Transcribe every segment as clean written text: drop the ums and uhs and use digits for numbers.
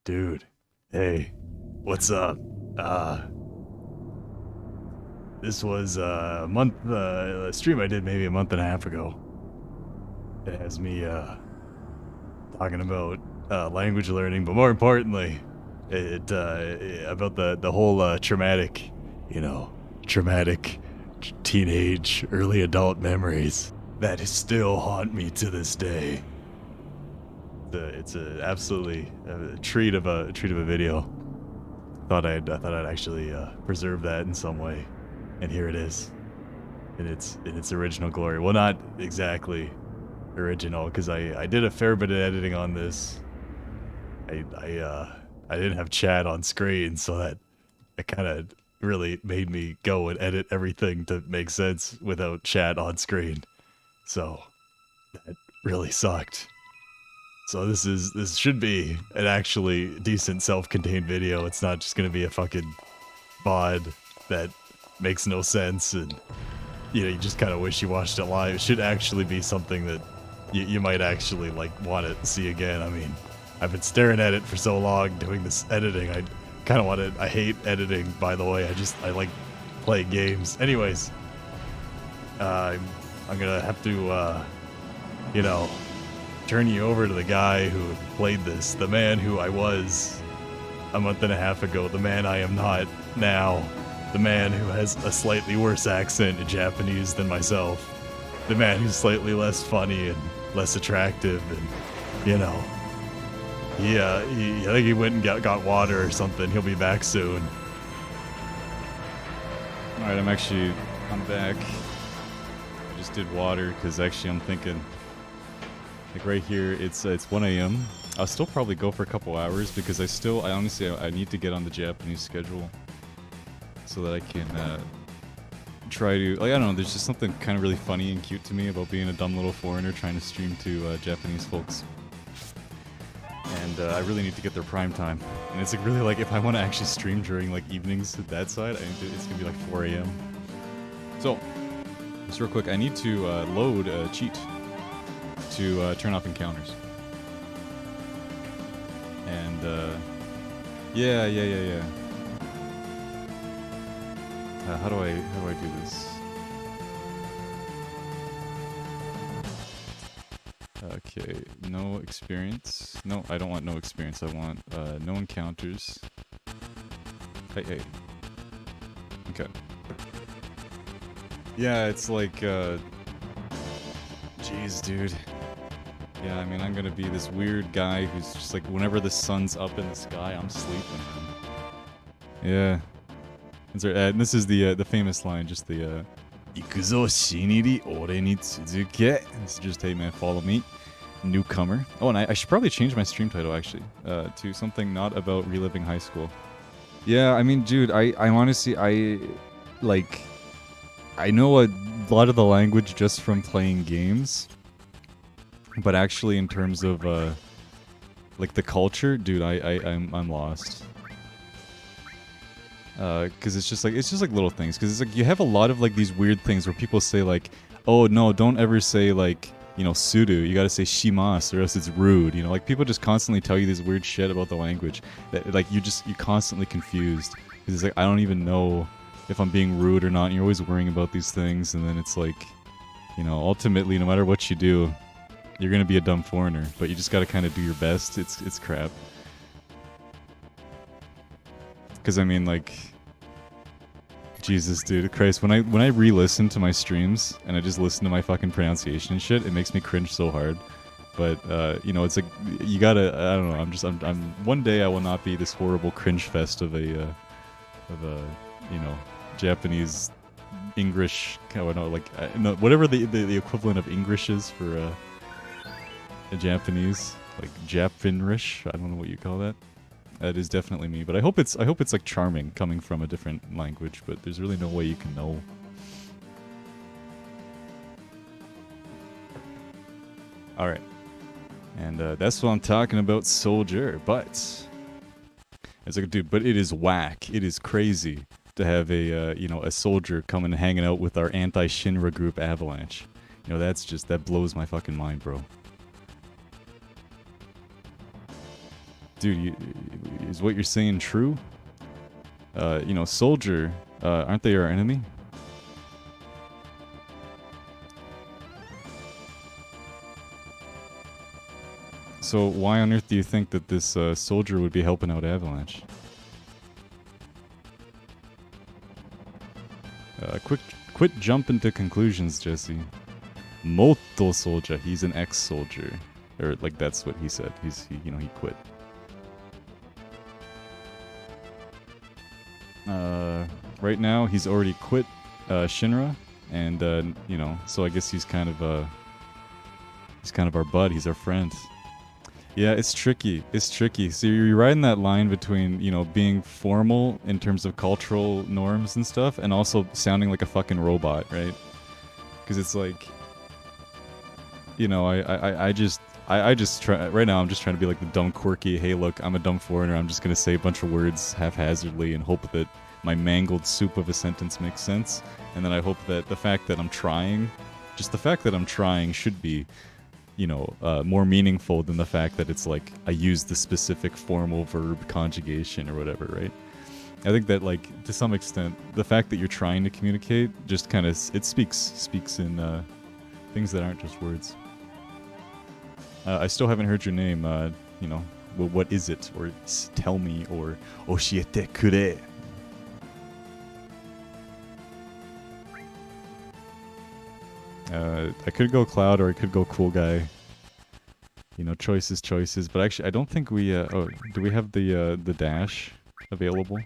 Dude, hey, what's up? This was a stream I did maybe a month and a half ago. It has me talking about language learning, but more importantly, it about the whole traumatic, traumatic teenage, early adult memories that still haunt me to this day. It's a absolutely a treat of a video. Thought I'd actually preserve that in some way, and here it is, in its original glory. Well, not exactly original, because I did a fair bit of editing on this. I didn't have chat on screen, so that kind of really made me go and edit everything to make sense without chat on screen. So that really sucked. So this should be an actually decent self-contained video. It's not just gonna be a fucking VOD that makes no sense and you just kind of wish you watched it live. It should actually be something that you might actually like want to see again. I mean, I've been staring at it for so long doing this editing. I kind of want to. I hate editing, by the way. I like playing games. Anyways, I'm gonna have to turn you over to the guy who played this, the man who I was a month and a half ago, the man I am not now, the man who has a slightly worse accent in Japanese than myself, the man who's slightly less funny and less attractive, and I think he went and got water or something. He'll be back soon. Alright, I'm back. I just did water because actually I'm thinking, like right here, it's 1 a.m. I'll still probably go for a couple hours because I honestly need to get on the Japanese schedule so that I can try to, like, I don't know, there's just something kind of really funny and cute to me about being a dumb little foreigner trying to stream to Japanese folks. And I really need to get their prime time. And it's like really like if I want to actually stream during like evenings to that side, it's gonna be like 4 a.m. So, just real quick, I need to load a cheat to turn off encounters. And yeah. How do I do this? Okay, no experience. No, I don't want no experience. I want no encounters. Hey. Okay. Yeah, it's like jeez, dude. Yeah, I mean, I'm gonna be this weird guy who's just like, whenever the sun's up in the sky, I'm sleeping. Yeah. And this is the famous line, just the Ikuzo shiniri ore ni tsuzuke. It's just, hey man, follow me. Newcomer. Oh, and I should probably change my stream title actually to something not about reliving high school. Yeah, I mean, dude, I honestly, I know a lot of the language just from playing games. But actually, in terms of like the culture, dude, I'm lost. Cause it's just like little things. Cause it's like you have a lot of like these weird things where people say like, oh no, don't ever say like, suru. You gotta say shimasu or else it's rude. Like people just constantly tell you this weird shit about the language that like you're constantly confused. Cause it's like I don't even know if I'm being rude or not. And you're always worrying about these things, and then it's like, ultimately, no matter what you do, you're gonna be a dumb foreigner, but you just gotta kind of do your best. It's crap. Cause I mean, like, Jesus, dude, Christ, when I re-listen to my streams and I just listen to my fucking pronunciation and shit, it makes me cringe so hard. But it's like you gotta. I don't know. I'm. One day I will not be this horrible cringe fest of a Japanese English. Whatever the equivalent of English is for a Japanese, like Japanrish. I don't know what you call that. That is definitely me, but I hope it's like charming coming from a different language, but there's really no way you can know. All right. And that's what I'm talking about, soldier, but it's like, dude, but it is whack. It is crazy to have a soldier coming and hanging out with our anti-Shinra group Avalanche. That blows my fucking mind, bro. dude, is what you're saying true? Soldier, aren't they our enemy? So why on earth do you think that this soldier would be helping out Avalanche? Quit jumping to conclusions, Jesse. Molto soldier. He's an ex-soldier, or like that's what he said. He quit. Right now he's already quit Shinra, and so I guess he's kind of our bud. He's our friend. Yeah, it's tricky. It's tricky. So you're riding that line between, being formal in terms of cultural norms and stuff, and also sounding like a fucking robot, right? Because it's like, I just try right now. I'm just trying to be like the dumb, quirky. Hey, look, I'm a dumb foreigner. I'm just gonna say a bunch of words haphazardly and hope that my mangled soup of a sentence makes sense. And then I hope that the fact that I'm trying, just the fact that I'm trying, should be more meaningful than the fact that it's like I use the specific formal verb conjugation or whatever, right? I think that, like, to some extent, the fact that you're trying to communicate just kind of, it speaks in things that aren't just words. I still haven't heard your name, what is it? Or tell me, or oshiete kure. I could go Cloud or I could go Cool Guy. Choices. But actually, I don't think we. Do we have the dash available?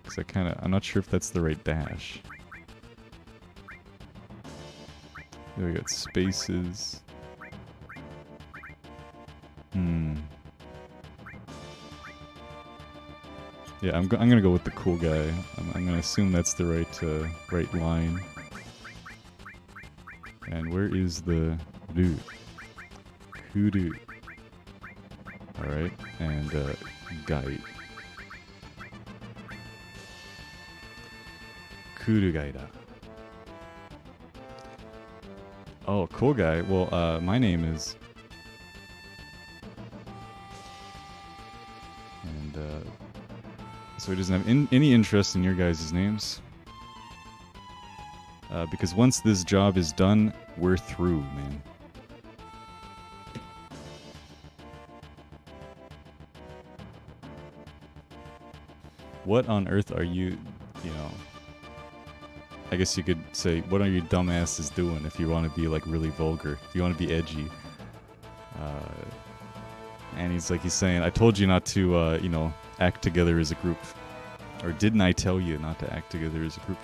Because I'm not sure if that's the right dash. There we got spaces. Yeah, I'm gonna go with the Cool Guy. I'm gonna assume that's the right line. And where is the dude? Kudu. All right, and Guy. Kudu Gaida. Oh, Cool Guy. Well, my name is. And so he doesn't have any interest in your guys' names. Because once this job is done, we're through, man. What on earth are you, I guess you could say, what are you dumbasses doing if you want to be, like, really vulgar, if you want to be edgy. And he's saying, I told you not to, act together as a group. Or didn't I tell you not to act together as a group?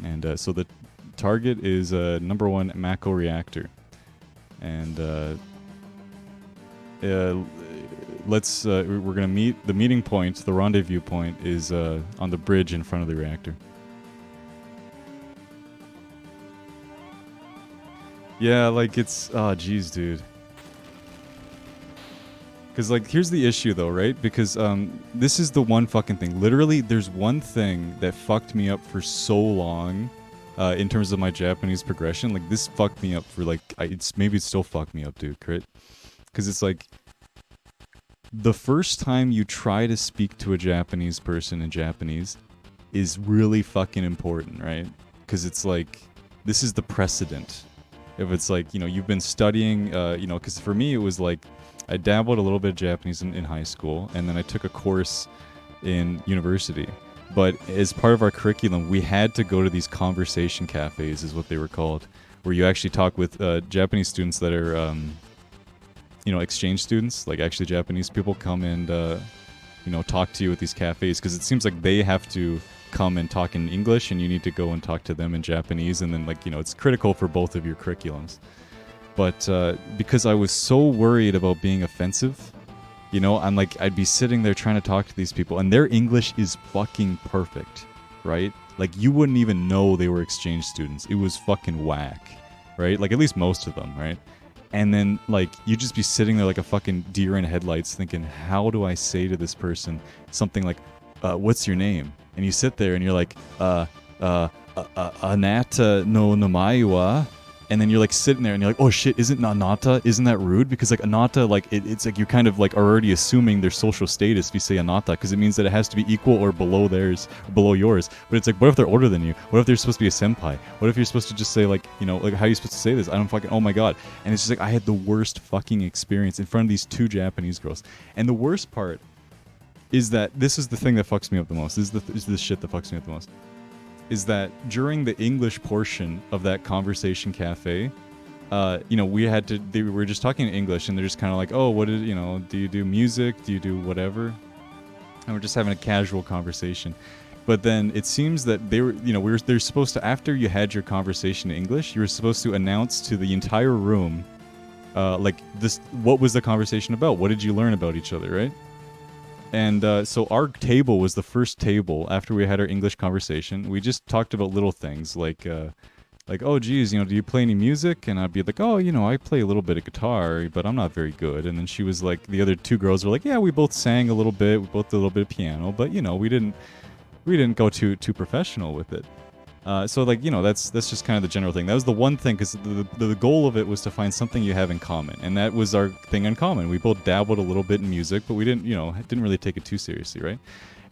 And so the target is number 1 Mako reactor. And we're gonna meet. The meeting point, the rendezvous point, is on the bridge in front of the reactor. Yeah, like it's, oh geez, dude. Because, like, here's the issue though, right? Because this is the one fucking thing. Literally, there's one thing that fucked me up for so long in terms of my Japanese progression. Like, this fucked me up for, like, maybe it still fucked me up, dude, Crit. Because it's like, the first time you try to speak to a Japanese person in Japanese is really fucking important, right? Because it's like, this is the precedent. If it's like, you've been studying, because for me it was like, I dabbled a little bit of Japanese in high school, and then I took a course in university. But as part of our curriculum, we had to go to these conversation cafes, is what they were called, where you actually talk with Japanese students that are, exchange students. Like, actually Japanese people come and, talk to you at these cafes, because it seems like they have to come and talk in English, and you need to go and talk to them in Japanese, and then, like, it's critical for both of your curriculums. But because I was so worried about being offensive, I'm like, I'd be sitting there trying to talk to these people, and their English is fucking perfect, right? Like, you wouldn't even know they were exchange students. It was fucking whack, right? Like, at least most of them, right? And then, like, you'd just be sitting there like a fucking deer in headlights thinking, how do I say to this person something like, what's your name? And you sit there and you're like, anata no namae wa, and then you're like sitting there and you're like, oh shit, isn't anata? Isn't that rude? Because like anata, like it's like you're kind of like already assuming their social status if you say anata, because it means that it has to be equal or below theirs, below yours. But it's like, what if they're older than you? What if they're supposed to be a senpai? What if you're supposed to just say like, you know, like how are you supposed to say this? I don't fucking, oh my god. And it's just like I had the worst fucking experience in front of these two Japanese girls. And the worst part is that this is the thing that fucks me up the most. This is the shit that fucks me up the most. Is that during the English portion of that conversation cafe, you know, they were just talking in English, and they're just kind of like, oh, what is, you know, do you do music? Do you do whatever? And we're just having a casual conversation. But then it seems that they were, you know, they're supposed to, after you had your conversation in English, you were supposed to announce to the entire room, like this, what was the conversation about? What did you learn about each other, right? And so our table was the first table after we had our English conversation. We just talked about little things like, oh, geez, you know, do you play any music? And I'd be like, oh, you know, I play a little bit of guitar, but I'm not very good. And then she was like, the other two girls were like, yeah, we both sang a little bit. We both did a little bit of piano, but, you know, we didn't go too professional with it. So like, you know, that's just kind of the general thing. That was the one thing, because the goal of it was to find something you have in common, and that was our thing in common. We both dabbled a little bit in music, but we didn't really take it too seriously, right?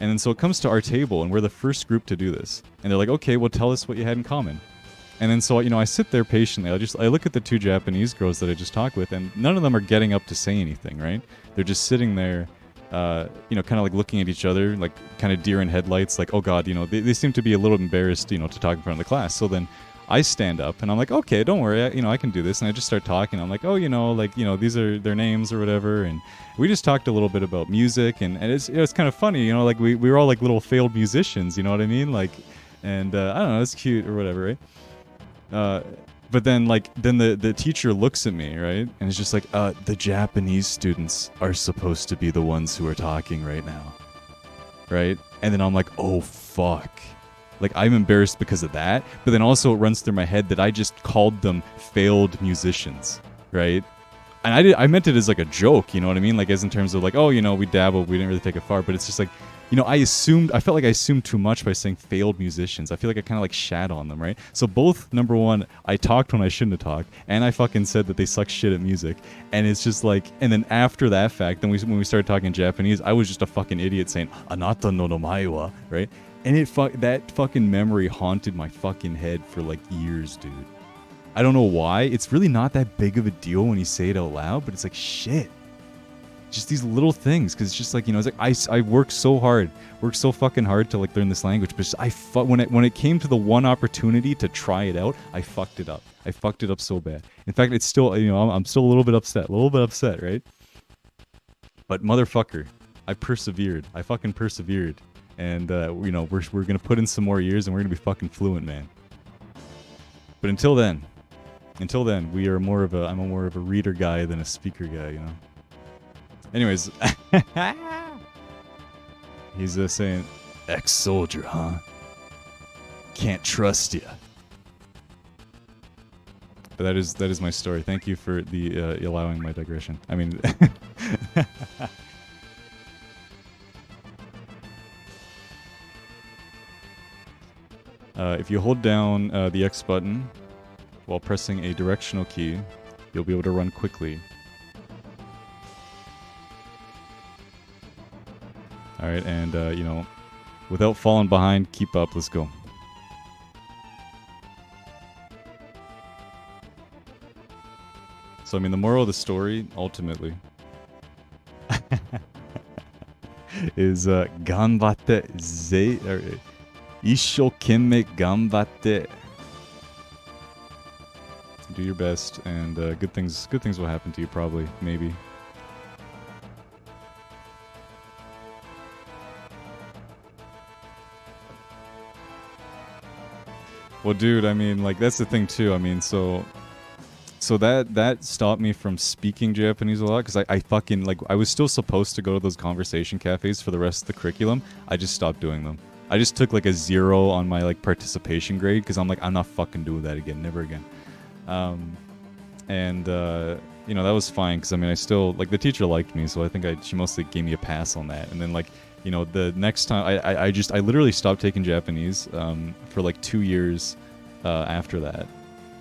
And then so it comes to our table, and we're the first group to do this, and they're like, okay, well, tell us what you had in common. And then so, you know, I sit there patiently. I look at the two Japanese girls that I just talked with, and none of them are getting up to say anything, right? They're just sitting there. You know, kind of like looking at each other, like kind of deer in headlights, like, oh god, you know, they seem to be a little embarrassed, you know, to talk in front of the class. So then I stand up and I'm like, okay, don't worry, I can do this. And I just start talking. I'm like, oh, you know, like, you know, these are their names or whatever. And we just talked a little bit about music, and it's kind of funny, you know, like we were all like little failed musicians, you know what I mean? Like, and I don't know, it's cute or whatever, right? But then, like, the teacher looks at me, right? And it's just like, the Japanese students are supposed to be the ones who are talking right now. Right? And then I'm like, oh, fuck. Like, I'm embarrassed because of that. But then also it runs through my head that I just called them failed musicians. Right? And I meant it as like a joke, you know what I mean? Like, as in terms of like, oh, you know, we dabbled, we didn't really take it far. But it's just like, you know, I felt like I assumed too much by saying failed musicians. I feel like I kind of like shat on them, right? So both, number one, I talked when I shouldn't have talked, and I fucking said that they suck shit at music. And it's just like, and then after that fact, then when we started talking Japanese, I was just a fucking idiot saying, anata no namae wa, right? And that fucking memory haunted my fucking head for like years, dude. I don't know why. It's really not that big of a deal when you say it out loud, but it's like, shit. Just these little things, because it's just like, you know, it's like I worked so fucking hard to like learn this language, but just, when it came to the one opportunity to try it out, I fucked it up. I fucked it up so bad. In fact, it's still, you know, I'm still a little bit upset, right? But motherfucker, I persevered. I fucking persevered, and you know, we're gonna put in some more years, and we're gonna be fucking fluent, man. But until then, I'm more of a reader guy than a speaker guy, you know. Anyways, he's saying, ex-soldier, huh? Can't trust you. But that is my story. Thank you for the allowing my digression. I mean, if you hold down the X button while pressing a directional key, you'll be able to run quickly. Alright, and, you know, without falling behind, keep up, let's go. So, I mean, the moral of the story, ultimately, is, ganbatte, issho kenmei ganbatte. Do your best, and, good things will happen to you, probably, maybe. Well, dude, I mean, like, that's the thing, too. I mean, so that stopped me from speaking Japanese a lot, because I fucking, like, I was still supposed to go to those conversation cafes for the rest of the curriculum. I just stopped doing them. I just took, like, a 0 on my, like, participation grade, because I'm like, I'm not fucking doing that again. Never again. you know, that was fine because I mean, I still like the teacher liked me, so I think she mostly gave me a pass on that. And then like, you know, the next time I literally stopped taking Japanese for like 2 years after that,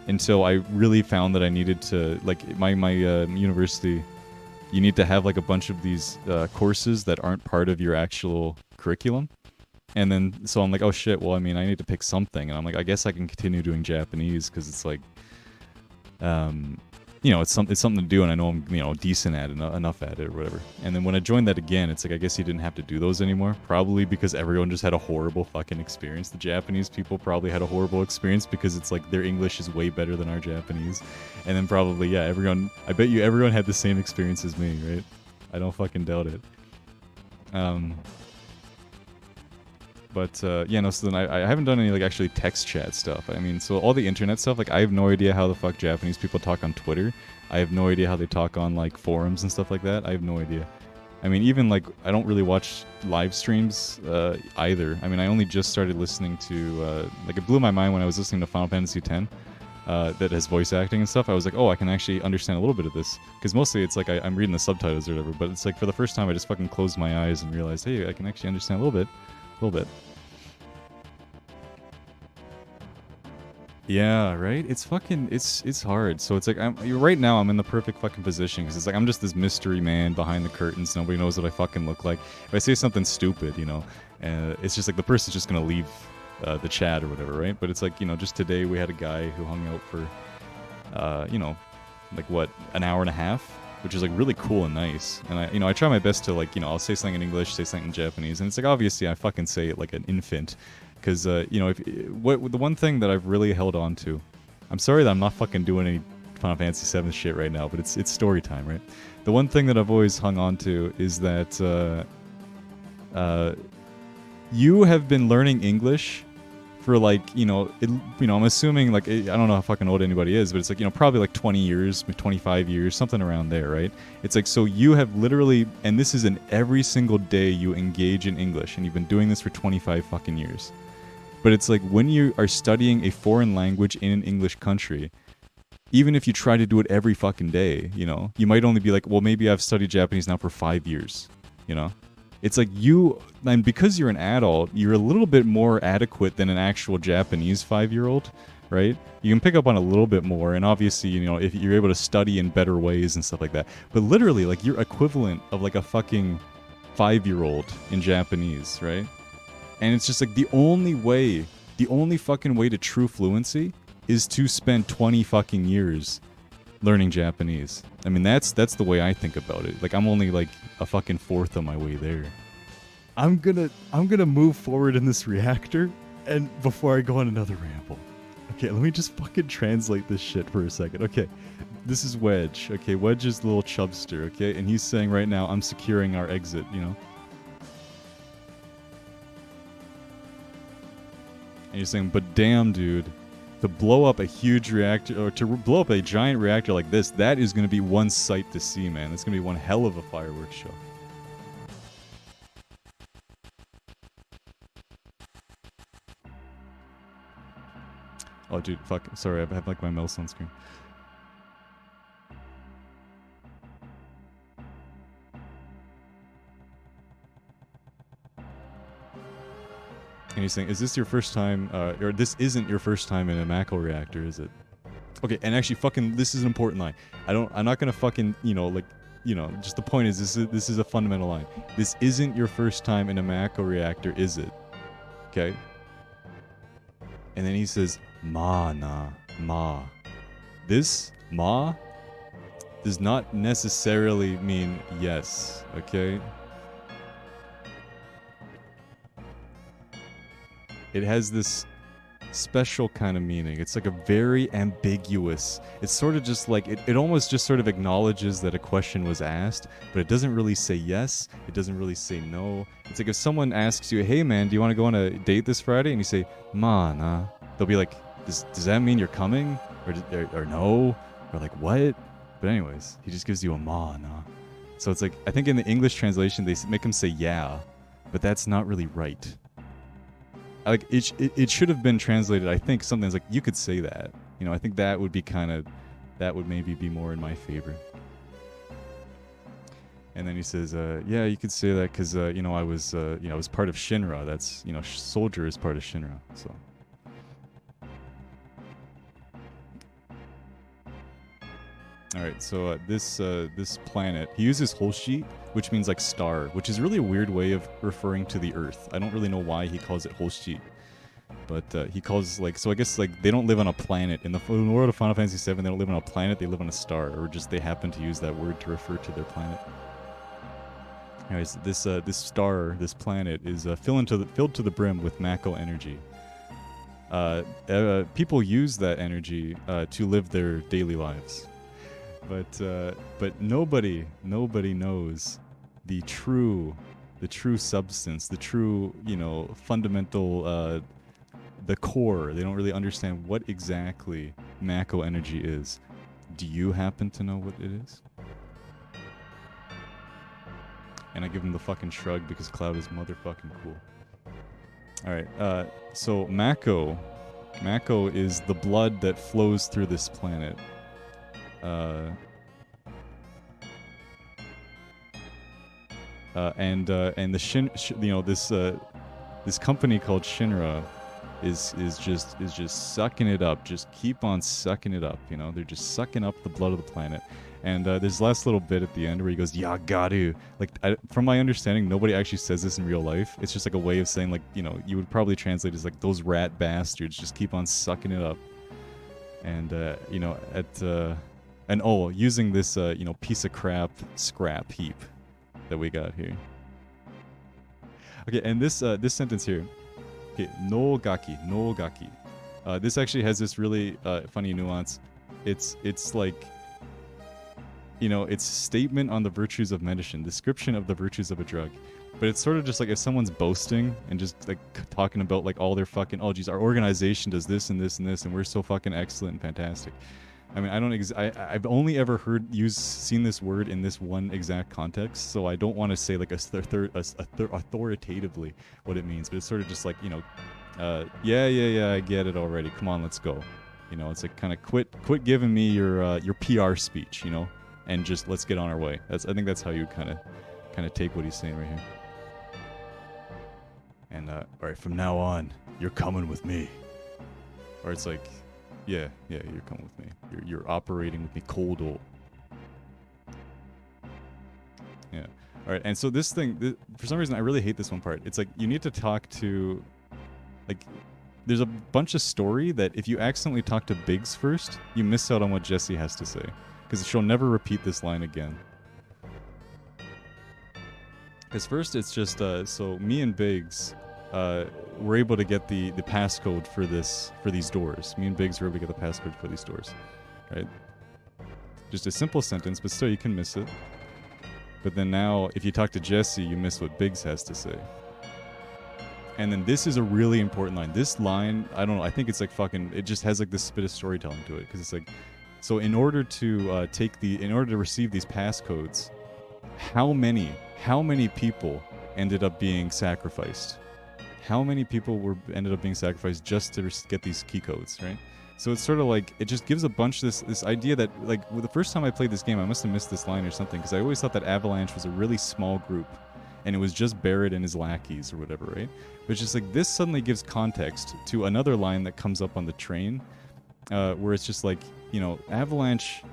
until I really found that I needed to like my university. You need to have like a bunch of these courses that aren't part of your actual curriculum. And then, so I'm like, oh shit, well, I mean, I need to pick something. And I'm like, I guess I can continue doing Japanese because it's like, you know, it's something to do, and I know I'm, you know, decent at it, enough at it or whatever. And then when I joined that again, it's like, I guess you didn't have to do those anymore. Probably because everyone just had a horrible fucking experience. The Japanese people probably had a horrible experience because it's like their English is way better than our Japanese. And then probably, yeah, I bet you everyone had the same experience as me, right? I don't fucking doubt it. But yeah, no. So then I haven't done any like actually text chat stuff. I mean, so all the internet stuff, like I have no idea how the fuck Japanese people talk on Twitter. I have no idea how they talk on like forums and stuff like that. I have no idea. I mean, even like I don't really watch live streams either. I mean, I only just started listening to like it blew my mind when I was listening to Final Fantasy X. That has voice acting and stuff. I was like, oh, I can actually understand a little bit of this, because mostly it's like I'm reading the subtitles or whatever. But it's like for the first time, I just fucking closed my eyes and realized, hey, I can actually understand a little bit. A little bit. Yeah, right? It's fucking, it's hard. So it's like, right now I'm in the perfect fucking position, because it's like I'm just this mystery man behind the curtains. Nobody knows what I fucking look like. If I say something stupid, you know, it's just like the person's just gonna leave the chat or whatever, right? But it's like, you know, just today we had a guy who hung out for, you know, like what, an hour and a half? Which is like really cool and nice. And I try my best to like, you know, I'll say something in English, say something in Japanese, and it's like obviously I fucking say it like an infant, because you know, the one thing that I've really held on to, I'm sorry that I'm not fucking doing any Final Fantasy VII shit right now, but it's story time, right? The one thing that I've always hung on to is that you have been learning English for like, you know, I'm assuming like, I don't know how fucking old anybody is, but it's like, you know, probably like 20 years, 25 years, something around there, right? It's like, so you have literally, and this is in every single day you engage in English, and you've been doing this for 25 fucking years. But it's like when you are studying a foreign language in an English country, even if you try to do it every fucking day, you know, you might only be like, well, maybe I've studied Japanese now for 5 years, you know? It's like and because you're an adult, you're a little bit more adequate than an actual Japanese 5-year-old, right? You can pick up on a little bit more, and obviously, you know, if you're able to study in better ways and stuff like that. But literally, like, you're equivalent of like a fucking 5-year-old in Japanese, right? And it's just like the only fucking way to true fluency is to spend 20 fucking years learning Japanese. I mean, that's the way I think about it. Like, I'm only like a fucking fourth of my way there. I'm gonna move forward in this reactor, and before I go on another ramble. Okay, let me just fucking translate this shit for a second. Okay, this is Wedge. Okay, Wedge is the little chubster, okay? And he's saying right now, I'm securing our exit, you know? And he's saying, but damn, dude, to blow up a huge reactor, or to blow up a giant reactor like this, that is going to be one sight to see, man. That's going to be one hell of a fireworks show. Oh, dude, fuck. Sorry, I have like my mouse on screen. And he's saying, is this your first time, or this isn't your first time in a Mako reactor, is it? Okay, and actually, fucking, this is an important line. I'm not gonna fucking, you know, like, you know, just the point is, this is a fundamental line. This isn't your first time in a Mako reactor, is it? Okay? And then he says, ma na, ma. This, ma, does not necessarily mean yes, okay? It has this special kind of meaning. It's like a very ambiguous, it's sort of just like, it almost just sort of acknowledges that a question was asked, but it doesn't really say yes, it doesn't really say no. It's like if someone asks you, hey man, do you want to go on a date this Friday? And you say, ma, nah. They'll be like, does that mean you're coming? Or no? Or like, what? But anyways, he just gives you a ma, nah. So it's like, I think in the English translation, they make him say yeah, but that's not really right. Like it should have been translated, I think, something like, you could say that. You know, I think that would be that would maybe be more in my favor. And then he says, yeah, you could say that because, I was, I was part of Shinra. That's, soldier is part of Shinra. So. All right, so this planet, he uses Holshi, which means like star, which is really a weird way of referring to the Earth. I don't really know why he calls it Holshi, but he calls so I guess they don't live on a planet in the world of Final Fantasy VII. They don't live on a planet; they live on a star, or just they happen to use that word to refer to their planet. Anyways, this star, this planet, is filled to the brim with Mako energy. People use that energy to live their daily lives. But nobody knows the true substance, the true fundamental, the core. They don't really understand what exactly Mako energy is. Do you happen to know what it is? And I give him the fucking shrug because Cloud is motherfucking cool. All right, so Mako is the blood that flows through this planet. And the this company called Shinra is just sucking it up. Just keep on sucking it up. They're just sucking up the blood of the planet. And there's last little bit at the end where he goes, "Yagaru." From my understanding, nobody actually says this in real life. It's just like a way of saying you would probably translate as those rat bastards just keep on sucking it up. And using this piece of crap scrap heap that we got here. Okay, and this sentence here, okay, no gaki. This actually has this really funny nuance. It's it's statement on the virtues of medicine, description of the virtues of a drug. But it's sort of just if someone's boasting and just talking about all their fucking, oh geez, our organization does this and this and this, and we're so fucking excellent and fantastic. I mean, I've only ever seen this word in this one exact context, so I don't want to say authoritatively what it means, but it's sort of just yeah, I get it already. Come on, let's go. It's kind of quit giving me your PR speech, and just let's get on our way. I think that's how you kind of take what he's saying right here. And all right, from now on, you're coming with me. Or it's yeah, you're coming with me. You're operating with me, Kodo. Yeah. All right, and so this thing, for some reason, I really hate this one part. It's you need to talk to, there's a bunch of story that if you accidentally talk to Biggs first, you miss out on what Jessie has to say. Because she'll never repeat this line again. Because first, it's just, so me and Biggs, we're able to get the passcode for these doors. Me and Biggs were able to get the passcode for these doors, right? Just a simple sentence, but still you can miss it. But then now, if you talk to Jessie, you miss what Biggs has to say. And then this is a really important line. This line, I don't know, I think it's it just has this bit of storytelling to it. Because it's so in order to receive these passcodes, how many people ended up being sacrificed? How many people ended up being sacrificed just to get these key codes, right? So it's sort of it just gives a bunch of this idea that the first time I played this game, I must have missed this line or something, because I always thought that Avalanche was a really small group, and it was just Barrett and his lackeys or whatever, right? But it's just this suddenly gives context to another line that comes up on the train, where it's just Avalanche,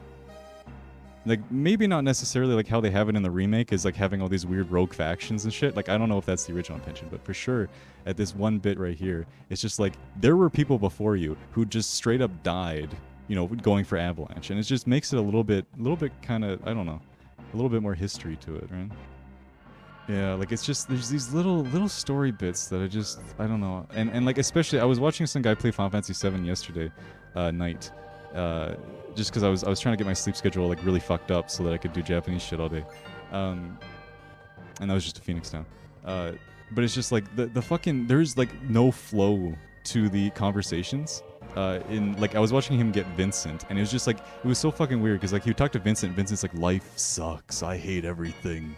maybe not necessarily how they have it in the remake is having all these weird rogue factions and shit. I don't know if that's the original intention, but for sure at this one bit right here, it's just there were people before you who just straight up died, going for Avalanche, and it just makes it a little bit kind of, I don't know, a little bit more history to it, right? Yeah, it's just, there's these little story bits that I don't know, and especially I was watching some guy play Final Fantasy VII yesterday night. Just because I was trying to get my sleep schedule really fucked up so that I could do Japanese shit all day, and that was just a Phoenix Town. But it's just the fucking, there's no flow to the conversations. I was watching him get Vincent, and it was just it was so fucking weird because he would talk to Vincent. Vincent's life sucks, I hate everything,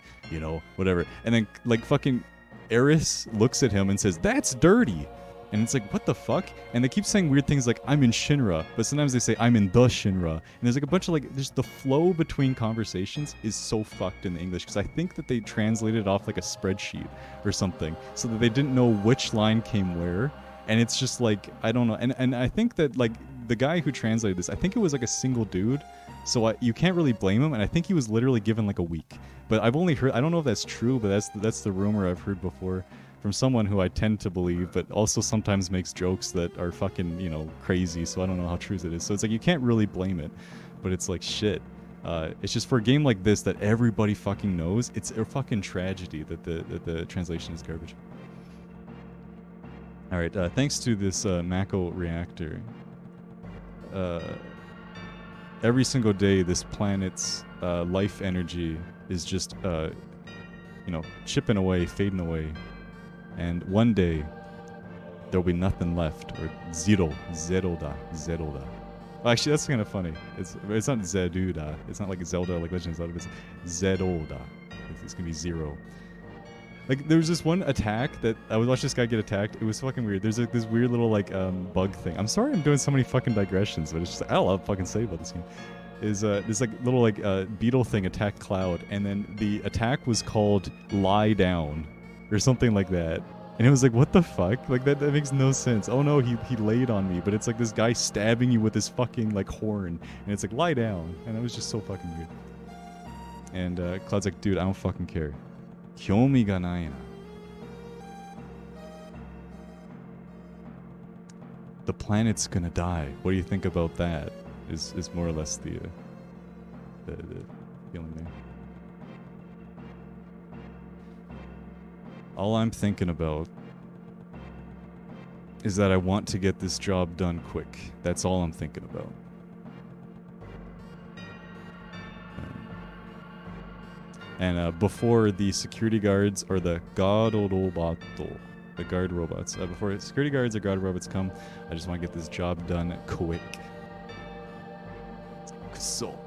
whatever. And then fucking Eris looks at him and says, "That's dirty." And it's like, what the fuck? And they keep saying weird things like, I'm in Shinra, but sometimes they say, I'm in the Shinra. And there's like a bunch of like, there's the flow between conversations is so fucked in the English, because I think that they translated off like a spreadsheet or something, so that they didn't know which line came where. And it's just like, I don't know. And I think that like the guy who translated this, I think it was like a single dude. So you can't really blame him. And I think he was literally given like a week. But I've only heard, I don't know if that's true, but that's the rumor I've heard before from someone who I tend to believe, but also sometimes makes jokes that are fucking, you know, crazy. So I don't know how true it is. So it's like, you can't really blame it, but it's like, shit. It's just for a game like this that everybody fucking knows, it's a fucking tragedy that the translation is garbage. All right, thanks to this Mako reactor, every single day this planet's life energy is just, you know, chipping away, fading away. And one day, there'll be nothing left, or zero da. Well, actually, that's kind of funny. It's not Zeduda. It's not like Zelda, like Legend of Zelda. It's Zedoda. It's gonna be zero. Like, there was this one attack that I would watch this guy get attacked. It was fucking weird. There's like this weird little like bug thing. I'm sorry I'm doing so many fucking digressions, but it's just, I don't know what to fucking say about this game. Is this like little like beetle thing attacked Cloud, and then the attack was called Lie Down or something like that. And it was like, what the fuck? Like, that makes no sense. Oh no, he laid on me, but it's like this guy stabbing you with his fucking like horn, and it's like, lie down. And it was just so fucking weird. And Cloud's like, dude, I don't fucking care. Kyomi ga nai na. The planet's gonna die. What do you think about that? Is more or less the feeling there. All I'm thinking about is that I want to get this job done quick. That's all I'm thinking about. And before the security guards or the guard robots, before security guards or guard robots come, I just want to get this job done quick. So.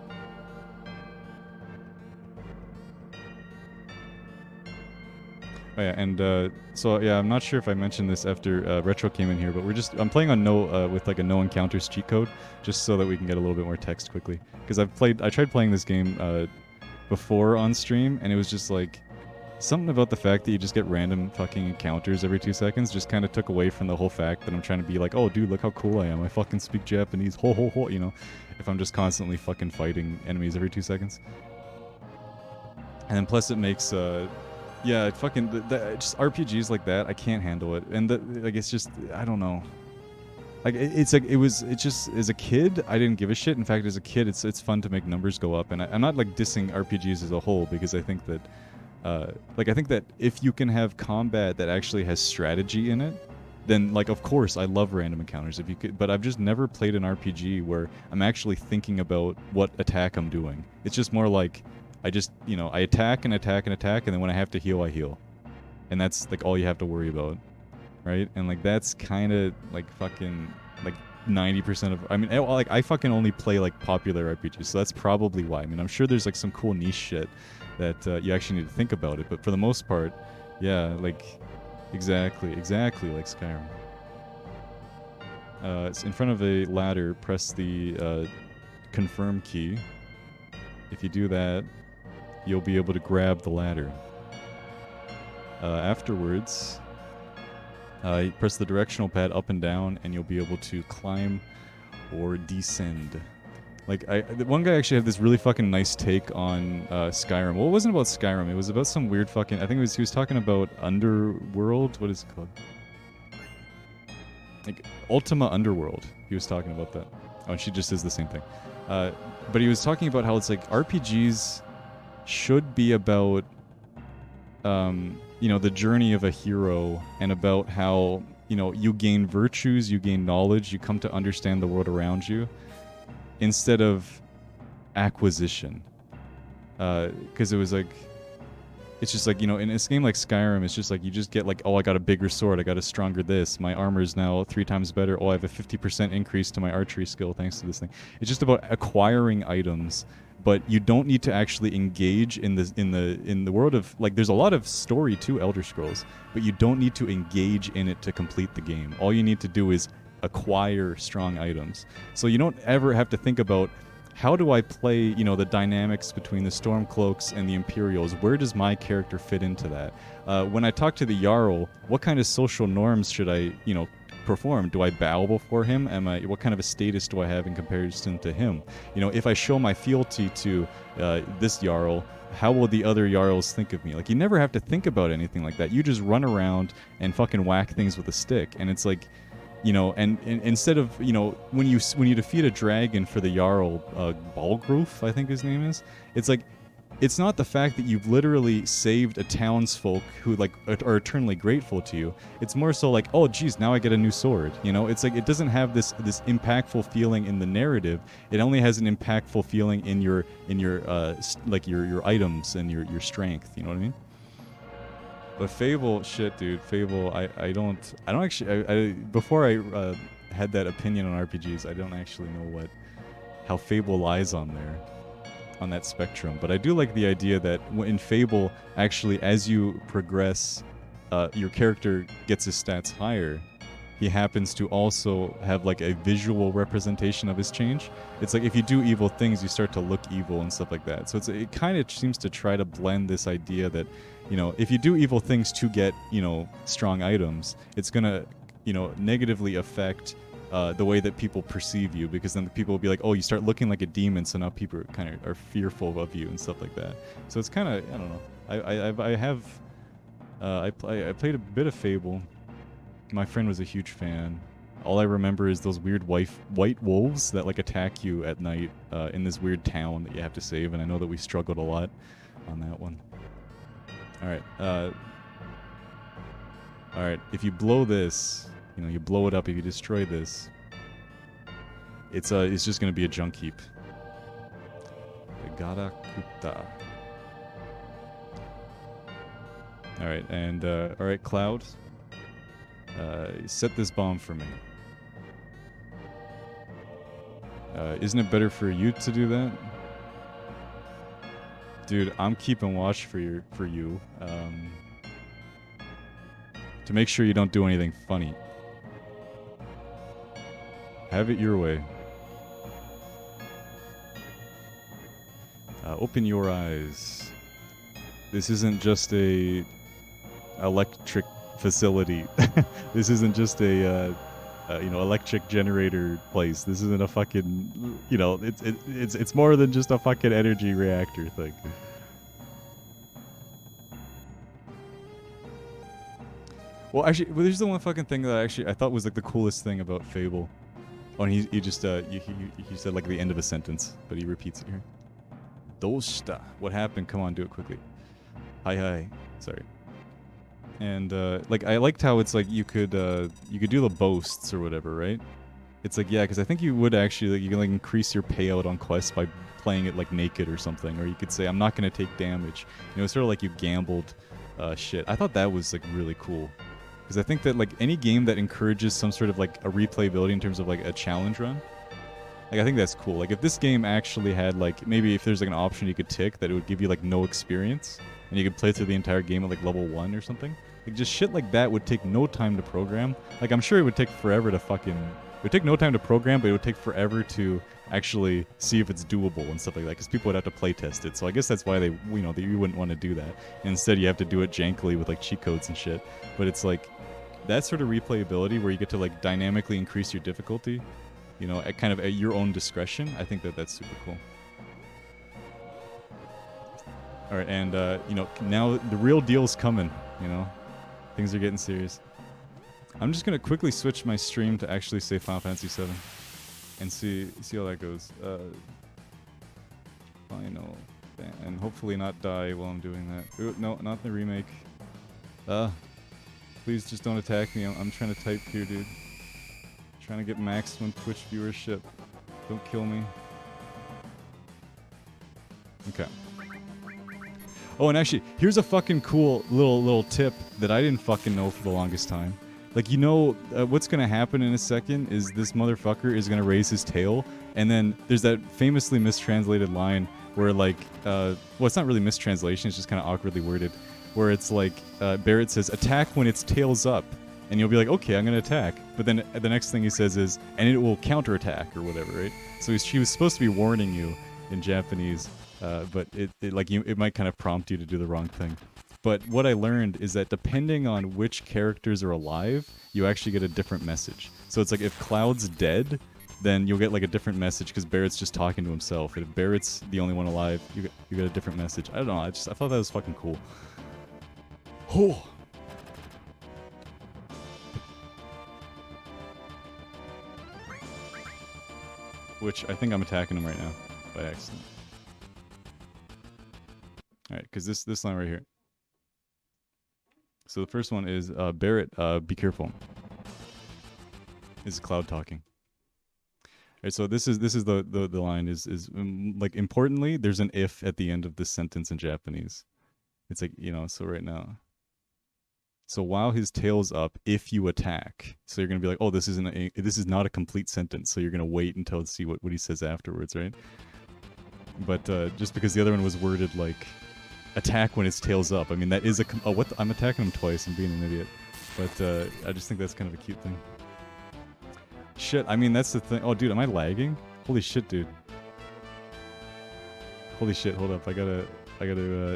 Oh yeah, and so yeah, I'm not sure if I mentioned this after Retro came in here, but I'm playing on with like a no encounters cheat code, just so that we can get a little bit more text quickly. Because I tried playing this game before on stream, and it was just like, something about the fact that you just get random fucking encounters every 2 seconds just kind of took away from the whole fact that I'm trying to be like, oh dude, look how cool I am, I fucking speak Japanese, ho ho ho, you know, if I'm just constantly fucking fighting enemies every 2 seconds. And then plus it makes yeah, fucking just RPGs like that, I can't handle it. And like, it's just, I don't know. Like, it's just, as a kid, I didn't give a shit. In fact, as a kid, it's fun to make numbers go up. And I'm not like dissing RPGs as a whole, because I think that, I think that if you can have combat that actually has strategy in it, then like, of course, I love random encounters. If you could, but I've just never played an RPG where I'm actually thinking about what attack I'm doing. It's just more like, I just, you know, I attack and attack and attack, and then when I have to heal, I heal. And that's like all you have to worry about, right? And like, that's kind of like fucking like 90% of, I mean, like, I fucking only play like popular RPGs, so that's probably why. I mean, I'm sure there's like some cool niche shit that you actually need to think about it, but for the most part, yeah, like, exactly like Skyrim. It's in front of a ladder, press the confirm key. If you do that, you'll be able to grab the ladder. Afterwards, you press the directional pad up and down, and you'll be able to climb or descend. Like, one guy actually had this really fucking nice take on Skyrim. Well, it wasn't about Skyrim. It was about some weird fucking, I think he was talking about Underworld. What is it called? Like, Ultima Underworld. He was talking about that. Oh, and she just says the same thing. But he was talking about how it's like RPGs should be about, you know, the journey of a hero, and about how, you know, you gain virtues, you gain knowledge, you come to understand the world around you, instead of acquisition. Because it was like, it's just like, you know, in a game like Skyrim, it's just like, you just get like, oh, I got a bigger sword, I got a stronger this, my armor is now 3 times better, oh, I have a 50% increase to my archery skill thanks to this thing. It's just about acquiring items but you don't need to actually engage in the world of, like, there's a lot of story to Elder Scrolls, but you don't need to engage in it to complete the game. All you need to do is acquire strong items. So you don't ever have to think about, how do I play, you know, the dynamics between the Stormcloaks and the Imperials? Where does my character fit into that? When I talk to the Jarl, what kind of social norms should I, you know, perform? Do I bow before him? What kind of a status do I have in comparison to him? You know, if I show my fealty to this Jarl, how will the other Jarls think of me? Like, you never have to think about anything like that. You just run around and fucking whack things with a stick, and it's like, you know, and instead of, you know, when you defeat a dragon for the Jarl, Balgroof, I think his name is, it's like, it's not the fact that you've literally saved a townsfolk who, like, are eternally grateful to you. It's more so like, oh geez, now I get a new sword. You know, it's like, it doesn't have this impactful feeling in the narrative. It only has an impactful feeling in your like your items and your strength. You know what I mean? But Fable, shit, dude. Fable, I don't actually. Before I had that opinion on RPGs, I don't actually know how Fable lies on there, on that spectrum. But I do like the idea that in Fable, actually, as you progress, your character gets his stats higher. He happens to also have like a visual representation of his change. It's like, if you do evil things, you start to look evil and stuff like that. So it kind of seems to try to blend this idea that, you know, if you do evil things to get, you know, strong items, it's gonna, you know, negatively affect the way that people perceive you, because then people will be like, oh, you start looking like a demon, so now people kind of are fearful of you and stuff like that. So it's kind of, I don't know. I played a bit of Fable. My friend was a huge fan. All I remember is those weird white wolves that like attack you at night in this weird town that you have to save, and I know that we struggled a lot on that one. All right. If you blow this, you know, you blow it up. If you destroy this, it's just gonna be a junk heap. Garakuta. All right, and all right, Cloud. Set this bomb for me. Isn't it better for you to do that? Dude, I'm keeping watch for you. To make sure you don't do anything funny. Have it your way. Open your eyes. This isn't just a electric facility. This isn't just a you know, electric generator place. This isn't a fucking, you know, it's more than just a fucking energy reactor thing. Well, actually, there's the one fucking thing that I thought was like the coolest thing about Fable. Oh, and he just he said like the end of a sentence, but he repeats it here. Dosta. What happened? Come on, do it quickly. Hi. Sorry. And like, I liked how it's like you could do the boasts or whatever, right? It's like, yeah, because I think you would actually, like, you can like increase your payout on quests by playing it like naked or something, or you could say, I'm not gonna take damage. You know, it's sort of like you gambled shit. I thought that was like really cool, because I think that like any game that encourages some sort of like a replayability in terms of like a challenge run, like, I think that's cool. Like, if this game actually had like, maybe if there's like an option you could tick that it would give you like no experience, and you could play through the entire game at like level 1 or something. Like, just shit like that would take no time to program. Like, I'm sure it would take forever to fucking... It would take no time to program, but it would take forever to actually see if it's doable and stuff like that, because people would have to play test it. So I guess that's why you wouldn't want to do that. And instead, you have to do it jankily with like cheat codes and shit. But it's like, that sort of replayability where you get to like dynamically increase your difficulty, you know, at your own discretion. I think that's super cool. All right, and you know, now the real deal's coming. You know, things are getting serious. I'm just gonna quickly switch my stream to actually say Final Fantasy VII, and see how that goes. Final, and hopefully not die while I'm doing that. Ooh, no, not the remake. Please just don't attack me. I'm trying to type here, dude. Trying to get maximum Twitch viewership. Don't kill me. Okay. Oh, and actually, here's a fucking cool little tip that I didn't fucking know for the longest time. Like, you know, what's gonna happen in a second is this motherfucker is gonna raise his tail, and then there's that famously mistranslated line where like, well, it's not really mistranslation. It's just kind of awkwardly worded, where it's like Barrett says, "Attack when its tail's up," and you'll be like, "Okay, I'm gonna attack," but then the next thing he says is, "and it will counterattack" or whatever, right? So she was supposed to be warning you in Japanese, but it might kind of prompt you to do the wrong thing. But what I learned is that depending on which characters are alive, you actually get a different message. So it's like if Cloud's dead, then you'll get like a different message because Barrett's just talking to himself. And if Barrett's the only one alive, you get a different message. I don't know. I thought that was fucking cool. Oh. Which I think I'm attacking him right now by accident. All right, because this line right here. So the first one is Barrett, be careful. This is Cloud talking. All right, so this is the line is like importantly, there's an if at the end of this sentence in Japanese. It's like, you know, so right now. So while his tail's up, if you attack, so you're gonna be like, oh, this is not a complete sentence. So you're gonna wait until to see what he says afterwards, right? But just because the other one was worded like attack when its tail's up. I mean, that is I'm attacking him twice. I'm being an idiot. But I just think that's kind of a cute thing. Shit, I mean, that's the thing. Oh, dude, am I lagging? Holy shit, dude. Holy shit, hold up. I gotta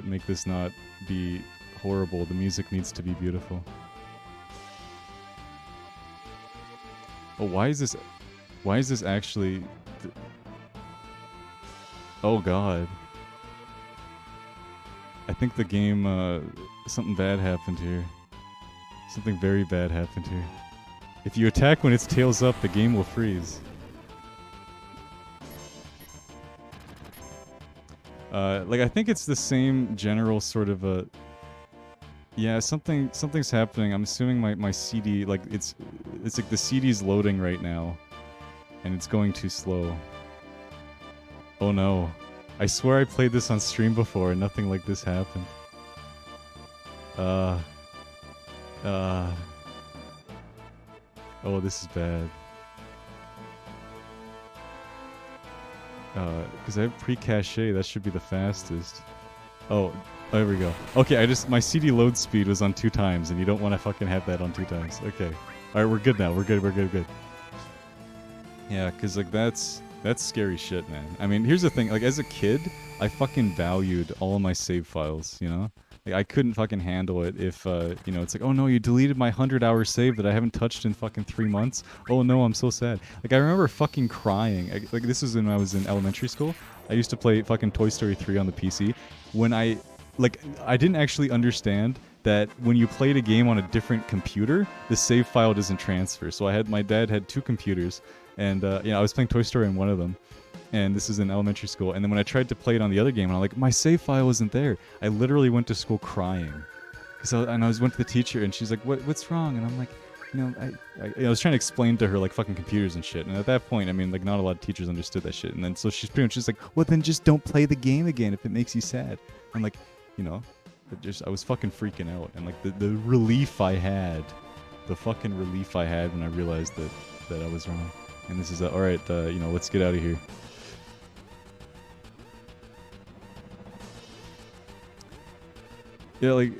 make this not be horrible. The music needs to be beautiful. Oh, why is this actually... Oh, God. I think the game, something bad happened here. Something very bad happened here. If you attack when its tail's up, the game will freeze. Like, I think it's the same general sort of a... Yeah, something's happening. I'm assuming my CD, like, it's like the CD's loading right now. And it's going too slow. Oh no. I swear I played this on stream before and nothing like this happened. Oh, this is bad. Because I have pre-cache, that should be the fastest. Oh, there we go. Okay, my CD load speed was on 2 times, and you don't want to fucking have that on 2 times. Okay. Alright, we're good now. We're good. Yeah, because, like, that's scary shit, man. I mean, here's the thing. Like, as a kid, I fucking valued all of my save files, you know? Like, I couldn't fucking handle it if, you know, it's like, oh no, you deleted my 100-hour save that I haven't touched in fucking 3 months. Oh no, I'm so sad. Like, I remember fucking crying. Like, this was when I was in elementary school. I used to play fucking Toy Story 3 on the PC. When I didn't actually understand that when you played a game on a different computer, the save file doesn't transfer. So my dad had 2 computers, and you know, I was playing Toy Story on one of them, and this is in elementary school. And then when I tried to play it on the other game, and I'm like, my save file isn't there. I literally went to school crying, and I went to the teacher, and she's like, what's wrong? And I'm like, you know, I was trying to explain to her like fucking computers and shit. And at that point, I mean, like, not a lot of teachers understood that shit. And then so she's pretty much just like, well, then just don't play the game again if it makes you sad. I'm like, you know, I was fucking freaking out, and like the relief I had, the fucking relief I had when I realized that I was wrong. And this is all right. You know, let's get out of here. Yeah, like,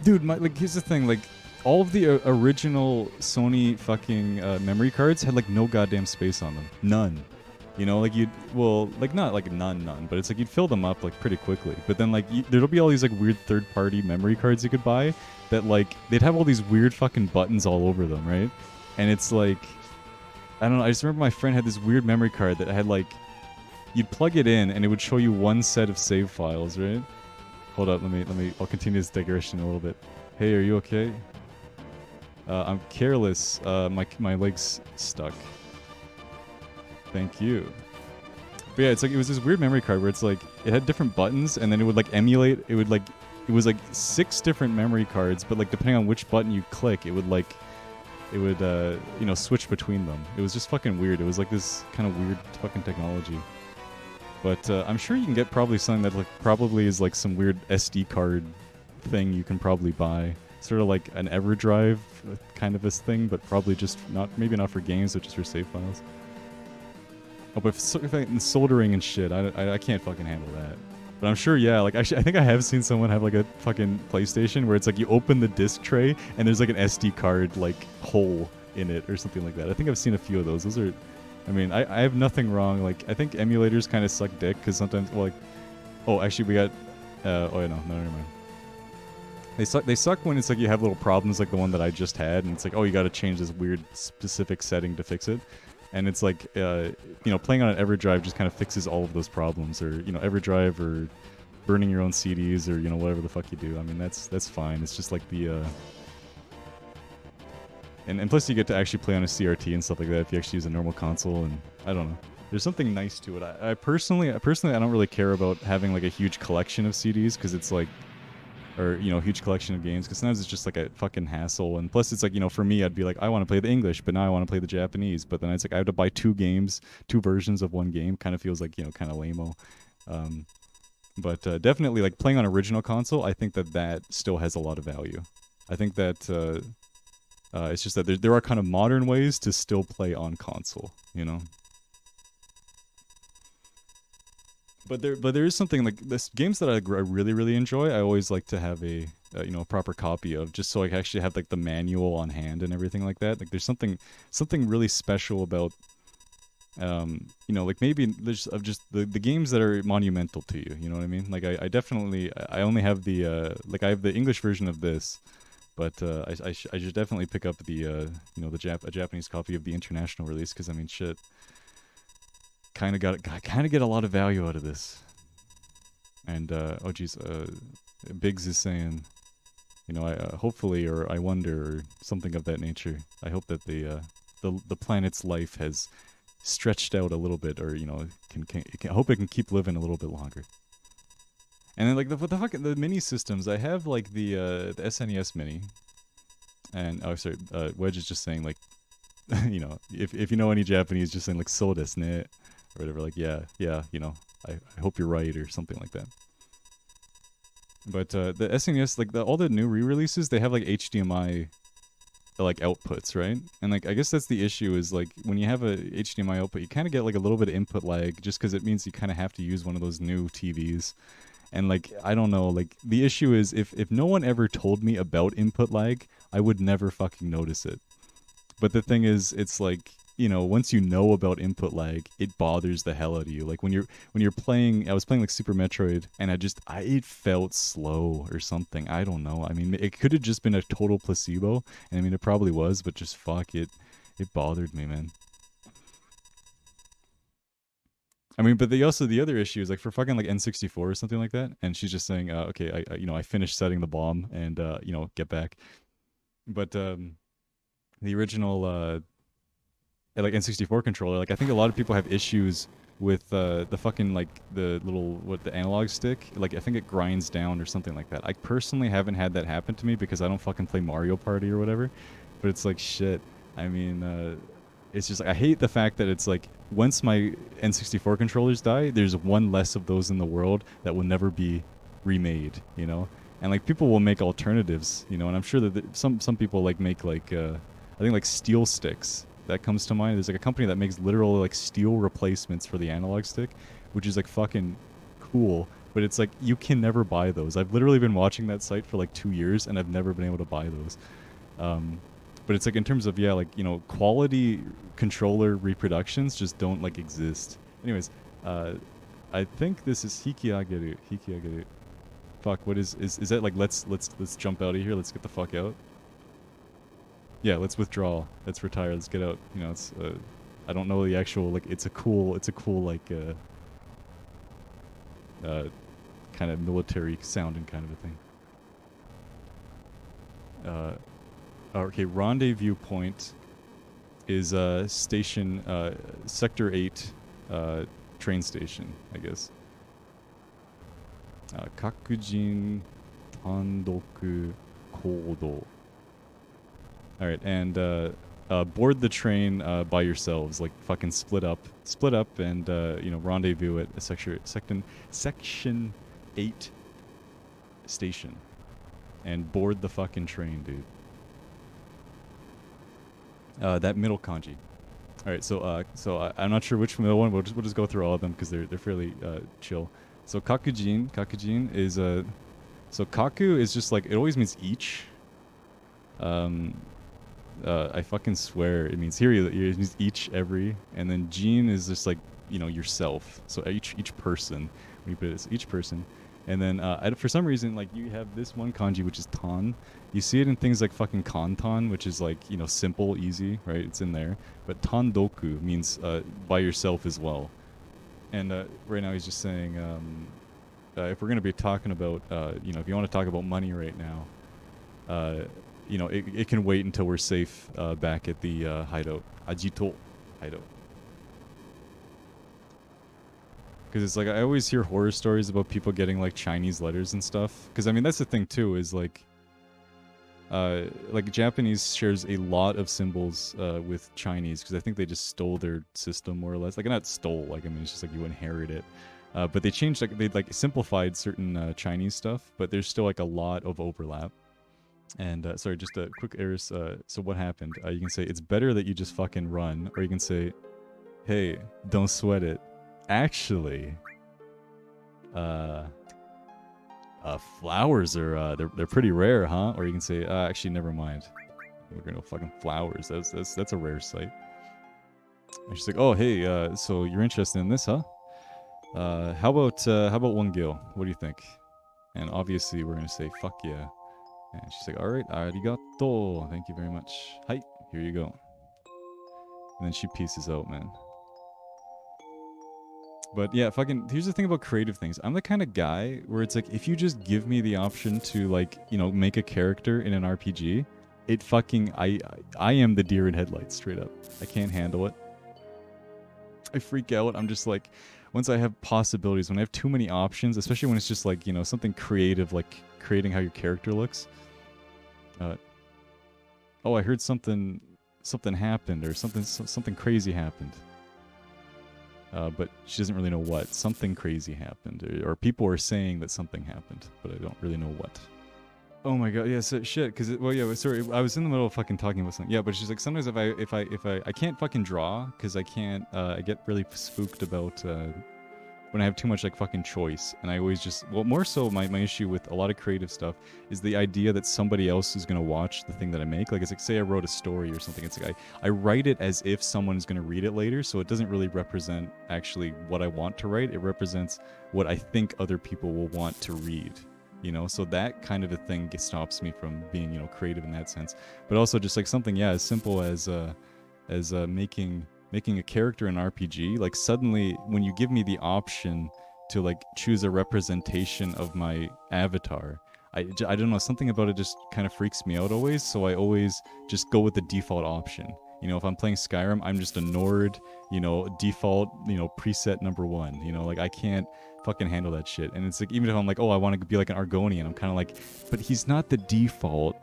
dude, like, here's the thing, like, all of the original Sony fucking memory cards had like no goddamn space on them, none. You know, like not like none, but it's like you'd fill them up like pretty quickly. But then like there'll be all these like weird third-party memory cards you could buy that like they'd have all these weird fucking buttons all over them, right? And it's like, I don't know. I just remember my friend had this weird memory card that had like, you'd plug it in and it would show you one set of save files, right? Hold up, I'll continue this digression a little bit. Hey, are you okay? I'm careless. My leg's stuck. Thank you. But yeah, it's like it was this weird memory card where it's like it had different buttons, and then it would like emulate. It was like 6 different memory cards, but like depending on which button you click, it would you know, switch between them. It was just fucking weird. It was like this kind of weird fucking technology. But I'm sure you can get probably something that like probably is like some weird SD card thing you can probably buy. Sort of like an EverDrive kind of a thing, but probably just maybe not for games, but just for save files. Oh, but soldering and shit, I can't fucking handle that. But I'm sure, yeah, like actually, I think I have seen someone have like a fucking PlayStation where it's like you open the disc tray and there's like an SD card like hole in it or something like that. I think I've seen a few of those. Those are, I mean, I have nothing wrong. Like I think emulators kind of suck dick because sometimes, well, like, oh, actually we got, oh yeah, no, never mind. They suck when it's like you have little problems like the one that I just had, and it's like, oh, you got to change this weird specific setting to fix it. And it's like, you know, playing on an EverDrive just kind of fixes all of those problems, or you know, EverDrive, or burning your own CDs, or you know, whatever the fuck you do. I mean, that's fine. It's just like the, and plus you get to actually play on a CRT and stuff like that if you actually use a normal console. And I don't know, there's something nice to it. I personally, I don't really care about having like a huge collection of CDs because it's like, or you know, a huge collection of games because sometimes it's just like a fucking hassle. And plus it's like, you know, for me I'd be like, I want to play the English but now I want to play the Japanese, but then it's like I have to buy two versions of one game. Kind of feels like, you know, kind of lame-o. But definitely like playing on original console, I think that still has a lot of value. I think that it's just that there are kind of modern ways to still play on console, you know. But there is something like this games that I really enjoy. I always like to have a you know, a proper copy of, just so I can actually have like the manual on hand and everything like that. Like there's something really special about you know, like maybe there's of just the games that are monumental to you. You know what I mean? Like I definitely, I only have the like I have the English version of this, but I should definitely pick up the you know, the a Japanese copy of the international release because I mean shit. Kind of get a lot of value out of this. And oh geez, Biggs is saying, you know, I hopefully, or I wonder, or something of that nature. I hope that the planet's life has stretched out a little bit, or you know, I hope it can keep living a little bit longer. And then like the mini systems, I have like the SNES Mini, and oh sorry, Wedge is just saying like, you know, if you know any Japanese, just saying like so desu ne, or whatever, like yeah, you know, I hope you're right, or something like that. But the SNES, like all the new re-releases, they have like HDMI like outputs, right? And like I guess that's the issue, is like when you have a HDMI output, you kind of get like a little bit of input lag, just because it means you kind of have to use one of those new TVs. And like I don't know, like the issue is if no one ever told me about input lag, I would never fucking notice it. But the thing is, it's like, you know, once you know about input lag, it bothers the hell out of you. Like when you're playing, I was playing like Super Metroid, and it felt slow or something. I don't know. I mean, it could have just been a total placebo, and I mean, it probably was, but just fuck it, it bothered me, man. I mean, but the other issue is like for fucking like N64 or something like that, and she's just saying, okay, I you know, I finished setting the bomb, and you know, get back. But the original like N64 controller, like I think a lot of people have issues with the fucking like the little the analog stick. Like I think it grinds down or something like that. I personally haven't had that happen to me because I don't fucking play Mario Party or whatever. But it's like shit. I mean, it's just like I hate the fact that it's like once my N64 controllers die, there's one less of those in the world that will never be remade. You know, and like people will make alternatives. You know, and I'm sure that some people like make like I think like steel sticks. That comes to mind. There's like a company that makes literal like steel replacements for the analog stick, which is like fucking cool. But it's like you can never buy those. I've literally been watching that site for like 2 years, and I've never been able to buy those. But it's like in terms of like, you know, quality controller reproductions just don't like exist. Anyways, I think this is Hikiageru. Fuck, what is that like? Let's jump out of here. Let's get the fuck out. Yeah, let's withdraw. Let's retire. Let's get out. You know, it's I don't know the actual like. It's a cool like kind of military sounding kind of a thing. Okay, rendezvous point is station sector 8 train station, I guess. Kakujin Tandoku Kodo. All right, and board the train by yourselves, like fucking split up, and you know, rendezvous at a section 8 station, and board the fucking train, dude. That middle kanji, All right, I'm not sure which middle one. We'll just go through all of them because they're fairly chill. So kakujin is so kaku is just like it always means each. Um, I fucking swear it means here it means each every, and then jin is just like yourself. So each person, when you put it as each person, and then for some reason like you have this one kanji which is tan. You see it in things like fucking kantan, which is like simple, easy, right? It's in there. But tandoku means by yourself as well. And right now he's just saying if we're gonna be talking about if you want to talk about money right now, it can wait until we're safe back at the hideout, Ajito hideout. Because it's like I always hear horror stories about people getting like Chinese letters and stuff. Because I mean that's the thing too is like Japanese shares a lot of symbols with Chinese because I think they just stole their system more or less. Like not stole, like I mean it's just like you inherit it. But they changed they simplified certain Chinese stuff, but there's still like a lot of overlap. And sorry, just a quick error. So what happened? You can say it's better that you just fucking run, or you can say, "Hey, don't sweat it." Actually, flowers are they're pretty rare, huh? Or you can say, actually, never mind. We're gonna fucking flowers. That's a rare sight. And she's like, "Oh, hey, so you're interested in this, huh? How about one gil? What do you think?" And obviously, we're gonna say, "Fuck yeah." And she's like, "All right, arigato. Thank you very much. Hi, here you go." And then she pieces out, man. But yeah, fucking, here's the thing about creative things. I'm the kind of guy where it's like, if you just give me the option to like, make a character in an RPG, it fucking, I am the deer in headlights, straight up. I can't handle it. I freak out. I'm just like, once I have possibilities, when I have too many options, especially when it's just like, something creative, like creating how your character looks. Oh, I heard something happened or something crazy happened. But she doesn't really know what. Something crazy happened, or people are saying that something happened, but I don't really know what. Oh my god, yeah, so shit. Because sorry, I was in the middle of fucking talking about something. Yeah, but she's like, sometimes if I can't fucking draw because I can't. I get really spooked about when I have too much like fucking choice, and I always just more so my issue with a lot of creative stuff is the idea that somebody else is gonna watch the thing that I make. Like it's like say I wrote a story or something. It's like I write it as if someone's gonna read it later, so it doesn't really represent actually what I want to write. It represents what I think other people will want to read. So that kind of a thing stops me from being creative in that sense. But also just like something as simple as making a character in RPG, like suddenly when you give me the option to like choose a representation of my avatar, I don't know, something about it just kind of freaks me out always, so I always just go with the default option. If I'm playing Skyrim, I'm just a Nord, default, preset number one. Like I can't fucking handle that shit. And it's like, even if I'm like, oh, I want to be like an Argonian, I'm kind of like, but he's not the default,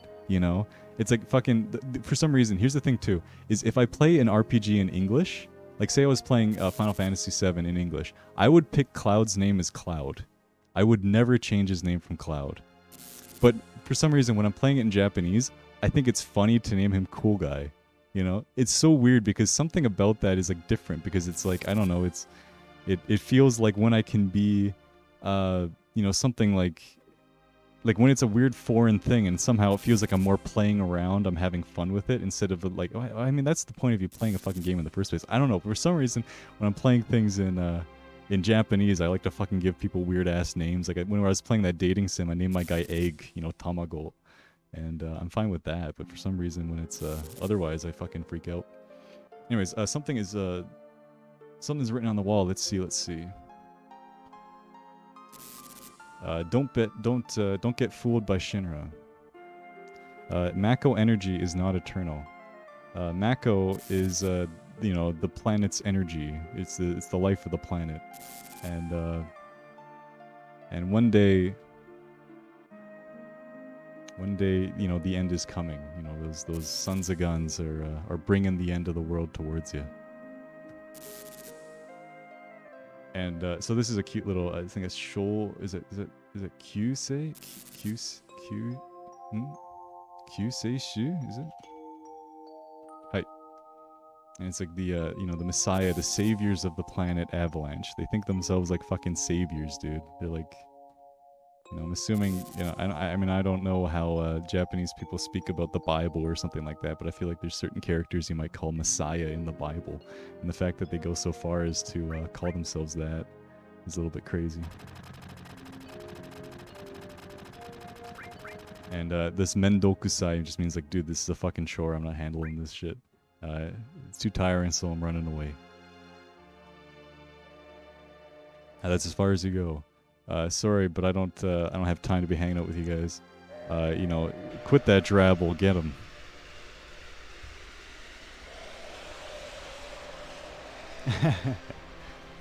It's like fucking, for some reason, here's the thing too, is if I play an RPG in English, like say I was playing Final Fantasy VII in English, I would pick Cloud's name as Cloud. I would never change his name from Cloud. But for some reason, when I'm playing it in Japanese, I think it's funny to name him Cool Guy. It's so weird because something about that is like different, because it's like, I don't know, it feels like when I can be, something like when it's a weird foreign thing and somehow it feels like I'm more playing around, I'm having fun with it instead of like, oh, I mean, that's the point of you playing a fucking game in the first place. I don't know. For some reason, when I'm playing things in Japanese, I like to fucking give people weird ass names. Like when I was playing that dating sim, I named my guy Egg, Tamago. And I'm fine with that. But for some reason, when it's otherwise, I fucking freak out. Anyways, something's written on the wall. Let's see. Don't get fooled by Shinra. Mako energy is not eternal. Mako is the planet's energy. It's the life of the planet, and one day the end is coming. Those sons of guns are bringing the end of the world towards you. And so this is a cute little, I think it's Shoal, is it Kyusei? Kyusei Shu, is it? Hi. And it's like the, the Messiah, the saviors of the planet Avalanche. They think themselves like fucking saviors, dude. They're like, I'm assuming, I mean, I don't know how Japanese people speak about the Bible or something like that, but I feel like there's certain characters you might call Messiah in the Bible. And the fact that they go so far as to call themselves that is a little bit crazy. And this mendokusai just means like, dude, this is a fucking chore. I'm not handling this shit. It's too tiring, so I'm running away. That's as far as you go. Sorry, but I don't have time to be hanging out with you guys. Quit that drabble. Get him.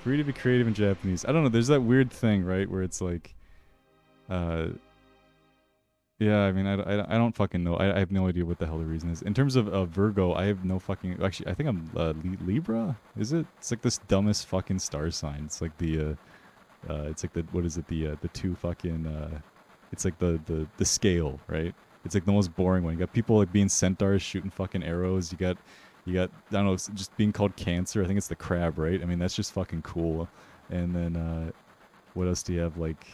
Free to be creative in Japanese. I don't know. There's that weird thing, right, where it's like, yeah, I mean, I don't fucking know. I have no idea what the hell the reason is. In terms of Virgo, I have no fucking... Actually, I think I'm Libra? Is it? It's like this dumbest fucking star sign. It's like the... it's like the... What is it? The two fucking... it's like the scale, right? It's like the most boring one. You got people like being centaurs shooting fucking arrows. You got... I don't know, it's just being called Cancer. I think it's the crab, right? I mean, that's just fucking cool. And then, what else do you have? Like...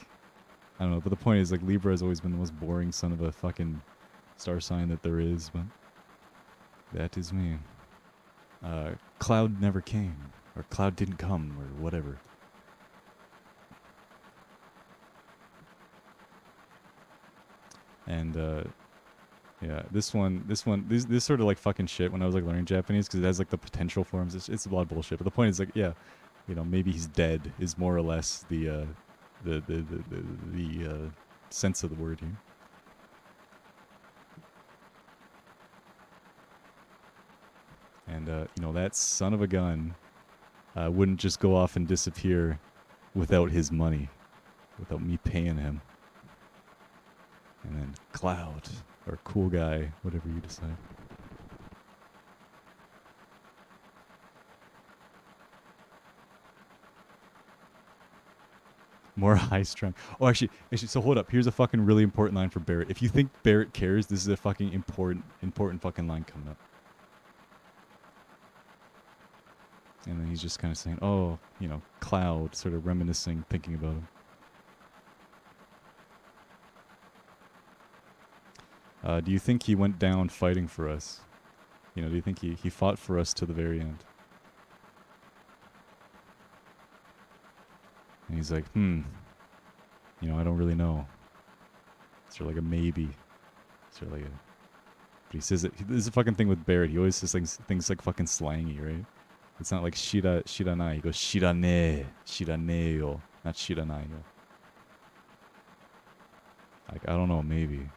I don't know, but the point is, like, Libra has always been the most boring son of a fucking star sign that there is, but that is me. Cloud never came, or Cloud didn't come, or whatever. And, yeah, this sort of, like, fucking shit when I was, like, learning Japanese, because it has, like, the potential forms. It's a lot of bullshit, but the point is, like, yeah, maybe he's dead is more or less the sense of the word here. And that son of a gun wouldn't just go off and disappear without his money, without me paying him. And then Cloud, or Cool Guy, whatever you decide. More high-strung. Oh, actually, so hold up. Here's a fucking really important line for Barrett. If you think Barrett cares, this is a fucking important fucking line coming up. And then he's just kind of saying, oh, Cloud, sort of reminiscing, thinking about him. Do you think he went down fighting for us? Do you think he fought for us to the very end? And he's like, I don't really know. It's sort of like a maybe. Sort of like a... But he says it... This is a fucking thing with Barrett. He always says things like fucking slangy, right? It's not like shiranai. He goes, shirane. Shiraneo. Not shiranai. Like, I don't know, maybe.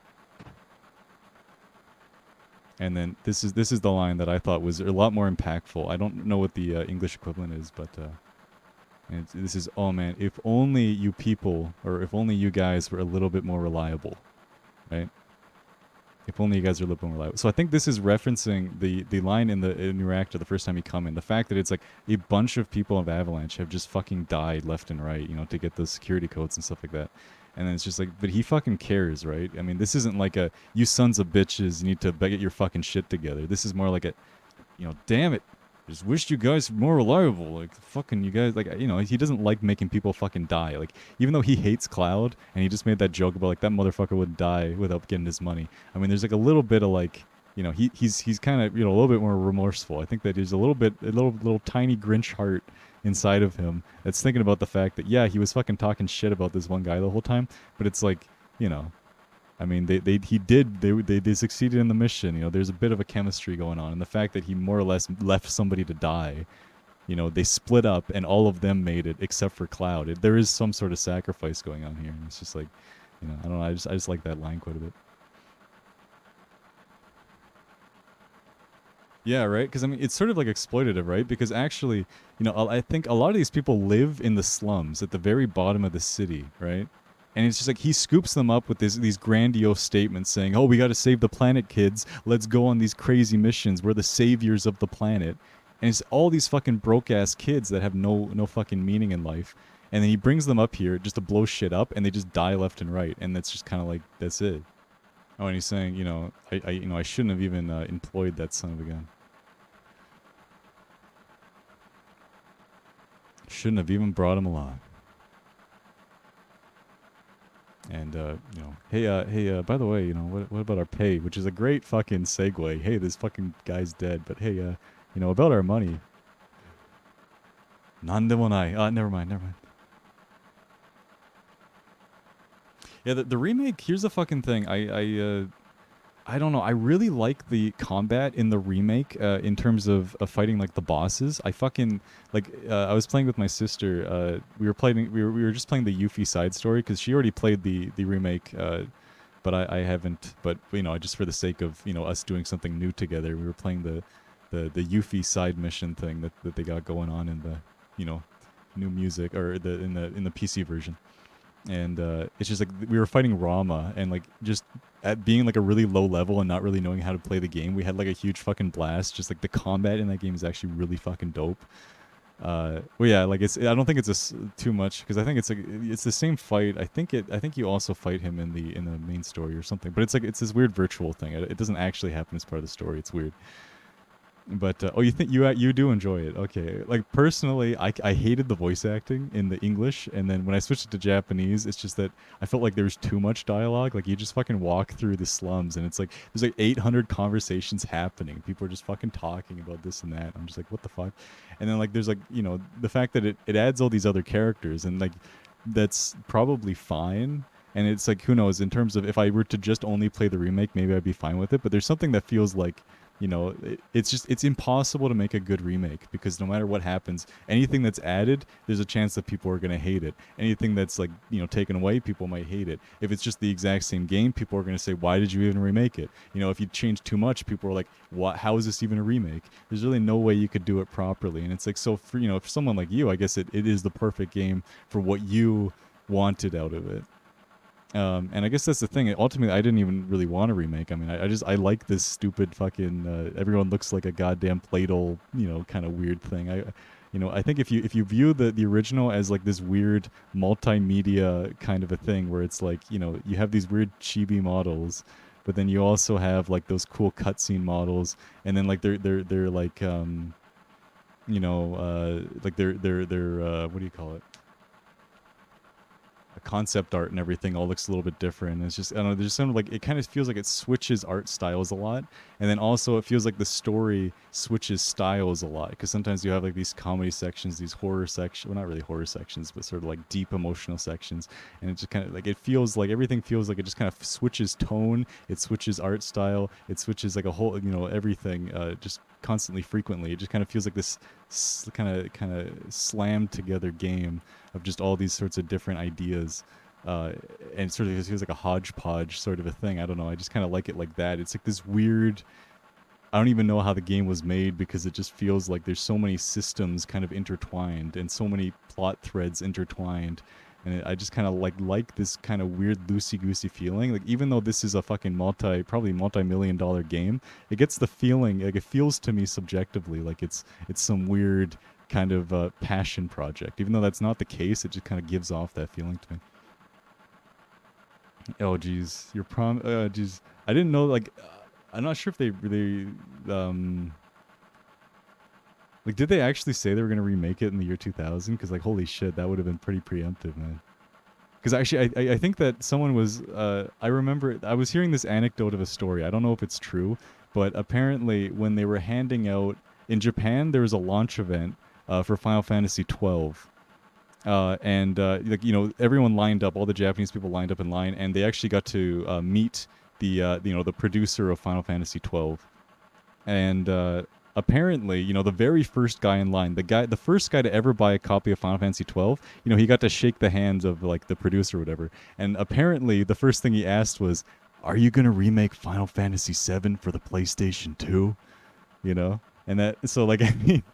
And then this is the line that I thought was a lot more impactful. I don't know what the English equivalent is, but... And this is, oh man, if only you people, or if only you guys were a little bit more reliable, right? If only you guys are a little bit more reliable. So I think this is referencing the line in your actor the first time you come in. The fact that it's like a bunch of people of Avalanche have just fucking died left and right, to get those security codes and stuff like that. And then it's just like, but he fucking cares, right? I mean, this isn't like a, you sons of bitches need to get your fucking shit together. This is more like a, damn it. I just wished you guys were more reliable. Like, fucking you guys, like, he doesn't like making people fucking die. Like, even though he hates Cloud, and he just made that joke about, like, that motherfucker would die without getting his money. I mean, there's, like, a little bit of, like, he's kind of, a little bit more remorseful. I think that there's a little tiny Grinch heart inside of him that's thinking about the fact that, yeah, he was fucking talking shit about this one guy the whole time, but it's like, I mean, they succeeded in the mission. There's a bit of a chemistry going on, and the fact that he more or less left somebody to die, they split up, and all of them made it except for Cloud. There is some sort of sacrifice going on here, and it's just like, I don't know. I just like that line quite a bit. Yeah, right. Because I mean, it's sort of like exploitative, right? Because actually, I think a lot of these people live in the slums at the very bottom of the city, right? And it's just like he scoops them up with these grandiose statements saying, oh, we got to save the planet, kids. Let's go on these crazy missions. We're the saviors of the planet. And it's all these fucking broke-ass kids that have no fucking meaning in life. And then he brings them up here just to blow shit up, and they just die left and right. And that's just kind of like, that's it. Oh, and he's saying, I shouldn't have even employed that son of a gun. Shouldn't have even brought him along. And by the way, what about our pay? Which is a great fucking segue. Hey, this fucking guy's dead, but hey, about our money. Nandemonai. Never mind. Yeah, the remake. Here's the fucking thing. I don't know. I really like the combat in the remake in terms of fighting like the bosses. I fucking like. I was playing with my sister. We were just playing the Yuffie side story because she already played the remake. But I haven't. But just for the sake of us doing something new together, we were playing the Yuffie side mission thing that they got going on in the new music or in the PC version. And it's just like we were fighting Rama, and like just at being like a really low level and not really knowing how to play the game, we had like a huge fucking blast. Just like the combat in that game is actually really fucking dope. Well, yeah, like I don't think it's too much because I think it's the same fight. I think you also fight him in the main story or something. But it's this weird virtual thing. It doesn't actually happen as part of the story. It's weird. But you think you do enjoy it? Okay. Like personally, I hated the voice acting in the English, and then when I switched it to Japanese, it's just that I felt like there was too much dialogue. Like you just fucking walk through the slums, and it's like there's like 800 conversations happening. People are just fucking talking about this and that. I'm just like, what the fuck? And then like there's like the fact that it adds all these other characters, and like that's probably fine. And it's like who knows in terms of if I were to just only play the remake, maybe I'd be fine with it. But there's something that feels like it's impossible to make a good remake because no matter what happens, anything that's added, there's a chance that people are going to hate it. Anything that's like taken away, people might hate it. If it's just the exact same game, people are going to say, why did you even remake it? If you change too much, people are like, what, how is this even a remake? There's really no way you could do it properly. And it's like, so for for someone like you, I guess it is the perfect game for what you wanted out of it. And I guess that's the thing. Ultimately, I didn't even really want to remake. I mean, I like this stupid fucking. Everyone looks like a goddamn Play-Doh, kind of weird thing. I think if you view the original as like this weird multimedia kind of a thing, where it's like you have these weird chibi models, but then you also have like those cool cutscene models, and then like they're like like they're what do you call it? Concept art and everything all looks a little bit different. It's just I don't know. There's some like it kind of feels like it switches art styles a lot, and then also it feels like the story switches styles a lot because sometimes you have like these comedy sections, these horror sections. Well, not really horror sections, but sort of like deep emotional sections, and it just kind of like it feels like everything feels like it just kind of switches tone, it switches art style, it switches like a whole everything just constantly frequently. It just kind of feels like this kind of slammed together game of just all these sorts of different ideas, and sort of it feels like a hodgepodge sort of a thing. I don't know. I just kind of like it like that. It's like this weird. I don't even know how the game was made because it just feels like there's so many systems kind of intertwined and so many plot threads intertwined. And I just kind of like this kind of weird loosey-goosey feeling. Like even though this is a fucking probably multi-million-dollar game, it gets the feeling like it feels to me subjectively like it's some weird kind of passion project. Even though that's not the case, it just kind of gives off that feeling to me. Oh geez, your geez, I didn't know. Like, I'm not sure if they really like did they actually say they were gonna remake it in the year 2000? Because like holy shit, that would have been pretty preemptive, man. Because actually, I think that someone was. I remember I was hearing this anecdote of a story. I don't know if it's true, but apparently when they were handing out in Japan, there was a launch event for Final Fantasy XII, and like everyone lined up, all the Japanese people lined up in line, and they actually got to meet the the producer of Final Fantasy XII, and apparently, the very first guy in line, the first guy to ever buy a copy of Final Fantasy XII, he got to shake the hands of like the producer or whatever. And apparently, the first thing he asked was, "Are you gonna remake Final Fantasy VII for the PlayStation 2?" And that so like I mean.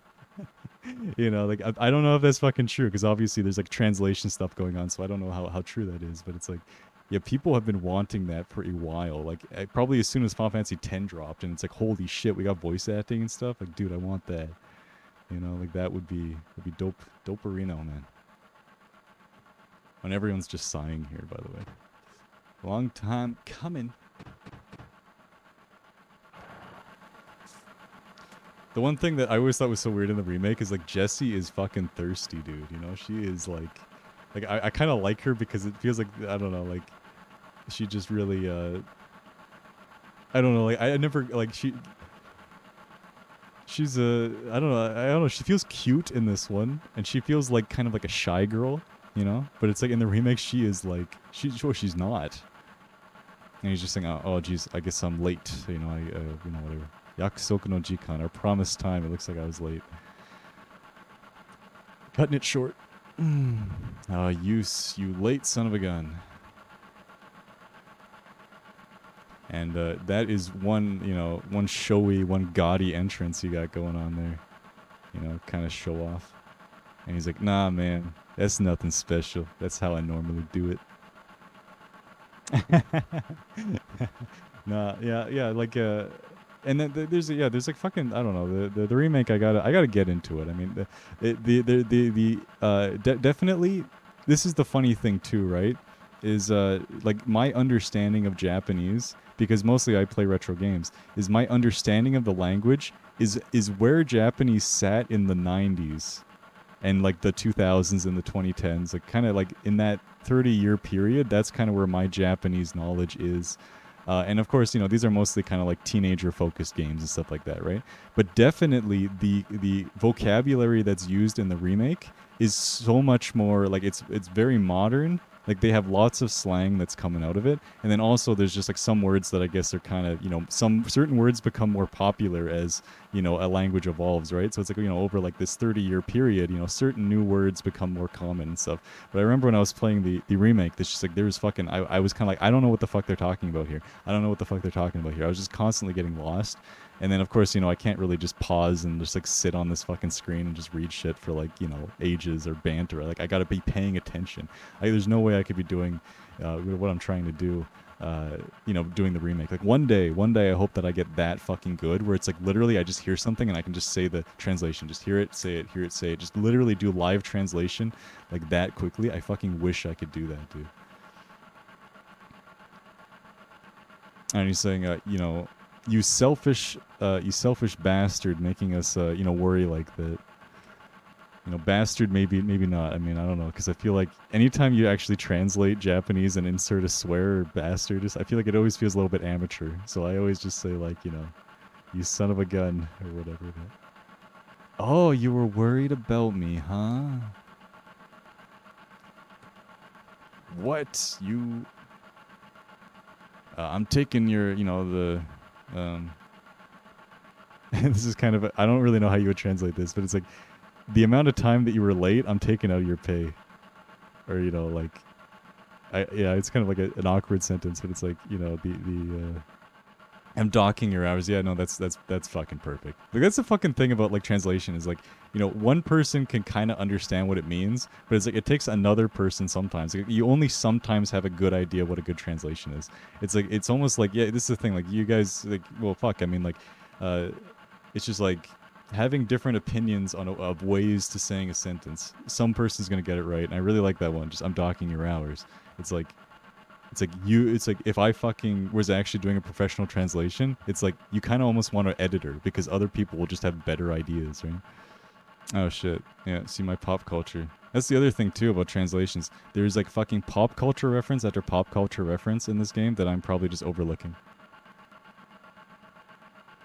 Like I don't know if that's fucking true because obviously there's like translation stuff going on, so I don't know how true that is. But it's like, yeah, people have been wanting that for a while. Like probably as soon as Final Fantasy X dropped, and it's like, holy shit, we got voice acting and stuff. Like, dude, I want that. Like that would be dope, dope-arino, man. And everyone's just sighing here, by the way. Long time coming. The one thing that I always thought was so weird in the remake is like Jessie is fucking thirsty, dude. You know, she is like I kind of like her because it feels like I don't know, like she just really I don't know, like I never like she's a I don't know, she feels cute in this one, and she feels like kind of like a shy girl, you know. But it's like in the remake, she is like she's not, and he's just saying, oh geez, I guess I'm late, you know, you know whatever. Yakusoku no Jikan, our promised time. It looks like I was late. Cutting it short. You late son of a gun. And that is one, you know, one showy, one gaudy entrance you got going on there. You know, kind of show off. And he's like, nah, man, that's nothing special. That's how I normally do it. Nah, yeah, like, and then there's like fucking, I don't know, the remake. I gotta get into it. I mean, definitely, this is the funny thing too, right? Is like my understanding of Japanese, because mostly I play retro games, is my understanding of the language is where Japanese sat in the 90s and like the 2000s and the 2010s, like kind of like in that 30-year period. That's kind of where my Japanese knowledge is. And of course, you know, these are mostly kind of like teenager focused games and stuff like that, right? But definitely the vocabulary that's used in the remake is so much more like it's very modern. Like they have lots of slang that's coming out of it, and then also there's just like some words that I guess are kind of, you know, some certain words become more popular as, you know, a language evolves, right? So it's like, you know, over like this 30-year period, you know, certain new words become more common and stuff. But I remember when I was playing the remake, that's just like there was fucking I was kind of like, I don't know what the fuck they're talking about here. I don't know what the fuck they're talking about here. I was just constantly getting lost. And then of course, you know, I can't really just pause and just like sit on this fucking screen and just read shit for like, you know, ages or banter. Like I got to be paying attention. There's no way I could be doing what I'm trying to do. You know, doing the remake. Like one day, I hope that I get that fucking good, where it's like literally I just hear something and I can just say the translation, just hear it, say it, just literally do live translation like that quickly. I fucking wish I could do that, dude. And he's saying, you know, you selfish bastard, making us, you know, worry like that. You know, bastard, maybe not. I mean, I don't know, because I feel like anytime you actually translate Japanese and insert a swear or bastard, I feel like it always feels a little bit amateur. So I always just say like, you know, you son of a gun or whatever. Oh, you were worried about me, huh? What? You... I'm taking your, you know, this is kind of, I don't really know how you would translate this, but it's like, the amount of time that you were late, I'm taking out of your pay. Or, you know, like, yeah, it's kind of like an awkward sentence, but it's like, you know, I'm docking your hours. Yeah, no, that's fucking perfect. Like that's the fucking thing about like translation is like, you know, one person can kind of understand what it means, but it's like it takes another person sometimes. Like, you only sometimes have a good idea what a good translation is. It's like it's almost like, yeah, this is the thing. Like you guys, like, well, fuck. I mean, like, it's just like having different opinions on of ways to saying a sentence. Some person's gonna get it right, and I really like that one. Just I'm docking your hours. It's like if I fucking was actually doing a professional translation, it's like you kind of almost want an editor because other people will just have better ideas, right? Oh shit. Yeah, see my pop culture. That's the other thing too about translations. There's like fucking pop culture reference after pop culture reference in this game that I'm probably just overlooking.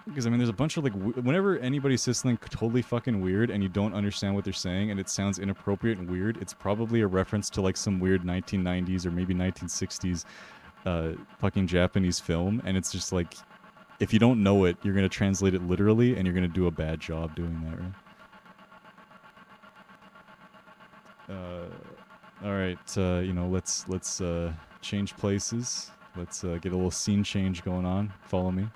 Because I mean, there's a bunch of like, whenever anybody says something totally fucking weird and you don't understand what they're saying and it sounds inappropriate and weird, it's probably a reference to like some weird 1990s or maybe 1960s fucking Japanese film, and it's just like, if you don't know it, you're gonna translate it literally, and you're gonna do a bad job doing that, right? All right, you know, let's change places. Let's get a little scene change going on. Follow me.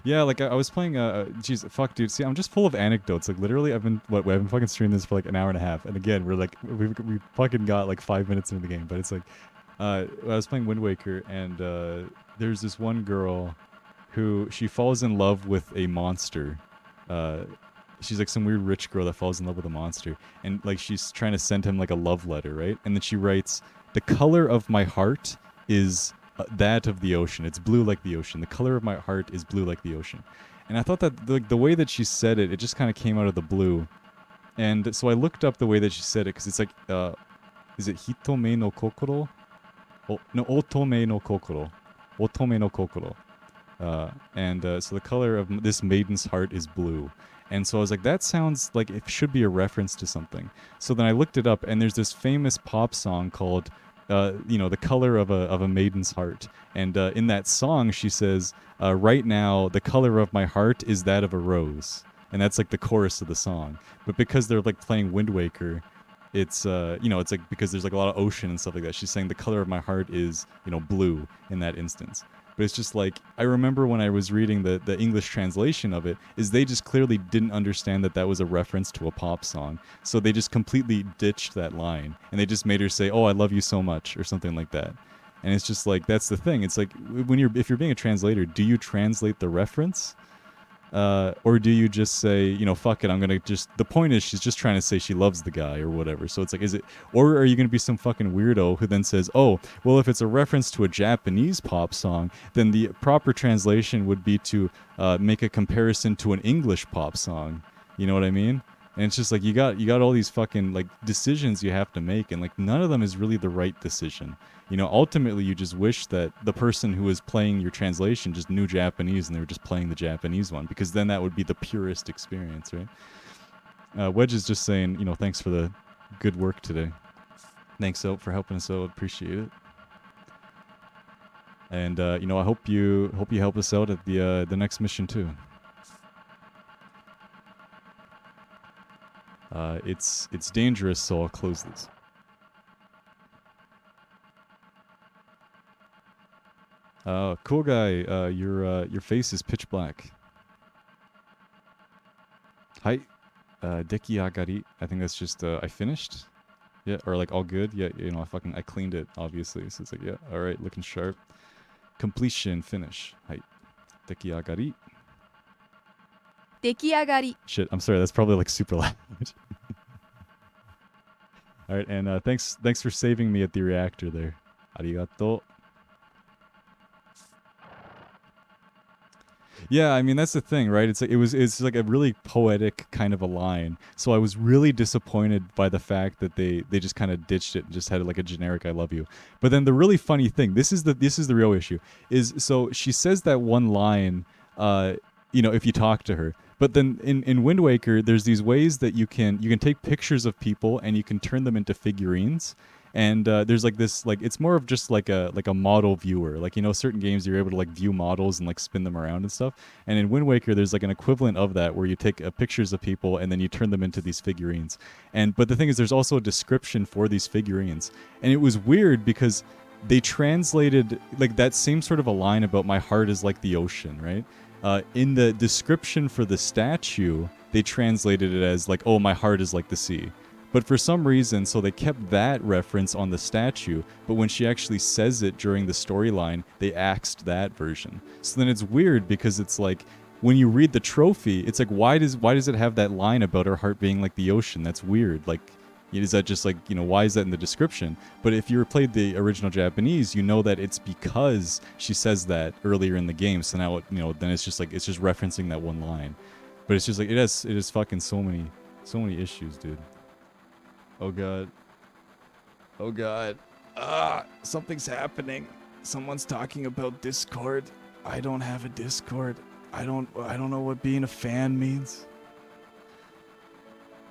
Yeah, like I was playing. Jeez, fuck, dude. See, I'm just full of anecdotes. Like literally, I've been fucking streaming this for like an hour and a half, and again, we fucking got like 5 minutes into the game, but it's like, I was playing Wind Waker, and there's this one girl who she falls in love with a monster. She's like some weird rich girl that falls in love with a monster, and like she's trying to send him like a love letter, right? And then she writes, "The color of my heart is that of the ocean. It's blue like the ocean. The color of my heart is blue like the ocean. And I thought that the way that she said it, it just kind of came out of the blue. And so I looked up the way that she said it because it's like, is it hitome no kokoro? Oh, no, otome no kokoro. Otome no kokoro. So the color of this maiden's heart is blue. And so I was like, that sounds like it should be a reference to something. So then I looked it up, and there's this famous pop song called, The Color of a Maiden's Heart. And in that song, she says, right now, the color of my heart is that of a rose. And that's like the chorus of the song. But because they're like playing Wind Waker, it's it's like because there's like a lot of ocean and stuff like that. She's saying the color of my heart is, blue in that instance. But it's just like, I remember when I was reading the English translation of it, is they just clearly didn't understand that that was a reference to a pop song. So they just completely ditched that line. And they just made her say, oh, I love you so much, or something like that. And it's just like, that's the thing. It's like, if you're being a translator, do you translate the reference? Or do you just say, fuck it, I'm gonna just, the point is she's just trying to say she loves the guy or whatever. So it's like, or are you gonna be some fucking weirdo who then says, oh, well, if it's a reference to a Japanese pop song, then the proper translation would be to make a comparison to an English pop song. You know what I mean? And it's just like, you got all these fucking like decisions you have to make, and like none of them is really the right decision. Ultimately you just wish that the person who was playing your translation just knew Japanese and they were just playing the Japanese one, because then that would be the purest experience, right? Wedge is just saying, thanks for the good work today. Thanks out for helping us out. Appreciate it. And I hope you help us out at the next mission too. It's dangerous, so I'll close this. Cool guy, your face is pitch black. Hi, deki agari. I think that's just I finished. Yeah, or like all good. Yeah, I cleaned it obviously. So it's like, yeah, all right, looking sharp. Completion, finish. Hi, deki agari. Dekiagari. Shit, I'm sorry. That's probably like super loud. All right, and thanks for saving me at the reactor there. Arigato. Yeah, I mean that's the thing, right? It's like a really poetic kind of a line. So I was really disappointed by the fact that they just kind of ditched it and just had like a generic "I love you." But then the really funny thing, this is the real issue, is so she says that one line, if you talk to her. But then in Wind Waker, there's these ways that you can take pictures of people and you can turn them into figurines. And there's like this, like it's more of just like a model viewer. Like certain games you're able to like view models and like spin them around and stuff. And in Wind Waker, there's like an equivalent of that where you take pictures of people and then you turn them into these figurines. But the thing is, there's also a description for these figurines. And it was weird because they translated like that same sort of a line about my heart is like the ocean, right? In the description for the statue, they translated it as like, oh, my heart is like the sea. But for some reason, so they kept that reference on the statue, but when she actually says it during the storyline, they axed that version. So then it's weird because it's like, when you read the trophy, it's like, why does it have that line about her heart being like the ocean? That's weird. Like, is that just like, why is that in the description? But if you played the original Japanese, you know that it's because she says that earlier in the game. So now, then it's just like, it's just referencing that one line. But it's just like, it is fucking so many issues, dude. Oh god. Oh god. Something's happening. Someone's talking about Discord. I don't have a Discord. I don't know what being a fan means.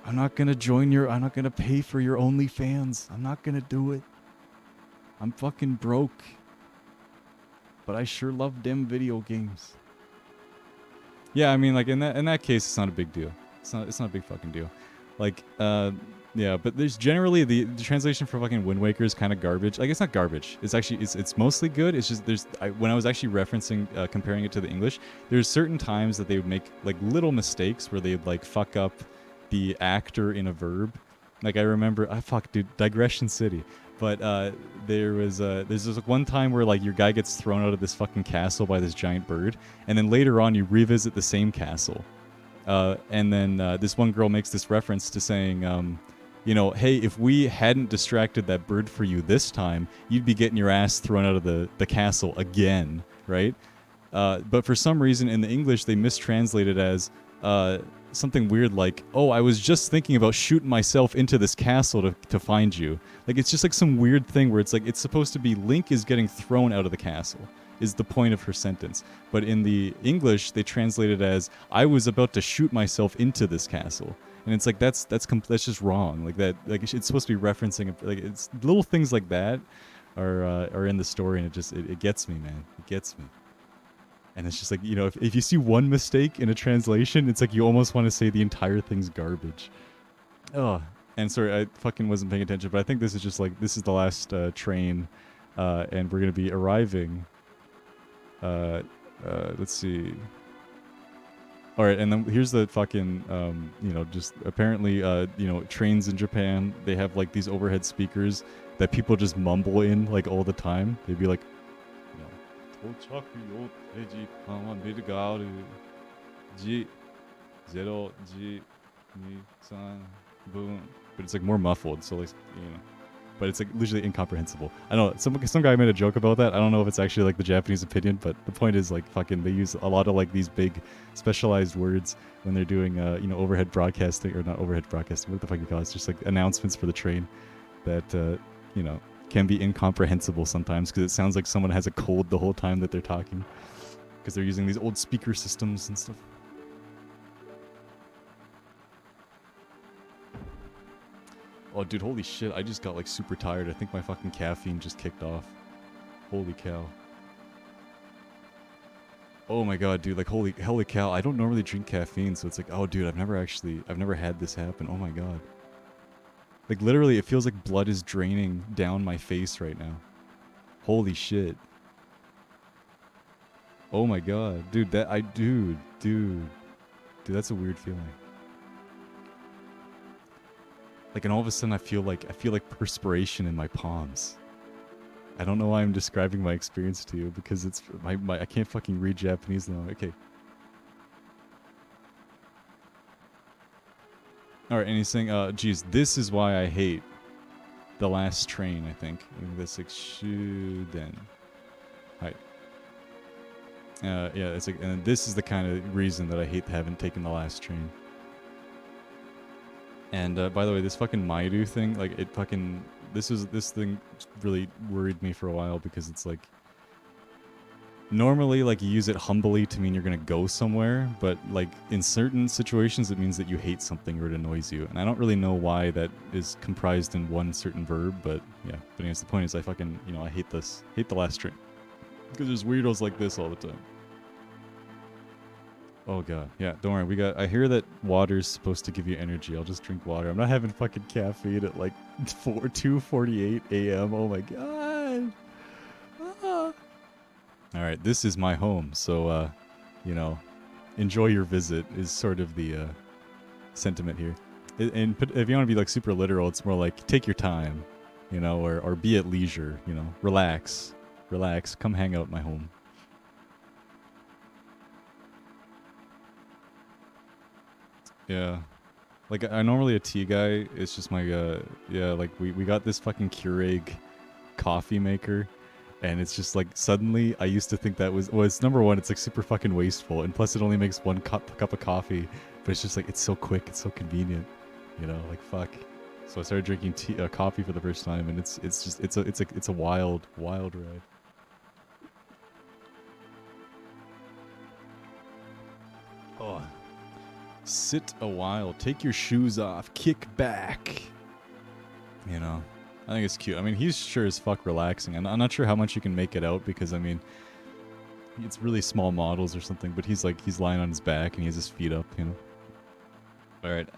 I'm not gonna pay for your OnlyFans. I'm not gonna do it. I'm fucking broke. But I sure love them video games. Yeah, I mean, like in that case, it's not a big deal. It's not a big fucking deal. Like, yeah, but there's generally the translation for fucking Wind Waker is kind of garbage. Like, it's not garbage. It's actually it's mostly good. It's just when I was actually referencing comparing it to the English, there's certain times that they would make like little mistakes where they'd like fuck up the actor in a verb. Like I remember, Digression City. But there's this one time where like your guy gets thrown out of this fucking castle by this giant bird, and then later on you revisit the same castle. And then this one girl makes this reference to saying, you know, hey, if we hadn't distracted that bird for you this time, you'd be getting your ass thrown out of the castle again, right? But for some reason in the English, they mistranslate it as something weird like, oh, I was just thinking about shooting myself into this castle to find you. Like, it's just like some weird thing where it's like, it's supposed to be Link is getting thrown out of the castle, is the point of her sentence. But in the English, they translate it as, I was about to shoot myself into this castle. And it's like, that's just wrong. Like that, like it's supposed to be referencing, like, it's little things like that are in the story, and it gets me, man. It gets me. And it's just like, you know, if you see one mistake in a translation, it's like you almost want to say the entire thing's garbage. Oh, and sorry, I fucking wasn't paying attention, but I think this is just like, this is the last train, and we're going to be arriving. Let's see. All right, and then here's the fucking, you know, just apparently, you know, trains in Japan, they have like these overhead speakers that people just mumble in like all the time. They'd be like, but it's like more muffled, so like, you know, but it's like literally incomprehensible. I don't know, some guy made a joke about that. I don't know if it's actually like the Japanese opinion, but the point is like fucking they use a lot of like these big specialized words when they're doing you know, overhead broadcasting, or not overhead broadcasting, what the fuck you call it? It's just like announcements for the train that you know, can be incomprehensible sometimes because it sounds like someone has a cold the whole time that they're talking because they're using these old speaker systems and stuff. Oh, dude, holy shit, I just got like super tired. I think my fucking caffeine just kicked off. Holy cow. Oh my god, dude, like holy cow. I don't normally drink caffeine, so it's like, oh dude, I've never had this happen. Oh my god. Like, literally, it feels like blood is draining down my face right now. Holy shit. Oh my god. Dude, dude, that's a weird feeling. Like, and all of a sudden I feel like perspiration in my palms. I don't know why I'm describing my experience to you, because it's I can't fucking read Japanese now. Okay. Alright, and he's saying, geez, this is why I hate the last train, I think. This like Shuden. Hi. Yeah, it's like, and this is the kind of reason that I hate having taken the last train. And by the way, this fucking Maidu thing, like it fucking, this thing really worried me for a while, because it's like, normally, like, you use it humbly to mean you're gonna go somewhere, but like in certain situations it means that you hate something or it annoys you, and I don't really know why that is comprised in one certain verb, but yeah. But anyways, the point is I fucking, you know, I hate the last train, because there's weirdos like this all the time. Oh god, yeah, don't worry, I hear that water's supposed to give you energy. I'll just drink water. I'm not having fucking caffeine at like 2:48 a.m. Oh my god. Ah. Alright, this is my home, so, you know, enjoy your visit is sort of the, sentiment here. And if you want to be, like, super literal, it's more like, take your time, you know, or be at leisure, you know, relax, come hang out in my home. Yeah. Like, I'm normally a tea guy. It's just my, yeah, like, we got this fucking Keurig coffee maker. And it's just like, suddenly I used to think that was, well, it's number one, it's like super fucking wasteful. And plus it only makes one cup of coffee. But it's just like, it's so quick, it's so convenient. You know, like, fuck. So I started drinking coffee for the first time, and it's a wild ride. Oh. Sit a while, take your shoes off, kick back. You know, I think it's cute. I mean, he's sure as fuck relaxing. I'm not sure how much you can make it out, because, I mean, it's really small models or something, but he's lying on his back and he has his feet up, you know. Alright,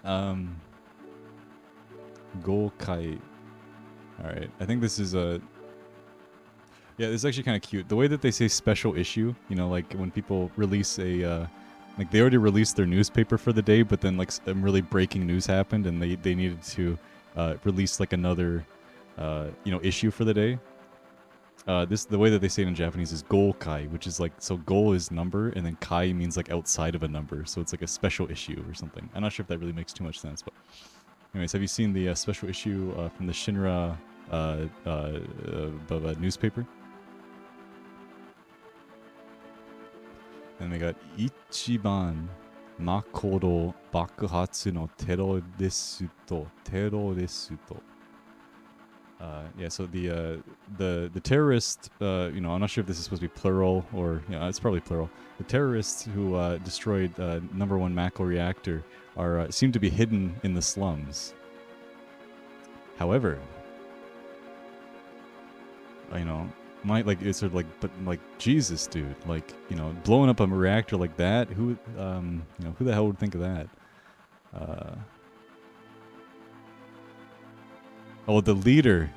Golkai. Alright, I think this is a... Yeah, this is actually kind of cute. The way that they say special issue, you know, like when people release a... like, they already released their newspaper for the day, but then, like, some really breaking news happened, and they needed to release, like, another, you know, issue for the day. The way that they say it in Japanese is golkai, which is like, so gol is number, and then kai means like outside of a number, so it's like a special issue or something. I'm not sure if that really makes too much sense, but Anyways, have you seen the special issue from the Shinra newspaper? And they got Ichiban Makoto Bakuhatsu no Tero desu to. Tero desu to. Yeah, so the terrorist, I'm not sure if this is supposed to be plural or, it's probably plural. The terrorists who destroyed number 1 Mako reactor are seem to be hidden in the slums. However, it's sort of like, but like Jesus, dude, like blowing up a reactor like that, who the hell would think of that? The leader,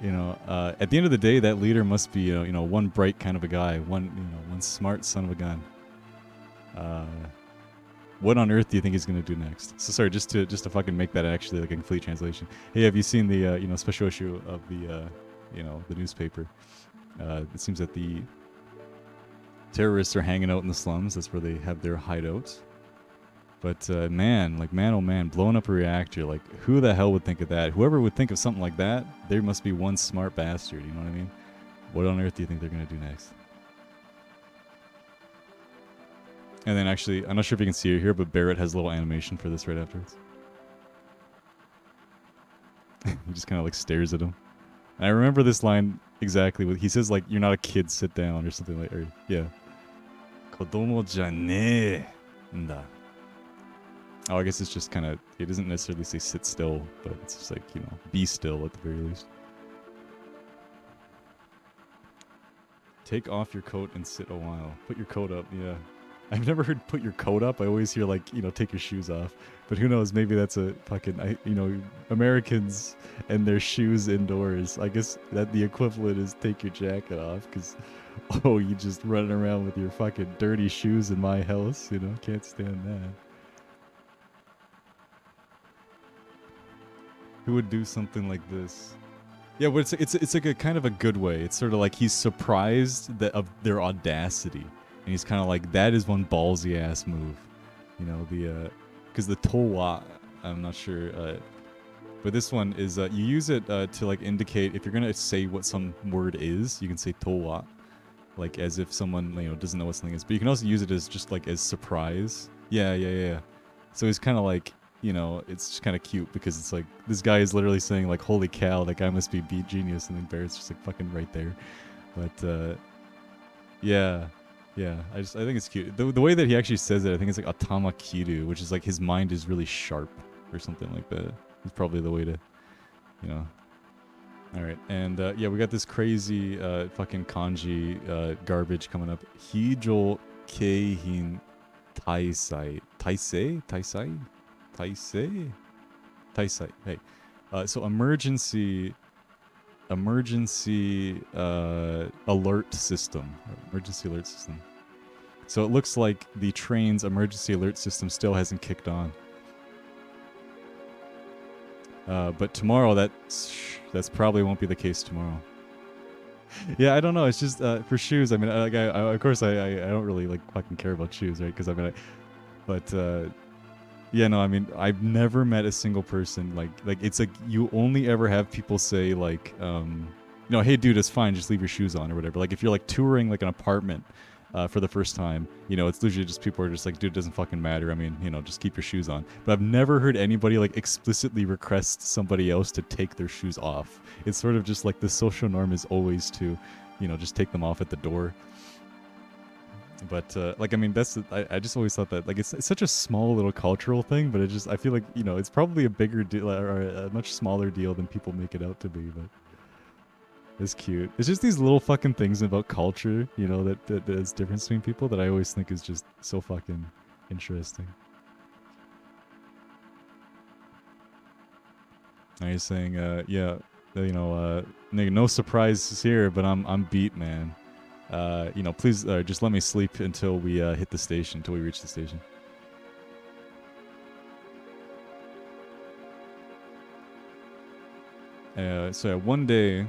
at the end of the day, that leader must be, one bright kind of a guy, one smart son of a gun. What on earth do you think he's gonna do next? So sorry, just to fucking make that actually like a complete translation. Hey, have you seen the special issue of the the newspaper? It seems that the terrorists are hanging out in the slums. That's where they have their hideout. But man, oh man, blowing up a reactor, like who the hell would think of that? Whoever would think of something like that, there must be one smart bastard, you know what I mean? What on earth do you think they're gonna do next? And then actually, I'm not sure if you can see it here, but Barrett has a little animation for this right afterwards. He just kind of like stares at him. And I remember this line exactly. He says like, "You're not a kid, sit down," or something like. Or yeah. Kodomo janee nda. Oh, I guess it's just kind of. It doesn't necessarily say sit still, but it's just like be still at the very least. Take off your coat and sit a while. Put your coat up. Yeah. I've never heard put your coat up. I always hear like, take your shoes off. But who knows, maybe that's a fucking, Americans and their shoes indoors. I guess that the equivalent is take your jacket off because, you just running around with your fucking dirty shoes in my house, can't stand that. Who would do something like this? Yeah, but it's like a kind of a good way. It's sort of like he's surprised of their audacity. And he's kind of like, that is one ballsy ass move, because the towa, I'm not sure, but this one is you use it to like indicate if you're gonna say what some word is, you can say towa, like as if someone doesn't know what something is. But you can also use it as just like as surprise. Yeah. So he's kind of like, it's just kind of cute because it's like this guy is literally saying like, "Holy cow, that guy must be beat genius," and then Barrett's just like fucking right there. But yeah. Yeah, I think it's cute. The way that he actually says it, I think it's like atama kiru, which is like his mind is really sharp or something like that. It's probably the way to, All right, and yeah, we got this crazy fucking kanji garbage coming up. Hijo keihin taisai. Taisai. Hey, so emergency alert system. Emergency alert system. So it looks like the train's emergency alert system still hasn't kicked on. But tomorrow, that's probably won't be the case tomorrow. Yeah, I don't know. It's just for shoes. I mean, of course, I don't really like fucking care about shoes, right? Because yeah, no, I mean, I've never met a single person like it's like you only ever have people say like, hey, dude, it's fine, just leave your shoes on or whatever. Like if you're like touring like an apartment for the first time, it's usually just people are just like, dude, it doesn't fucking matter. I mean, just keep your shoes on. But I've never heard anybody like explicitly request somebody else to take their shoes off. It's sort of just like the social norm is always to, just take them off at the door. But I mean, I just always thought that like it's such a small little cultural thing, but I feel like it's probably a bigger deal or a much smaller deal than people make it out to be. But it's cute. It's just these little fucking things about culture, that is difference between people that I always think is just so fucking interesting. Now you're saying, yeah, no surprises here, but I'm beat, man. Please just let me sleep until we hit the station, until we reach the station. So one day,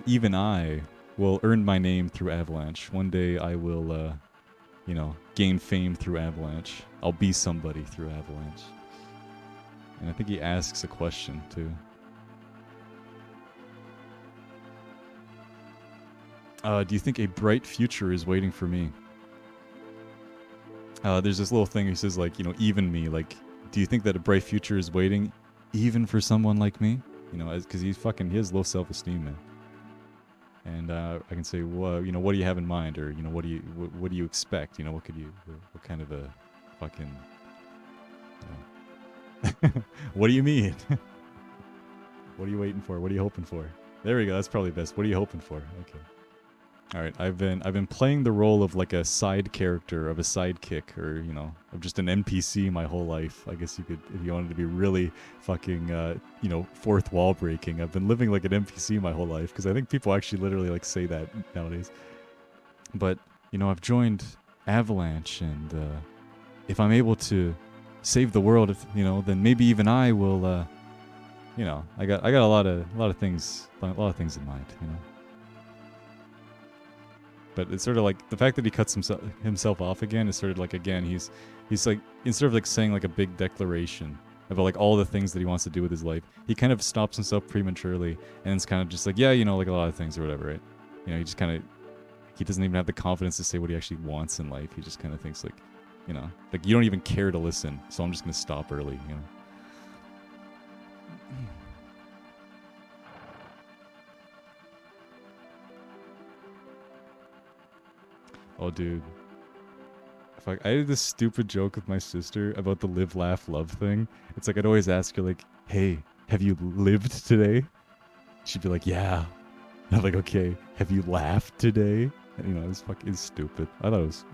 even I will earn my name through Avalanche. One day I will, gain fame through Avalanche. I'll be somebody through Avalanche. And I think he asks a question too. Do you think a bright future is waiting for me? There's this little thing he says, like, you know, even me. Like, do you think that a bright future is waiting even for someone like me? You know, because he has low self-esteem, man. And I can say, well, you know, what do you have in mind? Or, you know, what do you expect? You know, what kind of a fucking, what do you mean? What are you waiting for? What are you hoping for? There we go. That's probably best. What are you hoping for? Okay. All right. I've been playing the role of like a side character, of a sidekick, or, you know, of just an NPC my whole life. I guess you could, if you wanted to be really fucking, you know, fourth wall breaking. I've been living like an NPC my whole life, because I think people actually literally like say that nowadays. But, you know, I've joined Avalanche, and if I'm able to save the world, you know, then maybe even I will. You know, I got a lot of things in mind. You know. But it's sort of like the fact that he cuts himself off again is sort of like, again, he's like, instead of like saying like a big declaration about like all the things that he wants to do with his life, he kind of stops himself prematurely, and it's kind of just like, yeah, you know, like a lot of things or whatever, right? You know, he just kind of, he doesn't even have the confidence to say what he actually wants in life. He just kind of thinks like, you know, like, you don't even care to listen, so I'm just gonna stop early, you know. Oh, dude. Fuck, I did this stupid joke with my sister about the live, laugh, love thing. It's like, I'd always ask her, like, hey, have you lived today? She'd be like, yeah. And I'm like, okay, have you laughed today? And, you know, it's fucking stupid. I thought it was...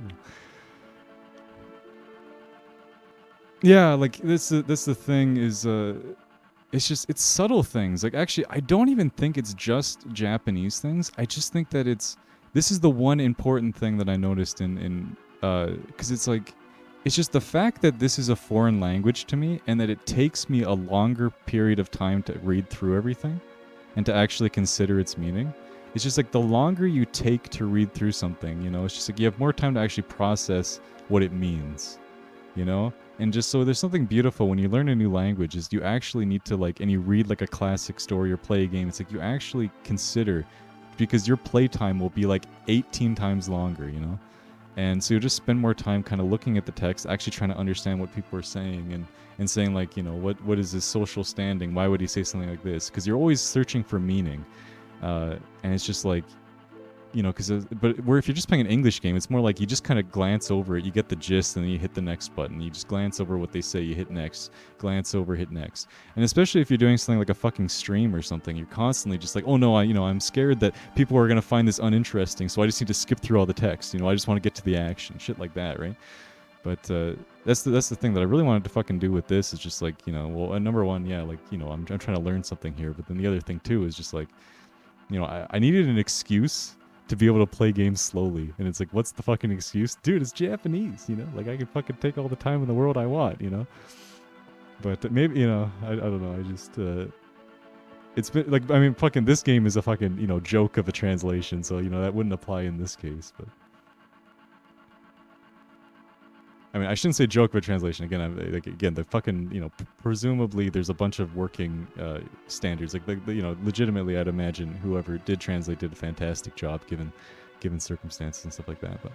Yeah, like, this the thing is, it's just, it's subtle things. Like, actually, I don't even think it's just Japanese things. I just think that this is the one important thing that I noticed because it's like, it's just the fact that this is a foreign language to me, and that it takes me a longer period of time to read through everything and to actually consider its meaning. It's just like, the longer you take to read through something, you know, it's just like you have more time to actually process what it means, you know? And just so there's something beautiful when you learn a new language is you actually need to like, and you read like a classic story or play a game, it's like you actually consider, because your playtime will be like 18 times longer, you know? And so you'll just spend more time kind of looking at the text, actually trying to understand what people are saying, and saying like, you know, what is his social standing? Why would he say something like this? Because you're always searching for meaning. And it's just like, you know, but where if you're just playing an English game, it's more like you just kind of glance over it, you get the gist, and then you hit the next button. You just glance over what they say, you hit next, glance over, hit next. And especially if you're doing something like a fucking stream or something, you're constantly just like, oh no, I'm scared that people are gonna find this uninteresting, so I just need to skip through all the text. You know, I just want to get to the action, shit like that, right? But that's the thing that I really wanted to fucking do with this is just like, you know, well, number one, yeah, like, you know, I'm trying to learn something here, but then the other thing too is just like, you know, I needed an excuse to be able to play games slowly. And it's like, what's the fucking excuse? Dude, it's Japanese, you know? Like, I can fucking take all the time in the world I want, you know? But maybe, you know, I don't know, I just, it's been, like, I mean, fucking, this game is a fucking, you know, joke of a translation, so, you know, that wouldn't apply in this case, but... I mean, I shouldn't say joke of a translation. Again, the fucking, you know, presumably there's a bunch of working standards. Like, you know, legitimately, I'd imagine whoever did translate did a fantastic job given circumstances and stuff like that. But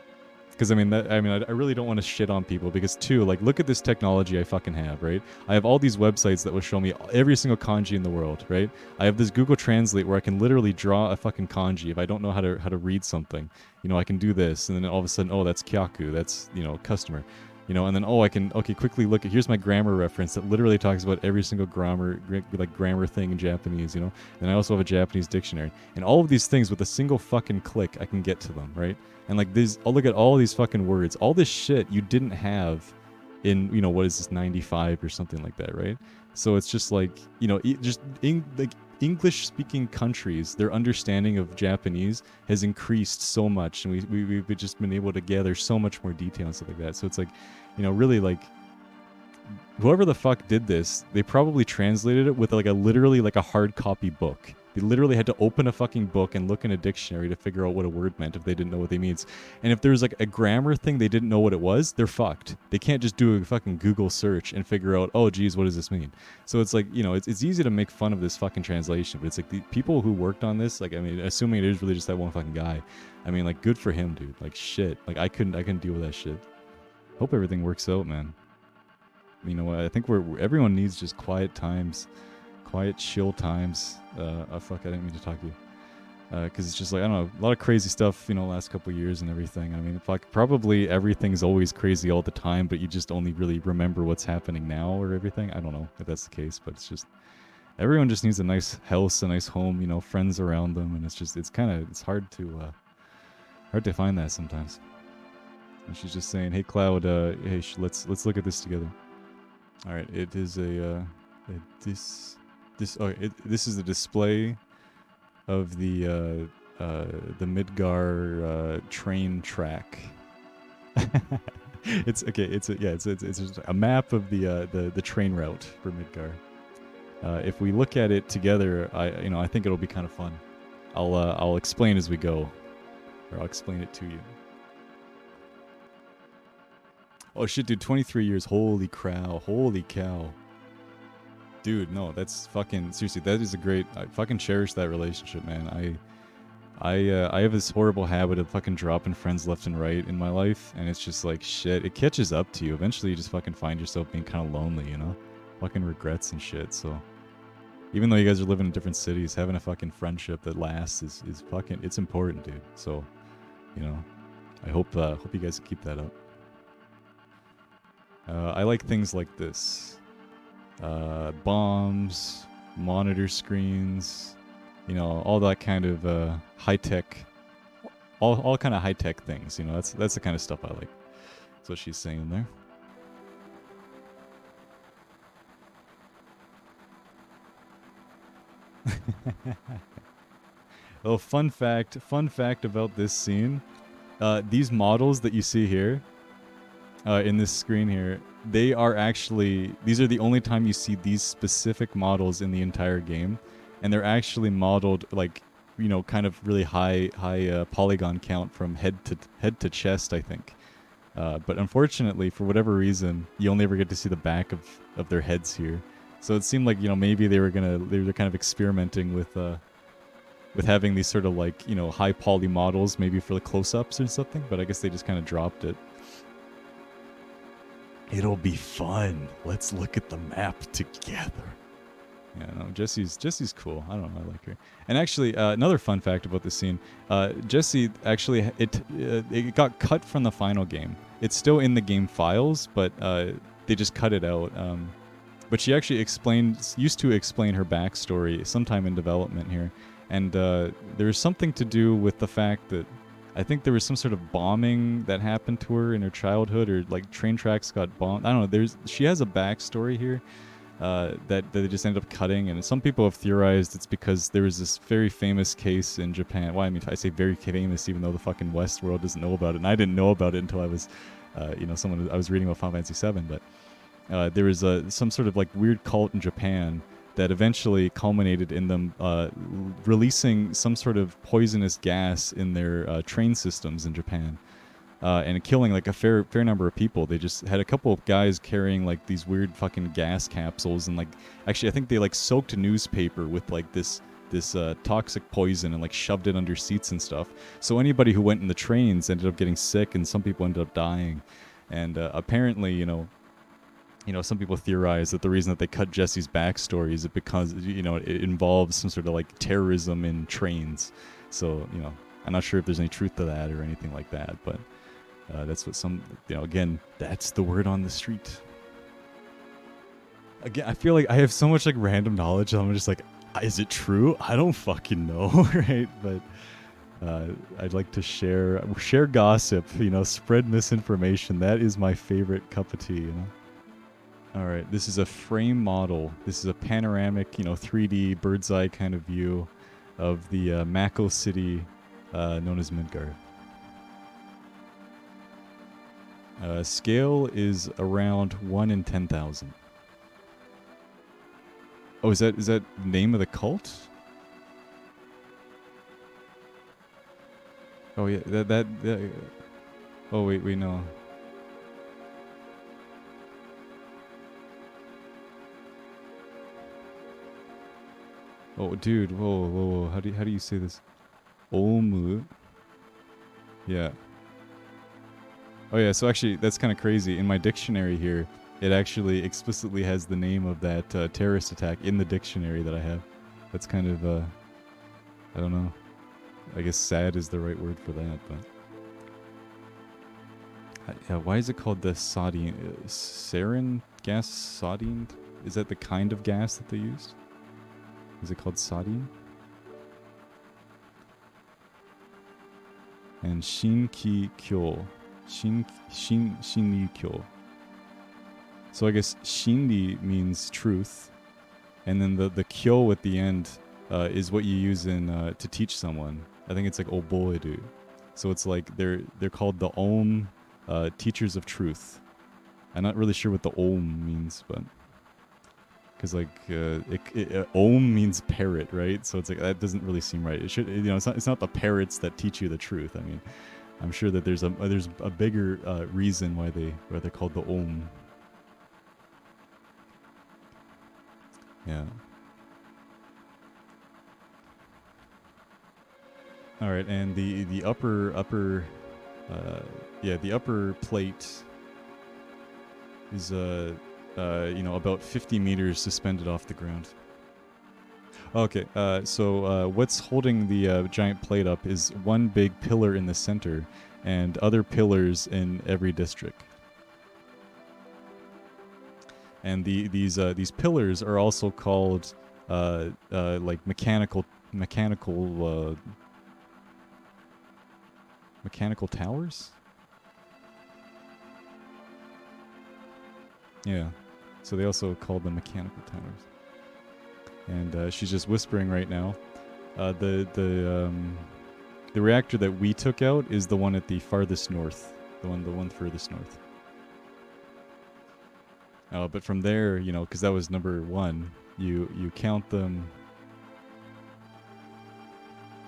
because I really don't want to shit on people, because too, like, look at this technology I fucking have, right? I have all these websites that will show me every single kanji in the world, right? I have this Google Translate where I can literally draw a fucking kanji if I don't know how to read something. You know, I can do this, and then all of a sudden, oh, that's kyaku, that's, you know, customer. You know, and then, oh, I can, okay, quickly look at, here's my grammar reference that literally talks about every single grammar thing in Japanese, you know? And I also have a Japanese dictionary. And all of these things, with a single fucking click, I can get to them, right? And like I'll look at all these fucking words, all this shit you didn't have in, you know, what is this, 95 or something like that, right? So it's just like, you know, English-speaking countries, their understanding of Japanese has increased so much, and we've just been able to gather so much more detail and stuff like that. So it's like, you know, really, like, whoever the fuck did this, they probably translated it with like literally like a hard copy book. They literally had to open a fucking book and look in a dictionary to figure out what a word meant if they didn't know what they means. And if there's like a grammar thing they didn't know what it was, they're fucked. They can't just do a fucking Google search and figure out, oh geez, what does this mean? So it's like, you know, it's easy to make fun of this fucking translation, but it's like the people who worked on this, like, I mean, assuming it is really just that one fucking guy, I mean, like, good for him, dude. Like, shit. Like, I couldn't deal with that shit. Hope everything works out, man. You know what? I think everyone needs just quiet times, quiet, chill times. Fuck, I didn't mean to talk to you. Because it's just like, I don't know, a lot of crazy stuff, you know, last couple of years and everything. I mean, like, probably everything's always crazy all the time, but you just only really remember what's happening now or everything. I don't know if that's the case, but it's just, everyone just needs a nice house, a nice home, you know, friends around them, and it's just, it's hard to find that sometimes. And she's just saying, hey, Cloud, hey, let's look at this together. All right, it is this is a display of the Midgar train track. It's okay. It's just a map of the train route for Midgar. If we look at it together, I think it'll be kind of fun. I'll explain as we go, or I'll explain it to you. Oh shit, dude! 23 years. Holy cow! Dude, no, that's fucking seriously. That is a great. I fucking cherish that relationship, man. I have this horrible habit of fucking dropping friends left and right in my life, and it's just like shit. It catches up to you. Eventually, you just fucking find yourself being kind of lonely, you know, fucking regrets and shit. So, even though you guys are living in different cities, having a fucking friendship that lasts is fucking. It's important, dude. So, you know, I hope you guys keep that up. I like things like this. Bombs, monitor screens, you know, all that kind of high-tech, all kind of high-tech things, you know, that's the kind of stuff I like. That's what she's saying there. Oh, fun fact about this scene, these models that you see here, in this screen here, these are the only time you see these specific models in the entire game, and they're actually modeled like, you know, kind of really high polygon count from head to chest, I think. But unfortunately, for whatever reason, you only ever get to see the back of their heads here. So it seemed like, you know, maybe they were kind of experimenting with having these sort of like, you know, high poly models, maybe for the close-ups or something. But I guess they just kind of dropped it. It'll be fun. Let's look at the map together. Yeah, no, Jessie's cool. I don't know, I like her. And actually, another fun fact about this scene, Jessie actually it got cut from the final game. It's still in the game files, but they just cut it out. But she actually used to explain her backstory sometime in development here, and there's something to do with the fact that I think there was some sort of bombing that happened to her in her childhood, or like train tracks got bombed. I don't know. She has a backstory here that they just ended up cutting, and some people have theorized it's because there was this very famous case in Japan. Well, I mean, I say very famous, even though the fucking West world doesn't know about it, and I didn't know about it until I was, I was reading about Final Fantasy VII. But there was some sort of like weird cult in Japan that eventually culminated in them releasing some sort of poisonous gas in their train systems in Japan, and killing like a fair number of people. They just had a couple of guys carrying like these weird fucking gas capsules, and like actually I think they like soaked newspaper with like this toxic poison and like shoved it under seats and stuff. So anybody who went in the trains ended up getting sick, and some people ended up dying. And apparently, you know, some people theorize that the reason that they cut Jessie's backstory is because, you know, it involves some sort of like terrorism in trains. So, you know, I'm not sure if there's any truth to that or anything like that, but that's what some, you know, again, that's the word on the street. Again, I feel like I have so much like random knowledge, and I'm just like, is it true? I don't fucking know, right? But I'd like to share gossip, you know, spread misinformation. That is my favorite cup of tea, you know. All right, this is a frame model. This is a panoramic, you know, 3D bird's eye kind of view of the Mako city known as Midgard. Scale is around 1 in 10,000. Oh, is that the name of the cult? Oh yeah, that oh wait, no. Oh dude, whoa. How do you say this? Olmu. Yeah. Oh yeah, so actually that's kind of crazy. In my dictionary here, it actually explicitly has the name of that terrorist attack in the dictionary that I have. That's kind of I don't know. I guess sad is the right word for that, but yeah, why is it called the sodium sarin gas sodium? Is that the kind of gas that they used? Is it called sodium? And Shinki Kyo. Shinri Kyo. So I guess Shinri means truth, and then the Kyo at the end is what you use in to teach someone. I think it's like Oboedu. So it's like they're called the Om teachers of truth. I'm not really sure what the Om means, but because like Om means parrot, right? So it's like that doesn't really seem right. It should, it's not the parrots that teach you the truth. I mean, I'm sure that there's a bigger reason why they're called the Om. Yeah. All right, and the upper the upper plate is about 50 meters suspended off the ground. Okay, so what's holding the giant plate up is one big pillar in the center and other pillars in every district. And these pillars are also called like mechanical towers. Yeah, so they also call them mechanical towers. And she's just whispering right now. The reactor that we took out is the one at the farthest north, the one furthest north. But from there, because that was number 1, you count them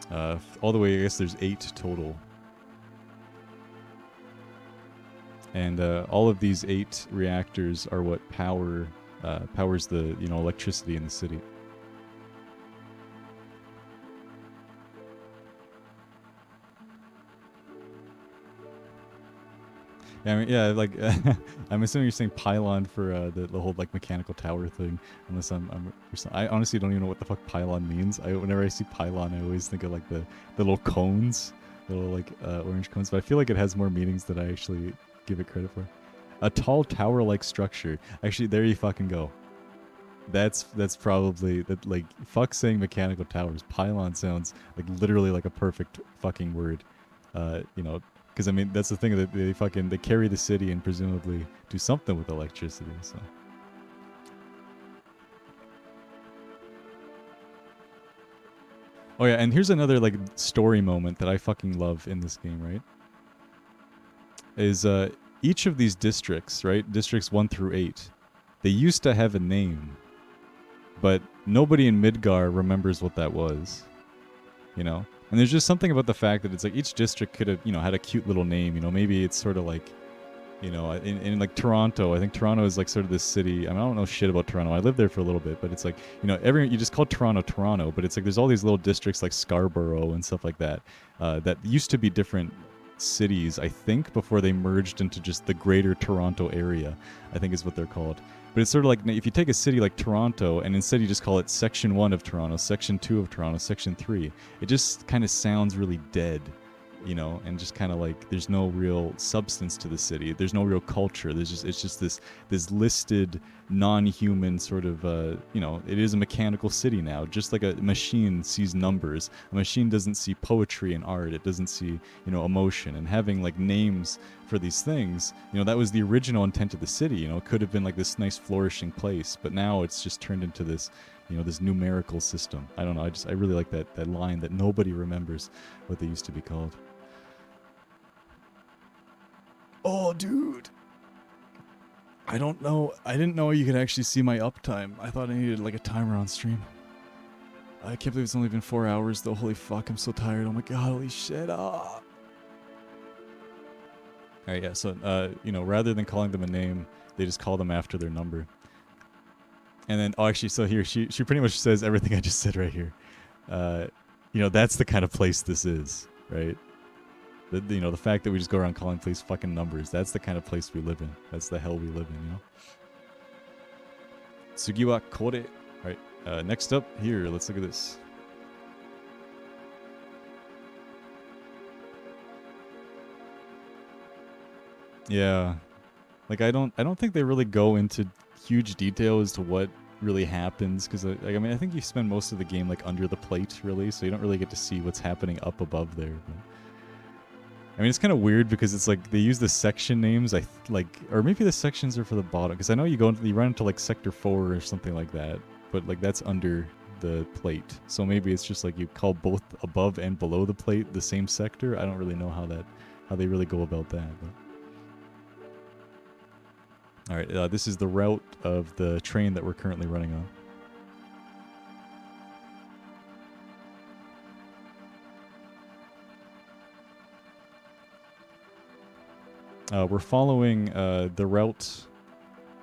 all the way. I guess there's 8 total, and all of these 8 reactors are what powers the electricity in the city. Yeah, I mean, yeah, like I'm assuming you're saying pylon for the whole like mechanical tower thing. Unless I honestly don't even know what the fuck pylon means. Whenever I see pylon, I always think of like the little cones, little like orange cones. But I feel like it has more meanings than I actually give it credit for. A tall tower-like structure. Actually, there you fucking go. That's probably that. Like fuck saying mechanical towers. Pylon sounds like literally like a perfect fucking word. Because I mean that's the thing that they carry the city and presumably do something with electricity. So. Oh yeah, and here's another like story moment that I fucking love in this game, right? Is each of these districts, right? Districts 1 through 8, they used to have a name, but nobody in Midgar remembers what that was. And there's just something about the fact that it's like each district could have, had a cute little name. Maybe it's sort of like, in like Toronto. I think Toronto is like sort of this city. I don't know shit about Toronto. I lived there for a little bit, but it's like, you just call Toronto, but it's like there's all these little districts like Scarborough and stuff like that that used to be different cities, I think, before they merged into just the greater Toronto area, I think is what they're called. But it's sort of like if you take a city like Toronto and instead you just call it Section 1 of Toronto, Section 2 of Toronto, Section 3, it just kind of sounds really dead, and just kind of like there's no real substance to the city. There's no real culture. It's just this listed non-human sort of, it is a mechanical city now, just like a machine sees numbers. A machine doesn't see poetry and art. It doesn't see, emotion. And having like names for these things, that was the original intent of the city. It could have been like this nice flourishing place, but now it's just turned into this, this numerical system. I don't know. I really like that line that nobody remembers what they used to be called. Oh, dude. I don't know. I didn't know you could actually see my uptime. I thought I needed like a timer on stream. I can't believe it's only been 4 hours though. Holy fuck, I'm so tired. Oh my god, holy shit. Ah. All right, yeah. So, you know, rather than calling them a name, they just call them after their number. And then, oh, actually, so here she pretty much says everything I just said right here. You know, that's the kind of place this is, right? You know, the fact that we just go around calling place fucking numbers, that's the kind of place we live in. That's the hell we live in, you know? Sugiwa kore. All right, next up here, let's look at this. Yeah. Like, I don't think they really go into huge detail as to what really happens, because like, I mean, I think you spend most of the game like under the plate, really, so you don't really get to see what's happening up above there. But, I mean, it's kind of weird because it's like they use the section names, or maybe the sections are for the bottom, because I know you run into like sector 4 or something like that, but like that's under the plate, so maybe it's just like you call both above and below the plate the same sector. I don't really know how they really go about that. But. All right, this is the route of the train that we're currently running on. We're following the route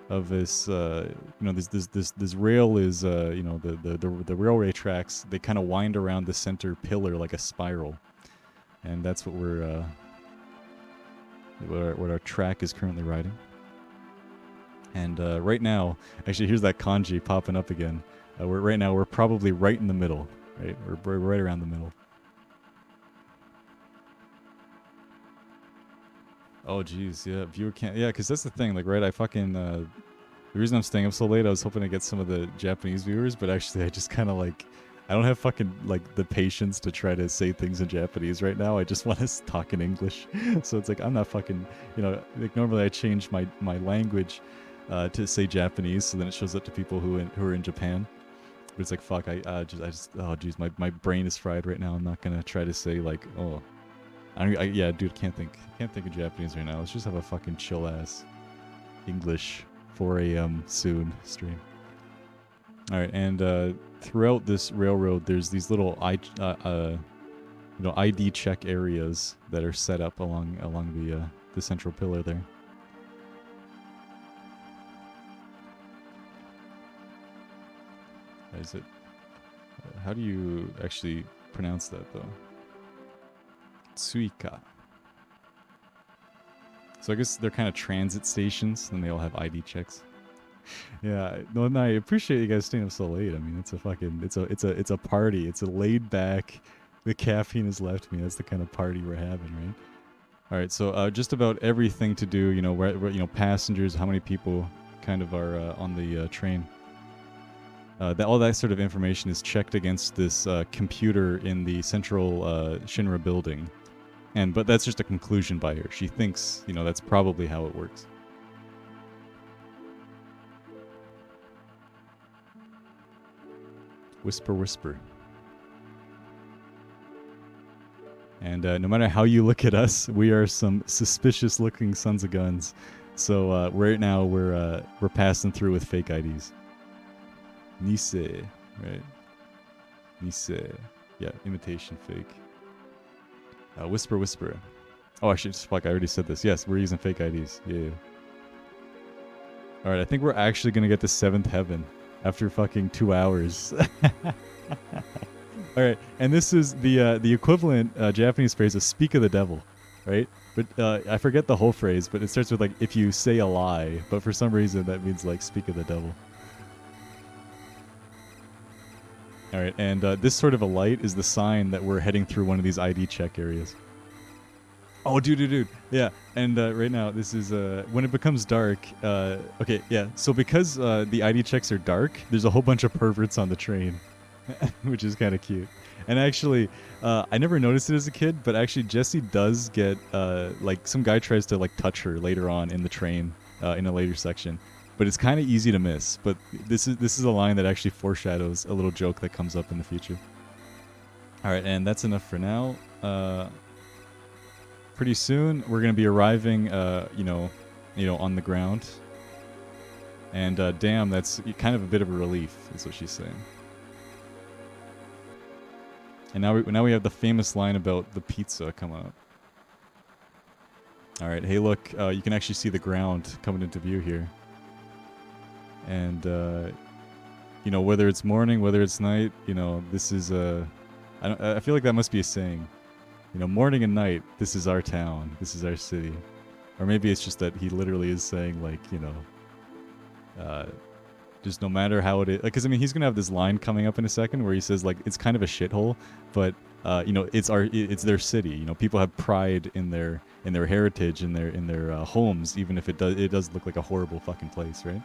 of this. You know, this rail is. You know, the railway tracks. They kind of wind around the center pillar like a spiral, and that's what we're. What our track is currently riding. And right now, actually, here's that kanji popping up again. We're probably right in the middle, right? We're right around the middle. Oh, geez, yeah, viewer can't, yeah, because that's the thing, like, right, I fucking, the reason I'm staying up so late, I was hoping to get some of the Japanese viewers, but actually, I just kind of, like, I don't have fucking, like, the patience to try to say things in Japanese right now. I just want to talk in English. So it's like, I'm not fucking, you know, like, normally I change my language to say Japanese, so then it shows up to people who are in Japan. But it's like, fuck, I just, oh, geez, my brain is fried right now. I'm not gonna try to say, like, oh, yeah, dude, can't think of Japanese right now. Let's just have a fucking chill ass English 4 a.m. soon stream. All right, and throughout this railroad, there's these little ID check areas that are set up along the central pillar there. Is it? How do you actually pronounce that though? Suika. So I guess they're kind of transit stations, and they all have ID checks. Yeah, no, I appreciate you guys staying up so late. I mean, it's a party. It's a laid back. The caffeine has left me. That's the kind of party we're having, right? All right, so just about everything to do. You know, where passengers, how many people kind of are on the train. All that sort of information is checked against this computer in the central Shinra building. But that's just a conclusion by her. She thinks, you know, that's probably how it works. Whisper, whisper. And no matter how you look at us, we are some suspicious-looking sons of guns. So right now we're passing through with fake IDs. Nisei, right? Nisei. Yeah, imitation fake. Whisper, whisper. Oh, fuck, I already said this. Yes, we're using fake IDs. Yeah. Alright, I think we're actually gonna get to 7th heaven after fucking 2 hours. Alright, and this is the equivalent Japanese phrase of speak of the devil, right? But I forget the whole phrase, but it starts with like, if you say a lie, but for some reason that means like speak of the devil. All right, and this sort of a light is the sign that we're heading through one of these ID check areas. Oh, dude. Yeah, and right now, this is, when it becomes dark, okay, yeah, so because the ID checks are dark, there's a whole bunch of perverts on the train, which is kind of cute. And actually, I never noticed it as a kid, but actually Jessie does get, like, some guy tries to, like, touch her later on in the train, in a later section. But it's kind of easy to miss. But this is a line that actually foreshadows a little joke that comes up in the future. All right, and that's enough for now. Pretty soon we're gonna be arriving, you know, on the ground. And damn, that's kind of a bit of a relief, is what she's saying. And now we have the famous line about the pizza coming up. All right. Hey, look, you can actually see the ground coming into view here. And, you know, whether it's morning, whether it's night, you know, this is I feel like that must be a saying. You know, morning and night, this is our town, this is our city. Or maybe it's just that he literally is saying, like, you know, just no matter how it is. Because, I mean, he's going to have this line coming up in a second where he says, like, it's kind of a shithole, but, you know, it's their city. You know, people have pride in their heritage, in their homes, even if it does look like a horrible fucking place, right?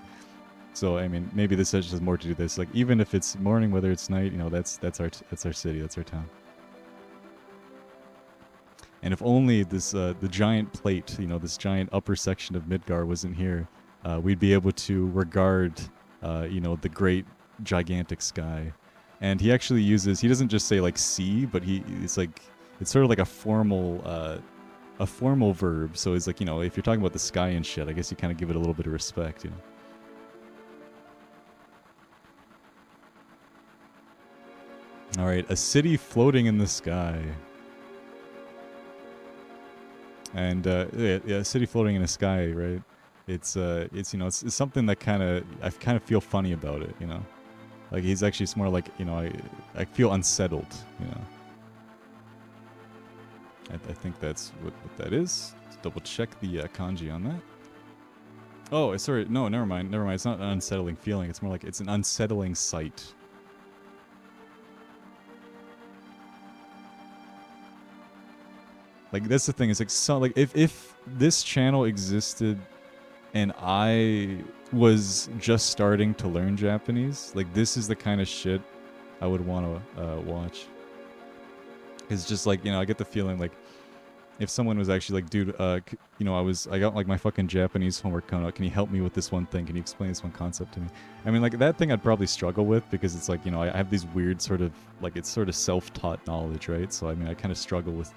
So, I mean, maybe this just has more to do with this. Like, even if it's morning, whether it's night, you know, that's our city, that's our town. And if only this the giant plate, you know, this giant upper section of Midgar wasn't here, we'd be able to regard, you know, the great gigantic sky. And he actually uses, he doesn't just say like see, but it's sort of like a formal verb. So it's like, you know, if you're talking about the sky and shit, I guess you kind of give it a little bit of respect, you know. All right, a city floating in the sky. And yeah, a city floating in the sky, right? It's you know, it's something that I kind of feel funny about it, you know. Like he's actually more like, you know, I feel unsettled, you know. I think that's what that is. Let's double check the kanji on that. Oh, sorry, no, never mind. It's not an unsettling feeling. It's more like it's an unsettling sight. Like that's the thing. It's like so like if this channel existed and I was just starting to learn Japanese, like this is the kind of shit I would want to watch. It's just like, you know, I get the feeling like if someone was actually like, dude, you know, I got like my fucking Japanese homework coming out. Can you help me with this one thing? Can you explain this one concept to me? I mean, like that thing I'd probably struggle with because it's like, you know, I have these weird sort of like it's sort of self-taught knowledge, right? So I mean, I kind of struggle with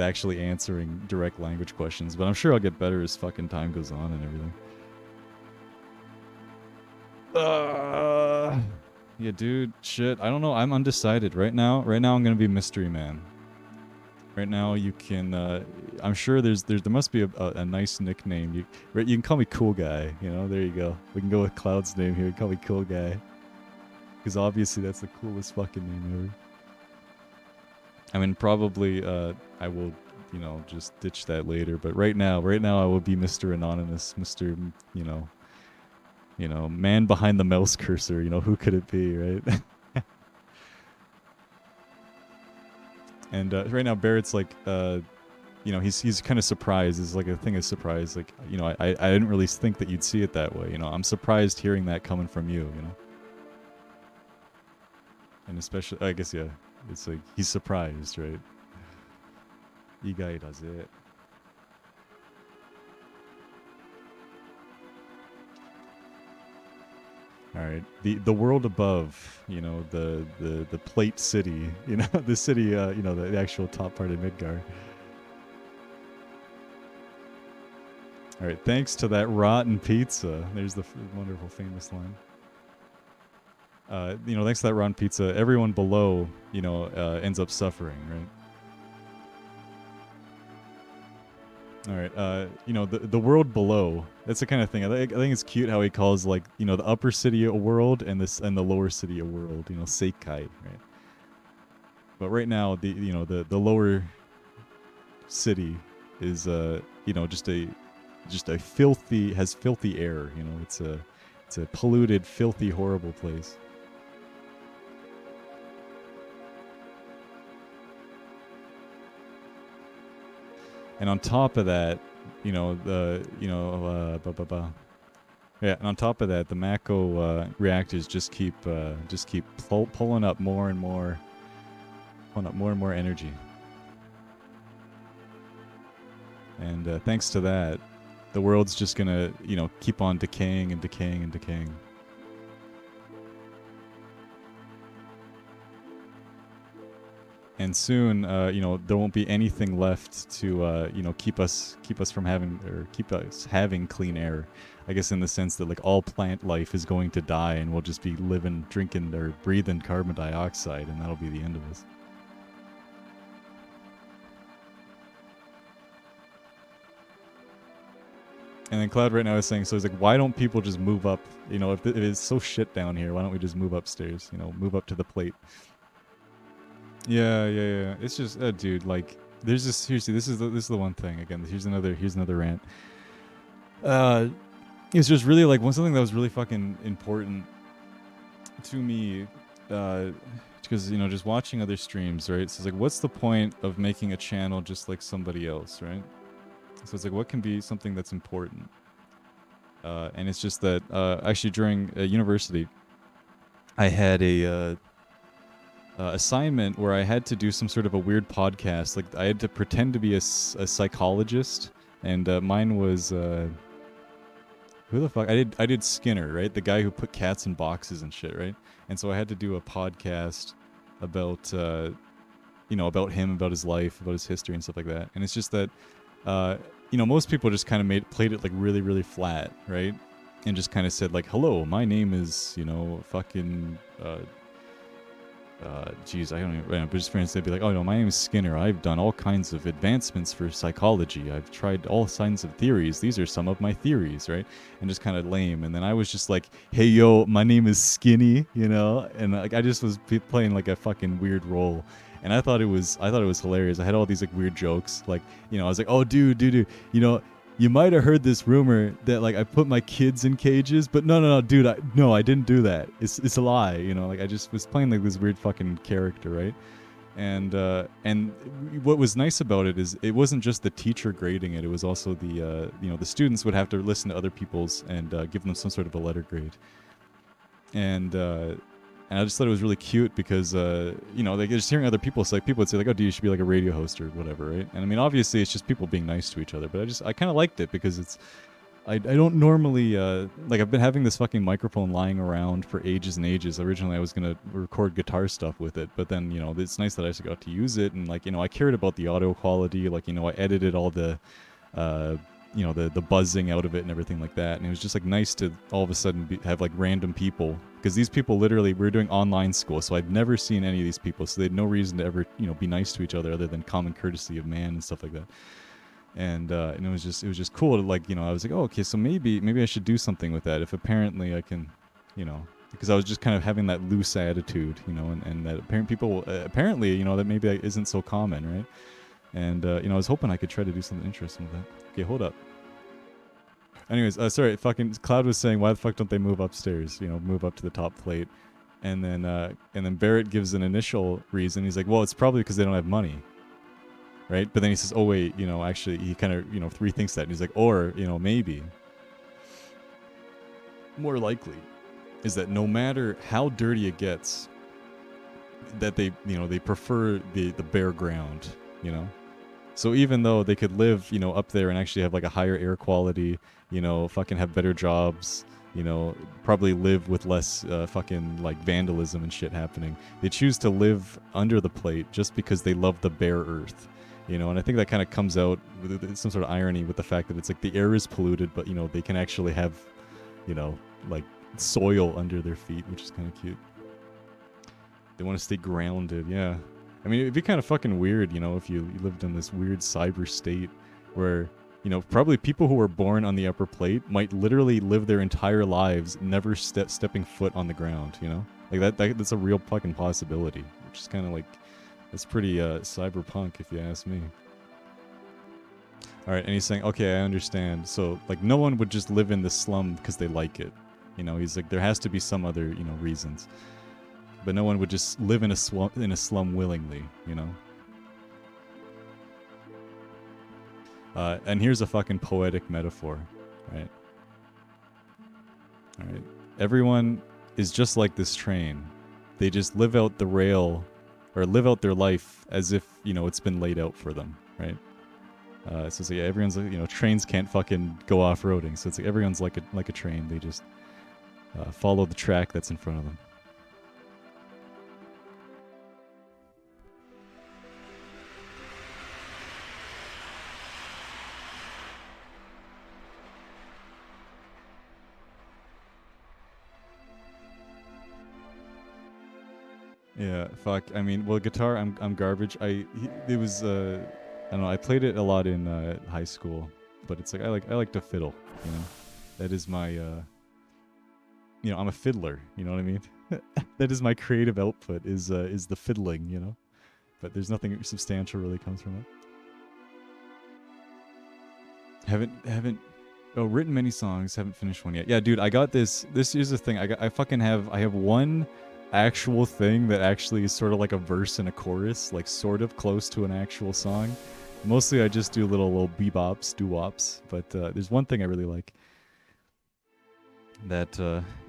actually answering direct language questions, but I'm sure I'll get better as fucking time goes on and everything. Yeah, dude, shit. I don't know. I'm undecided right now. Right now, I'm gonna be Mystery Man. Right now, you can. I'm sure there must be a nice nickname. You can call me Cool Guy. You know, there you go. We can go with Cloud's name here. Call me Cool Guy, because obviously that's the coolest fucking name ever. I mean, probably I will, you know, just ditch that later. But right now, I will be Mr. Anonymous, Mr. You know, man behind the mouse cursor. You know, who could it be, right? And right now, Barrett's like, you know, he's kind of surprised. It's like a thing of surprise. Like, you know, I didn't really think that you'd see it that way. You know, I'm surprised hearing that coming from you. You know, and especially, I guess, yeah. It's like he's surprised, right? Igai does it. All right, the world above, you know, the plate city, you know, the city, you know, the actual top part of Midgar. All right, thanks to that rotten pizza. There's the wonderful famous line. You know, thanks to that rotten pizza, everyone below, you know, ends up suffering, right? All right, you know, the world below. That's the kind of thing. I think it's cute how he calls, like, you know, the upper city a world and the lower city a world. You know, Seikai, right? But right now, the lower city is you know, just a filthy air. You know, it's a polluted, filthy, horrible place. And on top of that, you know, yeah, and on top of that, the Mako reactors just keep pulling up more and more energy. And thanks to that, the world's just gonna, you know, keep on decaying and decaying and decaying. And soon, you know, there won't be anything left to, you know, keep us from having, or keep us having clean air. I guess in the sense that like all plant life is going to die, and we'll just be living, drinking, or breathing carbon dioxide, and that'll be the end of us. And then Cloud right now is saying, so he's like, why don't people just move up? You know, if it's so shit down here, why don't we just move upstairs? You know, move up to the plate. Yeah. It's just, dude, like, there's just seriously, this is the one thing. Again, here's another rant. It's just really like something that was really fucking important to me, because you know, just watching other streams, right? So it's like, what's the point of making a channel just like somebody else, right? So it's like, what can be something that's important? And it's just that actually during university, I had a assignment where I had to do some sort of a weird podcast. Like I had to pretend to be a psychologist, and mine was who the fuck? I did Skinner, right? The guy who put cats in boxes and shit, right? And so I had to do a podcast about you know, about him, about his life, about his history and stuff like that. And it's just that you know, most people just kind of played it like really flat, right? And just kind of said like, "Hello, my name is, you know, fucking geez, I don't even, but just for instance, they'd be like, oh no, my name is Skinner. I've done all kinds of advancements for psychology. I've tried all kinds of theories. These are some of my theories, right? And just kind of lame. And then I was just like, hey yo, my name is Skinny, you know? And like I just was playing like a fucking weird role. And I thought it was hilarious. I had all these like weird jokes, like, you know, I was like, oh dude, you know, you might have heard this rumor that like I put my kids in cages, but no, dude, I didn't do that. It's a lie, you know. Like I just was playing like this weird fucking character, right? And what was nice about it is it wasn't just the teacher grading it; it was also the you know, the students would have to listen to other people's and give them some sort of a letter grade. And I just thought it was really cute because, you know, like just hearing other people say, people would say like, oh, dude, you should be like a radio host or whatever, right? And I mean, obviously it's just people being nice to each other, but I kind of liked it because it's, I don't normally, like I've been having this fucking microphone lying around for ages and ages. Originally I was going to record guitar stuff with it, but then, you know, it's nice that I actually got to use it. And like, you know, I cared about the audio quality, like, you know, I edited all the, you know, the buzzing out of it and everything like that. And it was just like nice to all of a sudden have like random people, because these people literally, we were doing online school, so I'd never seen any of these people, so they had no reason to ever, you know, be nice to each other other than common courtesy of man and stuff like that. And it was just cool to, like, you know, I was like, oh, okay, so maybe I should do something with that if apparently I can, you know, because I was just kind of having that loose attitude, you know, and that apparently, you know, that maybe isn't so common, right? And you know, I was hoping I could try to do something interesting with that. Okay, hold up. Anyways, sorry, fucking Cloud was saying, why the fuck don't they move upstairs? You know, move up to the top plate. And then Barrett gives an initial reason. He's like, well, it's probably because they don't have money, right? But then he says, oh wait, you know, actually, he kind of, you know, rethinks that, and he's like, or, you know, maybe more likely is that no matter how dirty it gets, that they, you know, they prefer the bare ground, you know. So even though they could live, you know, up there and actually have like a higher air quality, you know, fucking have better jobs, you know, probably live with less fucking like vandalism and shit happening, they choose to live under the plate just because they love the bare earth, you know. And I think that kind of comes out with some sort of irony with the fact that it's like the air is polluted, but, you know, they can actually have, you know, like soil under their feet, which is kind of cute. They want to stay grounded, yeah. I mean, it'd be kind of fucking weird, you know, if you lived in this weird cyber state where, you know, probably people who were born on the upper plate might literally live their entire lives never stepping foot on the ground, you know? Like that's a real fucking possibility, which is kind of like, it's pretty cyberpunk if you ask me. All right, and he's saying, okay, I understand. So, like, no one would just live in the slum because they like it. You know, he's like, there has to be some other, you know, reasons. But no one would just live in a slum willingly, you know. And here's a fucking poetic metaphor, right? All right. Everyone is just like this train. They just live out the rail, or live out their life as if, you know, it's been laid out for them, right? So yeah, everyone's, you know, trains can't fucking go off-roading. So it's like everyone's like a train. They just follow the track that's in front of them. Yeah, fuck. I mean, well, guitar, I'm garbage. It was I don't know. I played it a lot in high school, but it's like I like to fiddle, you know. That is my you know, I'm a fiddler, you know what I mean? That is my creative output is the fiddling, you know. But there's nothing substantial really comes from it. Haven't written many songs, haven't finished one yet. Yeah, dude, I got this is the thing. I have one actual thing that actually is sort of like a verse and a chorus, like sort of close to an actual song. Mostly I just do little bebops, doo-wops, but there's one thing I really like that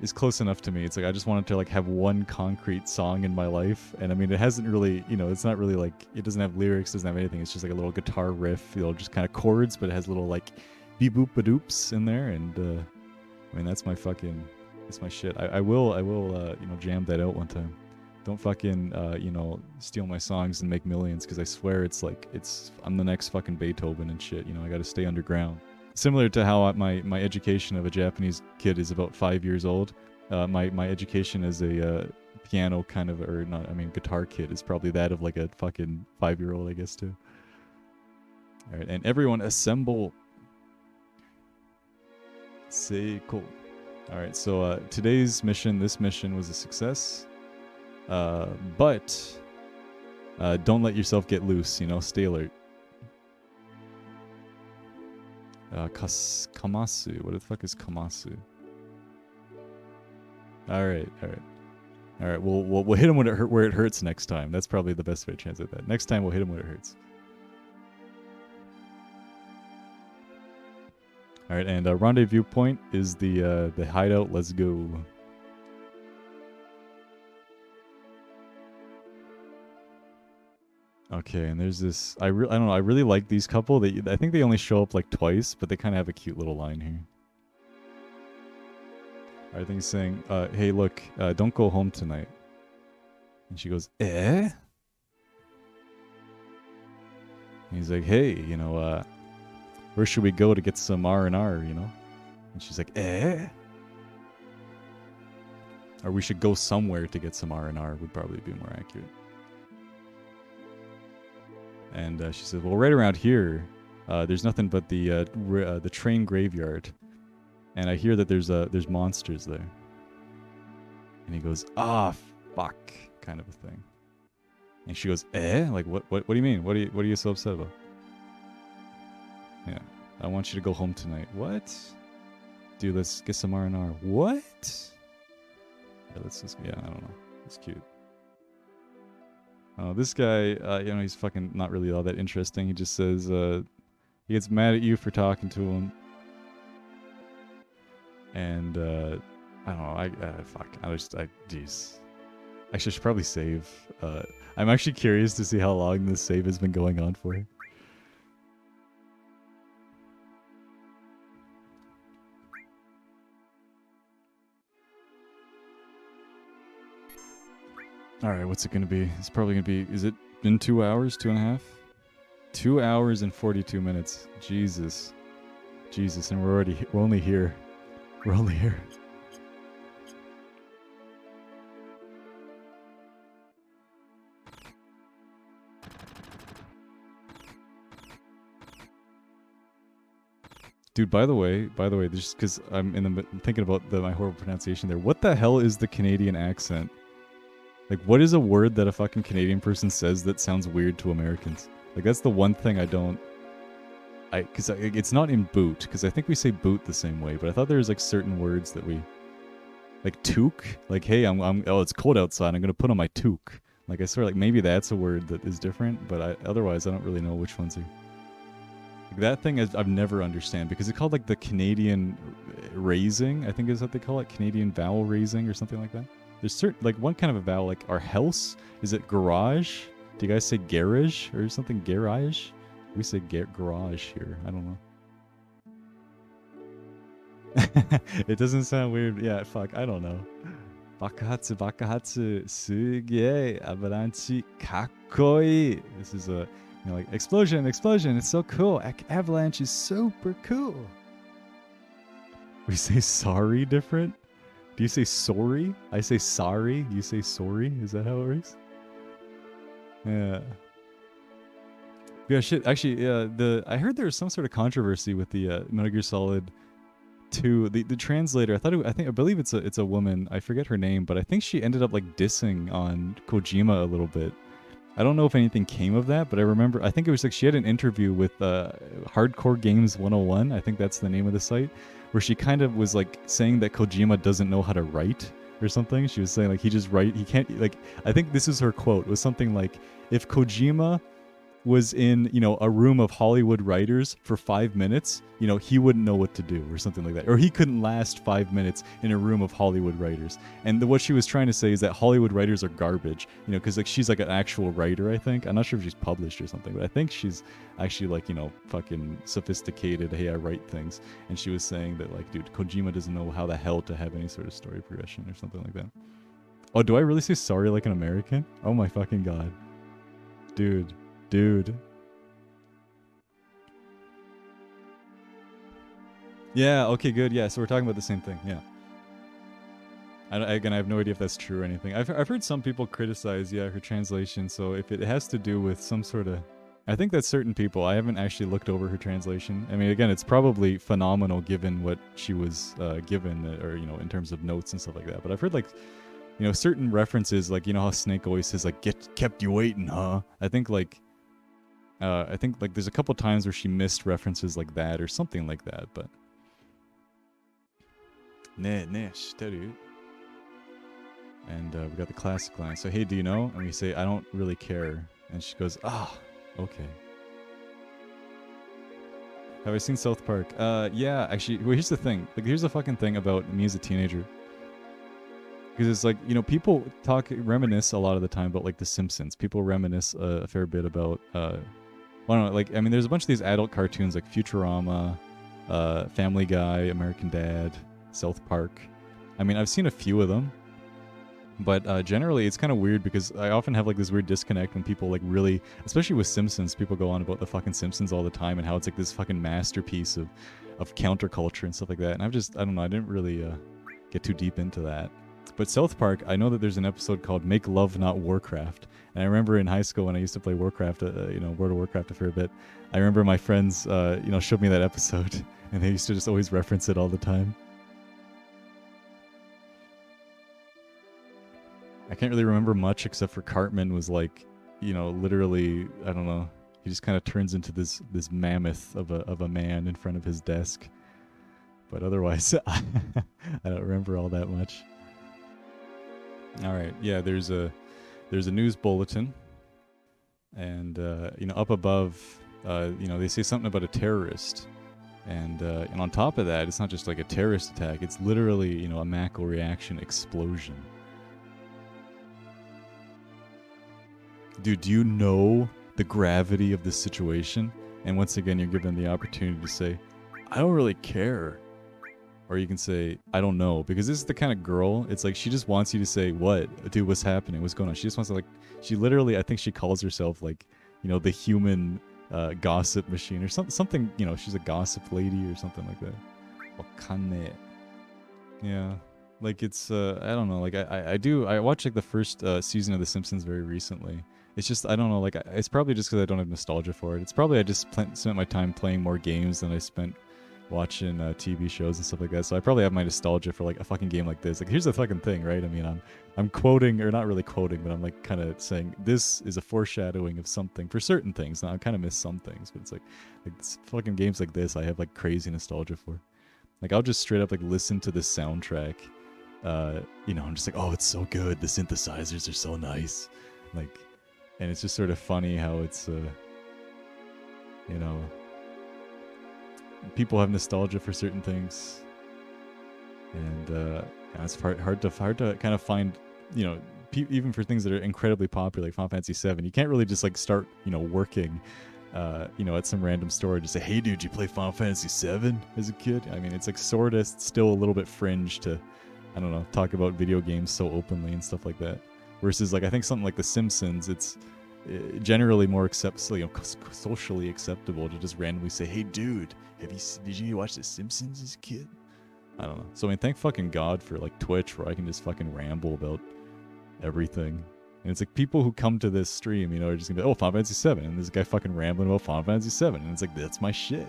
is close enough to me. It's like I just wanted to like have one concrete song in my life, and I mean it hasn't really, you know, it's not really like, it doesn't have lyrics, doesn't have anything. It's just like a little guitar riff, you know, just kind of chords, but it has little like beep-boop-a-doops in there, and I mean that's my shit. I will you know, jam that out one time. Don't fucking you know, steal my songs and make millions, because I swear it's like I'm the next fucking Beethoven and shit. You know, I got to stay underground. Similar to how my education of a Japanese kid is about 5 years old, my education as a piano kind of, or not, I mean guitar kid is probably that of like a fucking 5-year-old, I guess, too. All right, and everyone assemble. Say cool. All right, so this mission was a success, but don't let yourself get loose. You know, stay alert. Kamasu. What the fuck is Kamasu? All right. We'll hit him where it hurts next time. That's probably the best way to translate that. Next time we'll hit him where it hurts. All right, and rendezvous point is the hideout. Let's go. Okay, and there's this. I don't know. I really like these couple. I think they only show up like twice, but they kind of have a cute little line here. I think he's saying, "Hey, look, don't go home tonight." And she goes, "Eh?" And he's like, "Hey, you know, where should we go to get some R&R? You know?" And she's like, "Eh?" Or we should go somewhere to get some R&R would probably be more accurate. And she says, "Well, right around here, there's nothing but the train graveyard, and I hear that there's monsters there." And he goes, "Ah, fuck," kind of a thing. And she goes, "Eh? Like what do you mean? What are you so upset about?" Yeah, "I want you to go home tonight." What? Dude, let's get some R&R. What? Yeah, I don't know. It's cute. This guy, you know, he's fucking not really all that interesting. He just says, he gets mad at you for talking to him. And, I don't know, fuck. Jeez. Actually, I should probably save. I'm actually curious to see how long this save has been going on for. Alright, what's it gonna be? It's probably gonna be, is it been 2 hours, 2.5? 2 hours and 42 minutes. Jesus, and we're only here. We're only here. Dude, by the way, just because I'm thinking about my horrible pronunciation there. What the hell is the Canadian accent? Like, what is a word that a fucking Canadian person says that sounds weird to Americans? Like, that's the one thing I don't... Because it's not in boot, because I think we say boot the same way, but I thought there was, like, certain words that we... Like, toque? Like, hey, oh, it's cold outside, I'm gonna put on my toque. Like, I swear, like, maybe that's a word that is different, but otherwise I don't really know which ones are... Like, that thing I've never understand, because it's called, like, the Canadian raising, I think is what they call it, Canadian vowel raising or something like that. There's certain, like, one kind of a vowel, like our house. Is it garage? Do you guys say garage or something? Garage? We say garage here. I don't know. It doesn't sound weird. Yeah, fuck. I don't know. Bakahatsu, suge, avalanche, kakkoi. This is a, you know, like, explosion. It's so cool. Avalanche is super cool. We say sorry different. Do you say sorry? I say sorry. You say sorry? Is that how it works? Yeah. Yeah, shit. Actually, I heard there was some sort of controversy with the Metal Gear Solid 2. The translator. I believe it's a woman. I forget her name, but I think she ended up like dissing on Kojima a little bit. I don't know if anything came of that, but I think it was like she had an interview with Hardcore Games 101. I think that's the name of the site, where she kind of was like saying that Kojima doesn't know how to write or something. She was saying like he can't like, I think this is her quote, was something like, if Kojima was in, a room of Hollywood writers for 5 minutes, he wouldn't know what to do or something like that. Or he couldn't last 5 minutes in a room of Hollywood writers. And what she was trying to say is that Hollywood writers are garbage, because like she's like an actual writer, I think. I'm not sure if she's published or something, but I think she's actually like, fucking sophisticated. Hey, I write things. And she was saying that like, dude, Kojima doesn't know how the hell to have any sort of story progression or something like that. Oh, do I really say sorry like an American? Oh my fucking god. Dude. Yeah, okay, good. Yeah, so we're talking about the same thing. Yeah. Again, I have no idea if that's true or anything. I've heard some people criticize, her translation. So if it has to do with some sort of, I think that's certain people. I haven't actually looked over her translation. I mean, again, it's probably phenomenal given what she was given, or in terms of notes and stuff like that. But I've heard like, certain references, like how Snake always says like, kept you waiting, huh? I think like there's a couple times where she missed references like that or something like that, but steady. And we got the classic line. So, hey, do you know? And we say, I don't really care. And she goes, okay. Have I seen South Park? Yeah, actually. Well, here's the thing. Like, here's the fucking thing about me as a teenager. Because it's like, people reminisce a lot of the time about like The Simpsons. People reminisce a fair bit about I don't know, like, I mean, there's a bunch of these adult cartoons like Futurama, Family Guy, American Dad, South Park. I mean, I've seen a few of them, but generally it's kind of weird because I often have like this weird disconnect when people like really, especially with Simpsons, people go on about the fucking Simpsons all the time and how it's like this fucking masterpiece of counterculture and stuff like that. And I don't know, I didn't really get too deep into that. But South Park, I know that there's an episode called Make Love Not Warcraft. And I remember in high school when I used to play Warcraft, World of Warcraft a fair bit, I remember my friends, showed me that episode. And they used to just always reference it all the time. I can't really remember much except for Cartman was like, literally, I don't know. He just kind of turns into this mammoth of a man in front of his desk. But otherwise, I don't remember all that much. All right, yeah. There's a news bulletin, and up above, they say something about a terrorist, and on top of that, it's not just like a terrorist attack. It's literally a Mako reaction explosion. Dude, do you know the gravity of this situation? And once again, you're given the opportunity to say, I don't really care. Or you can say, I don't know. Because this is the kind of girl, it's like she just wants you to say, what? Dude, what's happening? What's going on? She just wants to like, she literally, I think she calls herself like, the human gossip machine or something, she's a gossip lady or something like that. Wakane. Yeah. Like it's, I don't know, like I watched like the first season of The Simpsons very recently. It's just, I don't know, like it's probably just because I don't have nostalgia for it. It's probably I just spent my time playing more games than I spent watching TV shows and stuff like that. So I probably have my nostalgia for like a fucking game like this. Like here's the fucking thing, right? I mean, I'm quoting, or not really quoting, but I'm like kind of saying this is a foreshadowing of something for certain things. Now I kind of miss some things, but it's like fucking games like this I have like crazy nostalgia for. Like I'll just straight up like listen to the soundtrack. I'm just like, oh, it's so good. The synthesizers are so nice. Like, and it's just sort of funny how it's, people have nostalgia for certain things, and it's hard to kind of find, even for things that are incredibly popular, like Final Fantasy VII. You can't really just like start, working, at some random store and just say, hey, dude, you play Final Fantasy VII as a kid? I mean, it's like sort of still a little bit fringe to, I don't know, talk about video games so openly and stuff like that. Versus, like, I think something like The Simpsons, it's generally more socially acceptable to just randomly say, hey, dude, did you watch The Simpsons as a kid? I don't know. So, I mean, thank fucking God for, like, Twitch, where I can just fucking ramble about everything. And it's like people who come to this stream, you know, are just gonna be, oh, Final Fantasy 7, and this guy fucking rambling about Final Fantasy 7, and it's like, that's my shit.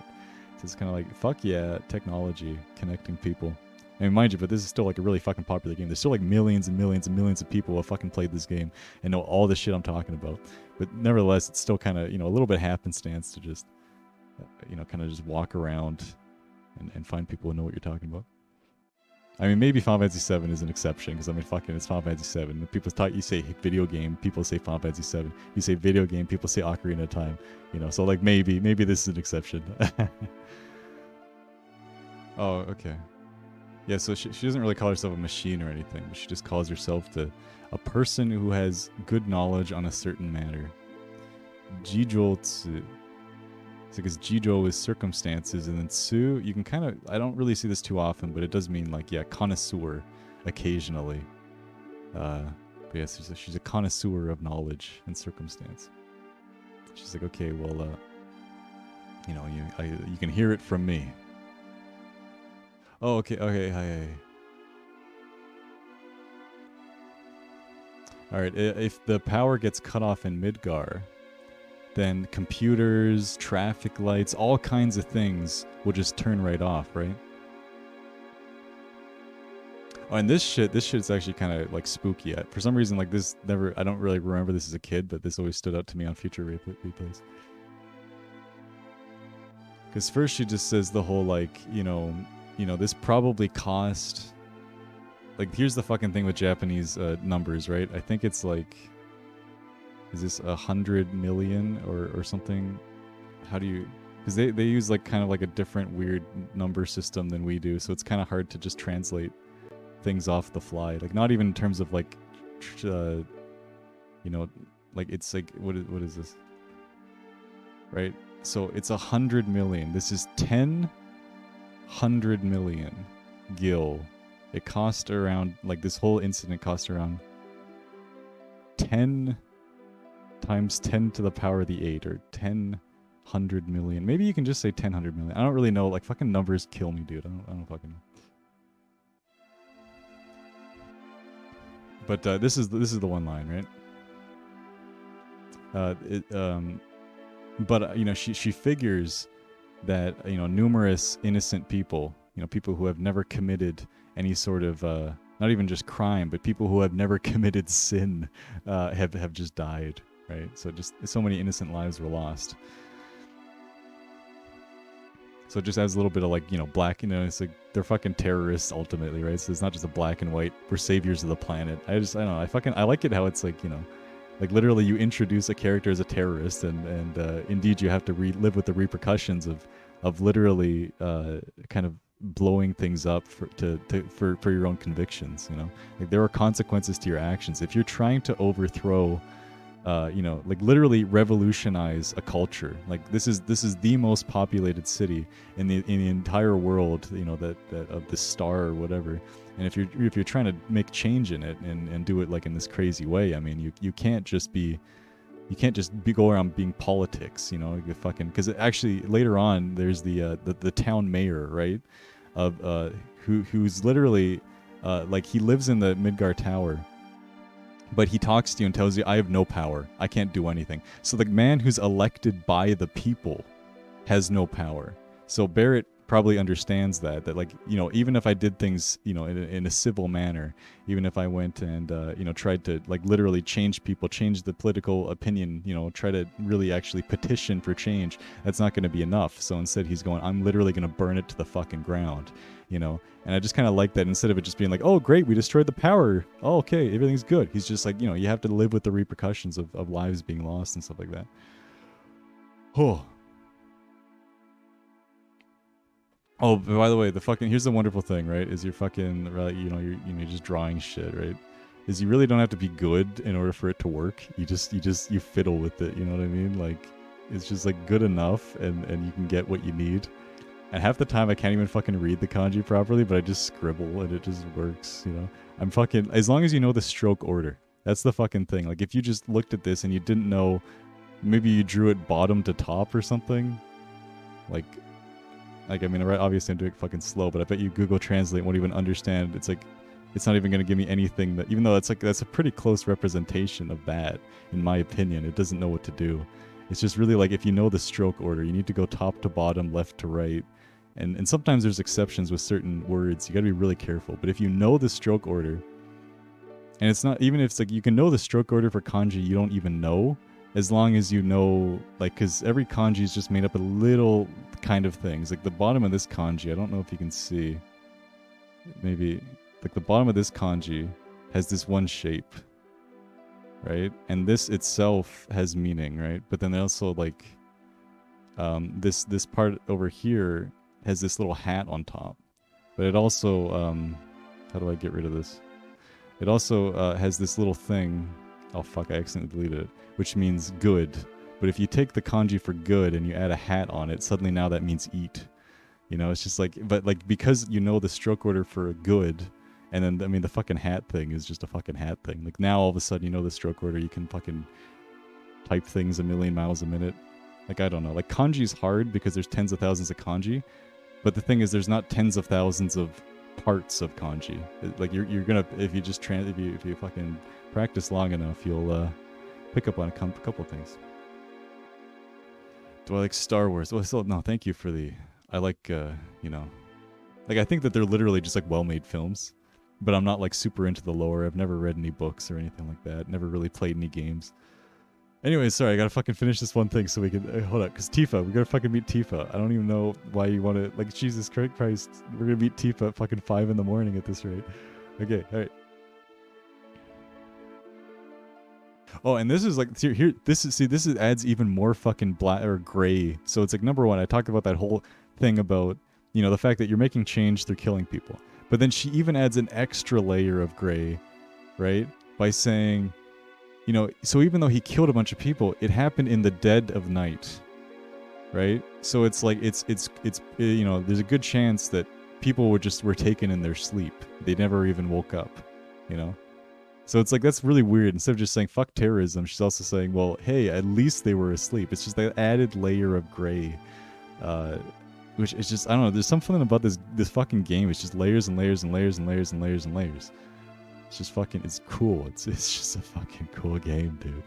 So it's kind of like, fuck yeah, technology connecting people. I mean, mind you, but this is still like a really fucking popular game. There's still like millions and millions and millions of people who have fucking played this game and know all the shit I'm talking about. But nevertheless, it's still kind of, you know, a little bit happenstance to just, you know, kind of just walk around and find people who know what you're talking about. I mean, maybe Final Fantasy VII is an exception, because I mean, fucking, it's Final Fantasy VII. When people talk, you say video game, people say Final Fantasy VII. You say video game, people say Ocarina of Time. You know, so like maybe this is an exception. Oh, okay. Yeah, so she doesn't really call herself a machine or anything, but she just calls herself a person who has good knowledge on a certain matter. Jijotsu. It's because Jijo is circumstances, and then Su, you can kind of, I don't really see this too often, but it does mean like, yeah, connoisseur occasionally. But yes, she's a connoisseur of knowledge and circumstance. She's like, okay, well, you know, you can hear it from me. Oh, okay, hi. Alright, if the power gets cut off in Midgar, then computers, traffic lights, all kinds of things will just turn right off, right? Oh, and this shit's actually kind of like spooky. For some reason, like this I don't really remember this as a kid, but this always stood out to me on future replays. Because first she just says the whole like, you know, this probably cost, like, here's the fucking thing with Japanese numbers, right? I think it's like, is this 100 million or something? How do you, because they use like kind of like a different weird number system than we do, so it's kind of hard to just translate things off the fly. Like, not even in terms of like, you know, like it's like, what is this? Right? So it's 100 million. This is 100 million gil. It cost around, like, this whole incident cost around 10 times 10 to the power of the 8, or 100 million. Maybe you can just say 100 million. I don't really know. Like, fucking numbers kill me, dude. I don't fucking know. But this is the one line, right? But you know, she figures that, you know, numerous innocent people, you know, people who have never committed any sort of not even just crime, but people who have never committed sin have just died, right? So just so many innocent lives were lost. So it just adds a little bit of, like, you know, black, you know, it's like they're fucking terrorists ultimately, right? So it's not just a black and white, we're saviors of the planet. I don't know, I like it how it's like, you know, like literally you introduce a character as a terrorist, and indeed you have to live with the repercussions of literally kind of blowing things up for your own convictions, you know? Like, there are consequences to your actions. If you're trying to overthrow, you know, like literally revolutionize a culture, like this is the most populated city in the entire world, you know, that of the star or whatever. And if you're trying to make change in it and do it like in this crazy way, I mean, you can't just go around being politics, you know, because actually later on there's the town mayor, right, of who's literally like, he lives in the Midgar Tower, but he talks to you and tells you, I have no power, I can't do anything. So the man who's elected by the people has no power. So Barrett probably understands that like, you know, even if I did things, you know, in a civil manner, even if I went and you know, tried to like literally change people, change the political opinion, you know, try to really actually petition for change, that's not going to be enough. So instead he's going, I'm literally going to burn it to the fucking ground, you know. And I just kind of like that, instead of it just being like, oh great, we destroyed the power, oh okay, everything's good. He's just like, you know, you have to live with the repercussions of lives being lost and stuff like that. Oh, by the way, here's the wonderful thing, right? Is you're fucking, you know, you're just drawing shit, right? Is you really don't have to be good in order for it to work. You fiddle with it, you know what I mean? Like, it's just like good enough, and you can get what you need. And half the time I can't even fucking read the kanji properly, but I just scribble and it just works, you know? I'm fucking, as long as you know the stroke order. That's the fucking thing. Like, if you just looked at this and you didn't know, maybe you drew it bottom to top or something, like I mean, obviously I'm doing it fucking slow, but I bet you Google Translate won't even understand. It's like, it's not even going to give me anything that, even though that's a pretty close representation of that, in my opinion. It doesn't know what to do. It's just really like, if you know the stroke order, you need to go top to bottom, left to right. And sometimes there's exceptions with certain words. You got to be really careful. But if you know the stroke order, and it's not, even if it's like, you can know the stroke order for kanji you don't even know, as long as you know, like, because every kanji is just made up of little kind of things. Like the bottom of this kanji, I don't know if you can see, maybe, like the bottom of this kanji has this one shape, right? And this itself has meaning, right? But then also, like, this part over here has this little hat on top. But it also, how do I get rid of this? It also has this little thing. Oh fuck, I accidentally deleted it. Which means good. But if you take the kanji for good and you add a hat on it, suddenly now that means eat. You know, it's just like, but like, because you know the stroke order for good, and then, I mean, the fucking hat thing is just a fucking hat thing. Like, now all of a sudden you know the stroke order, you can fucking type things a million miles a minute. Like, I don't know. Like, kanji's hard because there's tens of thousands of kanji. But the thing is, there's not tens of thousands of parts of kanji. Like, you're gonna, if you just if you fucking practice long enough, you'll pick up on a couple things. Do I like Star Wars? Well, still, no, thank you for the, I like, you know, like, I think that they're literally just like well-made films, but I'm not like super into the lore. I've never read any books or anything like that. Never really played any games. Anyway, sorry, I gotta fucking finish this one thing so we can, hold up, because Tifa, we gotta fucking meet Tifa. I don't even know why you want to, like, Jesus Christ, we're gonna meet Tifa at fucking 5 in the morning at this rate. Okay, alright. Oh, and this is like, here, this adds even more fucking black or gray. So it's like, number one, I talked about that whole thing about, you know, the fact that you're making change through killing people. But then she even adds an extra layer of gray, right? By saying, you know, so even though he killed a bunch of people, it happened in the dead of night, right? So it's like, it's you know, there's a good chance that people were taken in their sleep. They never even woke up, you know? So it's like, that's really weird. Instead of just saying, fuck terrorism, she's also saying, well, hey, at least they were asleep. It's just that added layer of gray, which is just, I don't know, there's something about this fucking game. It's just layers and layers and layers and layers and layers and layers. It's just fucking, it's cool. It's just a fucking cool game, dude.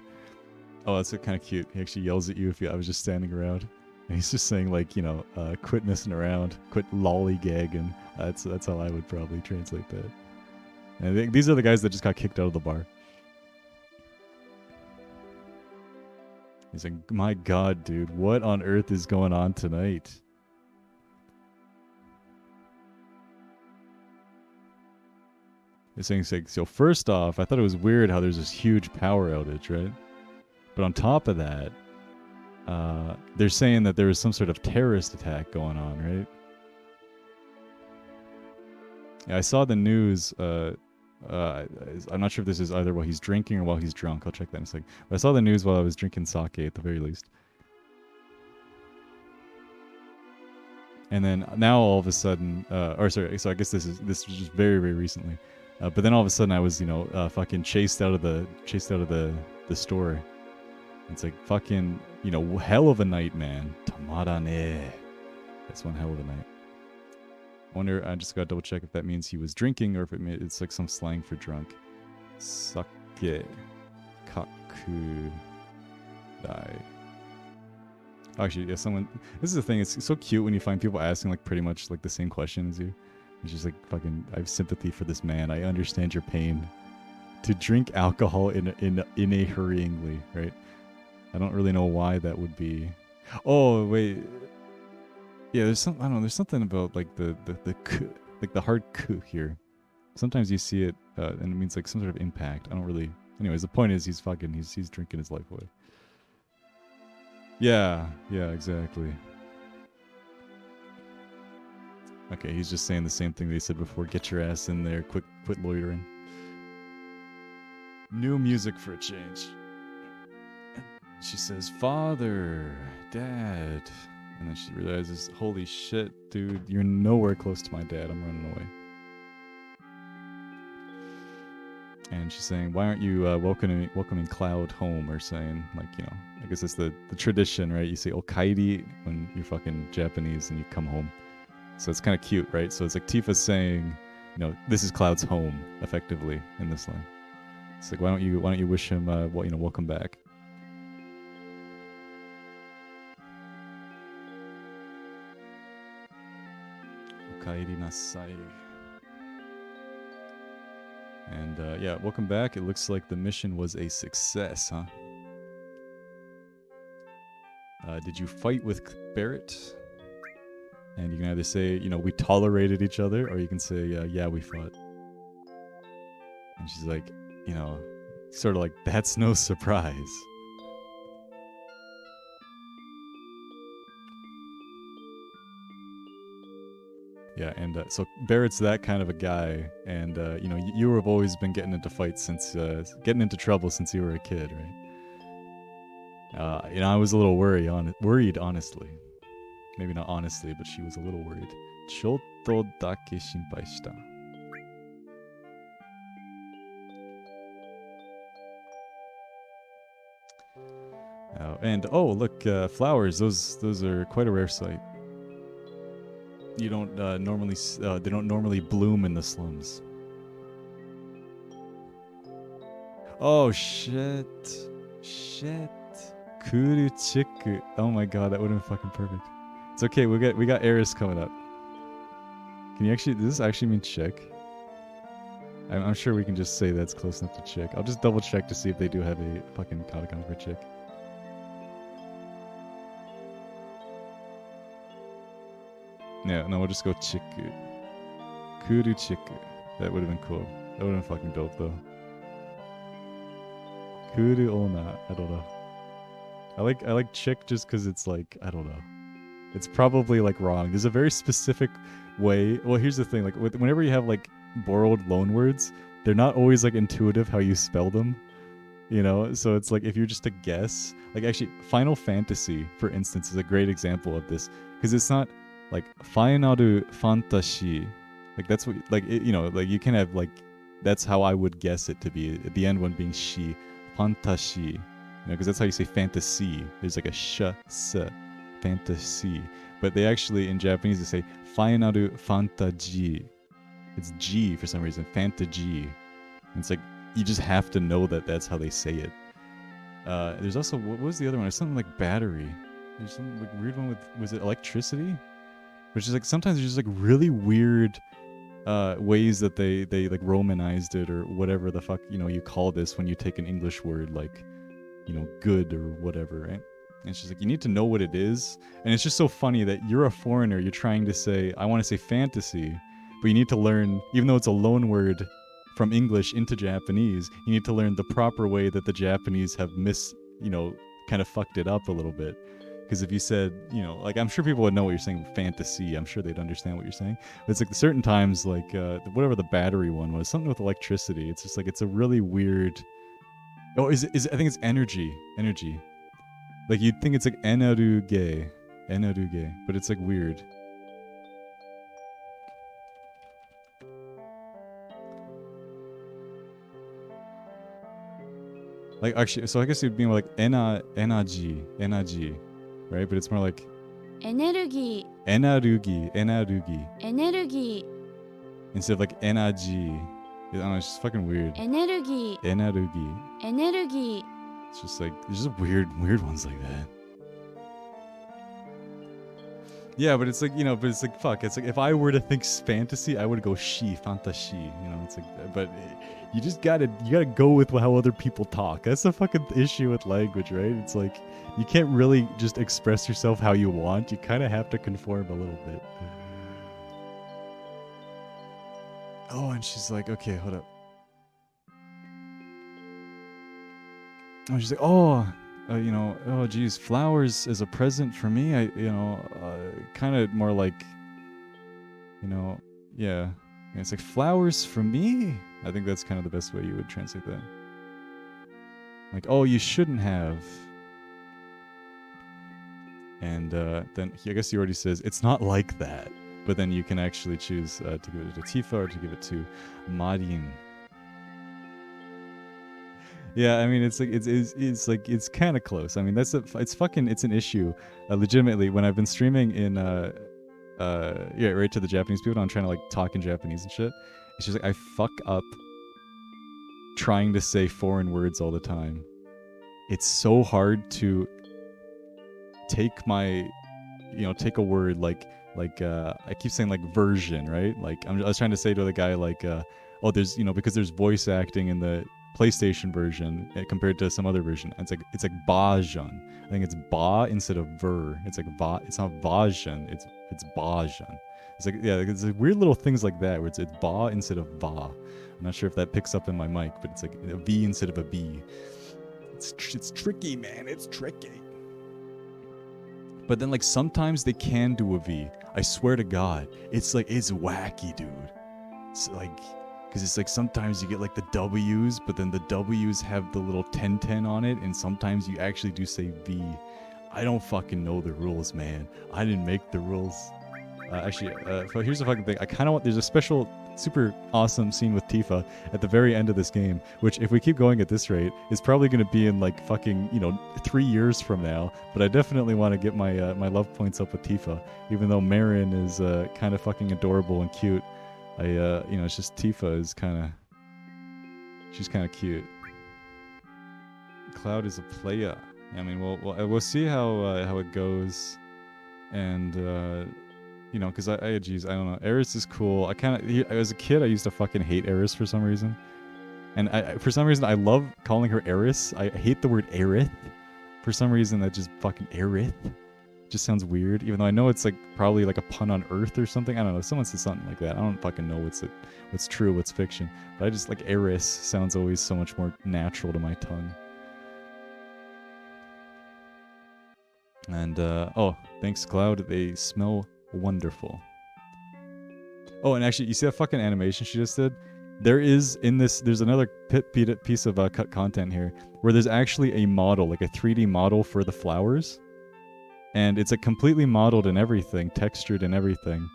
Oh, that's kind of cute. He actually yells at you if I was just standing around. And he's just saying, like, you know, quit messing around, quit lollygagging. That's how I would probably translate that. And I think these are the guys that just got kicked out of the bar. He's like, my god, dude, what on earth is going on tonight? They're saying, so first off, I thought it was weird how there's this huge power outage, right? But on top of that, they're saying that there was some sort of terrorist attack going on, right? Yeah, I saw the news. I'm not sure if this is either while he's drinking or while he's drunk. I'll check that in a second. But I saw the news while I was drinking sake at the very least. And then now all of a sudden, so I guess this was just very, very recently. But then all of a sudden I was, you know, fucking chased out of the store. It's like fucking, you know, hell of a night, man. Tamada ne. That's one hell of a night. I wonder, I just gotta double check if that means he was drinking or if it's like some slang for drunk. Sake kaku dai. Actually, yeah, this is the thing, it's so cute when you find people asking like pretty much like the same question as you. It's just like fucking, I have sympathy for this man. I understand your pain. To drink alcohol in a hurryingly, right? I don't really know why that would be. Oh, wait. Yeah, there's some, I don't know, there's something about like the like the hard ku here. Sometimes you see it and it means like some sort of impact. I don't really. Anyways, the point is he's drinking his life away. Yeah, exactly. Okay, he's just saying the same thing they said before. Get your ass in there, quit loitering. New music for a change. She says, "Father, Dad." And then she realizes, holy shit, dude, you're nowhere close to my dad. I'm running away. And she's saying, why aren't you welcoming Cloud home? Or saying, like, you know, I guess it's the tradition, right? You say Okaidi when you're fucking Japanese and you come home. So it's kind of cute, right? So it's like Tifa's saying, this is Cloud's home, effectively, in this line. It's like, why don't you wish him, welcome back. Okaeri nasai. And yeah, welcome back. It looks like the mission was a success, huh? Did you fight with Barrett? And you can either say, we tolerated each other, or you can say, yeah, we fought. And she's like, sort of like, that's no surprise. Yeah, and so Barrett's that kind of a guy, and you have always been getting into fights since, getting into trouble since you were a kid, right? I was a little worried, honestly. Maybe not honestly, but she was a little worried. Chotto dake shinpai shita. And look, flowers. Those are quite a rare sight. You don't normally they don't normally bloom in the slums. Oh shit. Kuru chiku. Oh my god, that would have been fucking perfect. It's okay, we got Eris coming up. Can you actually, does this actually mean chick? I'm sure we can just say that's close enough to chick. I'll just double check to see if they do have a fucking katakana for chick. Yeah, no, we'll just go chiku. Kuru chiku. That would have been cool. That would have been fucking dope though. Kuru ona. I don't know. I like chick just because it's like, I don't know. It's probably like wrong. There's a very specific way. Well, here's the thing. Like whenever you have like borrowed loan words, they're not always like intuitive how you spell them. So it's like if you're just to guess, like actually Final Fantasy, for instance, is a great example of this because it's not like Final Fantasy. Like that's what like like you can have like that's how I would guess it to be. At the end one being she, fantasy. Because that's how you say fantasy. There's like a sh, s, fantasy. But they actually, in Japanese, they say Final Fantasy. It's G for some reason, fantasy. And it's like, you just have to know that that's how they say it. There's also, what was the other one? There's something like battery. There's some like weird one with, was it electricity? Which is like, sometimes there's just like really weird ways that they like romanized it or whatever the fuck, you call this when you take an English word like, good or whatever, right? And she's like, you need to know what it is. And it's just so funny that you're a foreigner, you're trying to say, I want to say fantasy, but you need to learn, even though it's a loan word from English into Japanese, you need to learn the proper way that the Japanese have kind of fucked it up a little bit. Because if you said, like, I'm sure people would know what you're saying, fantasy, I'm sure they'd understand what you're saying. But it's like certain times, like, whatever the battery one was, something with electricity, it's just like, it's a really weird... Oh, is it? I think it's energy. Like you'd think it's like enaruge, but it's like weird. Like actually, so I guess it'd be more like energy, right? But it's more like energy. Instead of like energy. I don't know, it's just fucking weird. Energy. It's just like, there's just weird ones like that. Yeah, but it's like, but it's like, fuck. It's like, if I were to think fantasy, I would go fantasy. It's like, but you gotta go with how other people talk. That's the fucking issue with language, right? It's like, you can't really just express yourself how you want. You kind of have to conform a little bit. Oh, and she's like, okay, hold up. Oh, she's like, oh, geez, flowers as a present for me. Kind of more like, yeah. And it's like, flowers from me? I think that's kind of the best way you would translate that. Like, oh, you shouldn't have. And then I guess he already says, it's not like that. But then you can actually choose to give it to Tifa or to give it to Marin. Yeah, I mean, it's like it's kind of close. I mean, it's an issue. Legitimately, when I've been streaming in yeah, right to the Japanese people. And I'm trying to like talk in Japanese and shit. And she's like, I fuck up trying to say foreign words all the time. It's so hard to take my, take a word like I keep saying like version, right? Like I was trying to say to the guy like, oh, there's because there's voice acting in the PlayStation version compared to some other version. And it's like bajan. I think it's ba instead of ver. It's like va. It's not vajan. It's bajan. It's like it's like weird little things like that where it's ba instead of va. I'm not sure if that picks up in my mic, but it's like a v instead of a b. It's tricky, man. It's tricky. But then like sometimes they can do a V. I swear to God, it's wacky, dude. It's like, because it's like sometimes you get like the W's, but then the W's have the little 1010 on it, and sometimes you actually do say V. I don't fucking know the rules, man. I didn't make the rules. So here's the fucking thing. I kind of want. There's a special, super awesome scene with Tifa at the very end of this game, which if we keep going at this rate, is probably going to be in like fucking 3 years from now. But I definitely want to get my my love points up with Tifa, even though Marin is kind of fucking adorable and cute. It's just Tifa is she's kind of cute. Cloud is a playa. I mean, we'll see how it goes, and. Because I don't know. Eris is cool. As a kid, I used to fucking hate Eris for some reason. And for some reason, I love calling her Eris. I hate the word Aerith. For some reason, that just fucking Aerith just sounds weird. Even though I know it's like probably like a pun on Earth or something. I don't know. Someone said something like that. I don't fucking know what's true, what's fiction. But I just like Eris sounds always so much more natural to my tongue. And oh, thanks, Cloud. They smell wonderful. Oh, and actually, you see that fucking animation she just did? There's another piece of cut content here where there's actually a model, like a 3D model for the flowers. And it's like completely modeled and everything, textured and everything.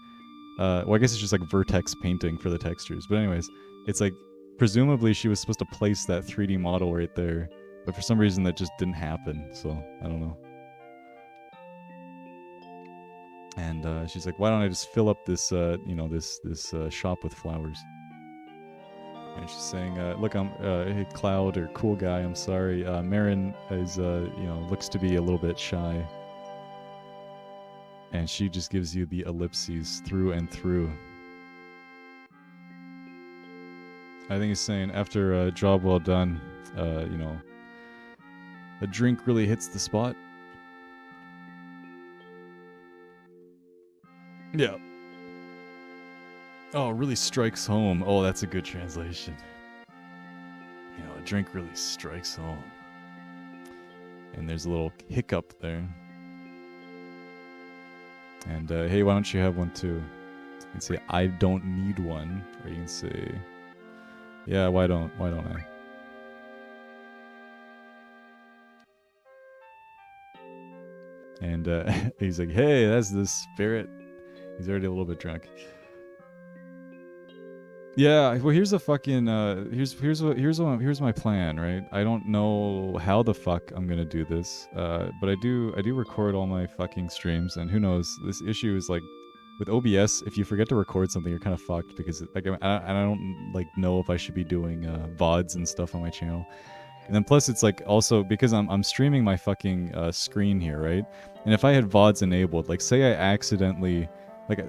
Well, I guess it's just like vertex painting for the textures. But anyways, it's like, presumably she was supposed to place that 3D model right there. But for some reason that just didn't happen, so I don't know. And she's like, why don't I just fill up this, this shop with flowers? And she's saying, look, I'm, hey, Cloud, or cool guy, I'm sorry. Marin is, looks to be a little bit shy. And she just gives you the ellipses through and through. I think he's saying, after a job well done, a drink really hits the spot. Yeah. Oh, really strikes home. Oh, that's a good translation. A drink really strikes home. And there's a little hiccup there. And hey, why don't you have one too? You can say, I don't need one. Or you can say, yeah, why don't I? And he's like, hey, that's the spirit. He's already a little bit drunk. Yeah, well, here's a fucking here's my plan, right? I don't know how the fuck I'm gonna do this, but I do record all my fucking streams, and who knows? This issue is like with OBS. If you forget to record something, you're kind of fucked because like I don't like know if I should be doing VODs and stuff on my channel. And then plus it's like also because I'm streaming my fucking screen here, right? And if I had VODs enabled, like say I accidentally. Like,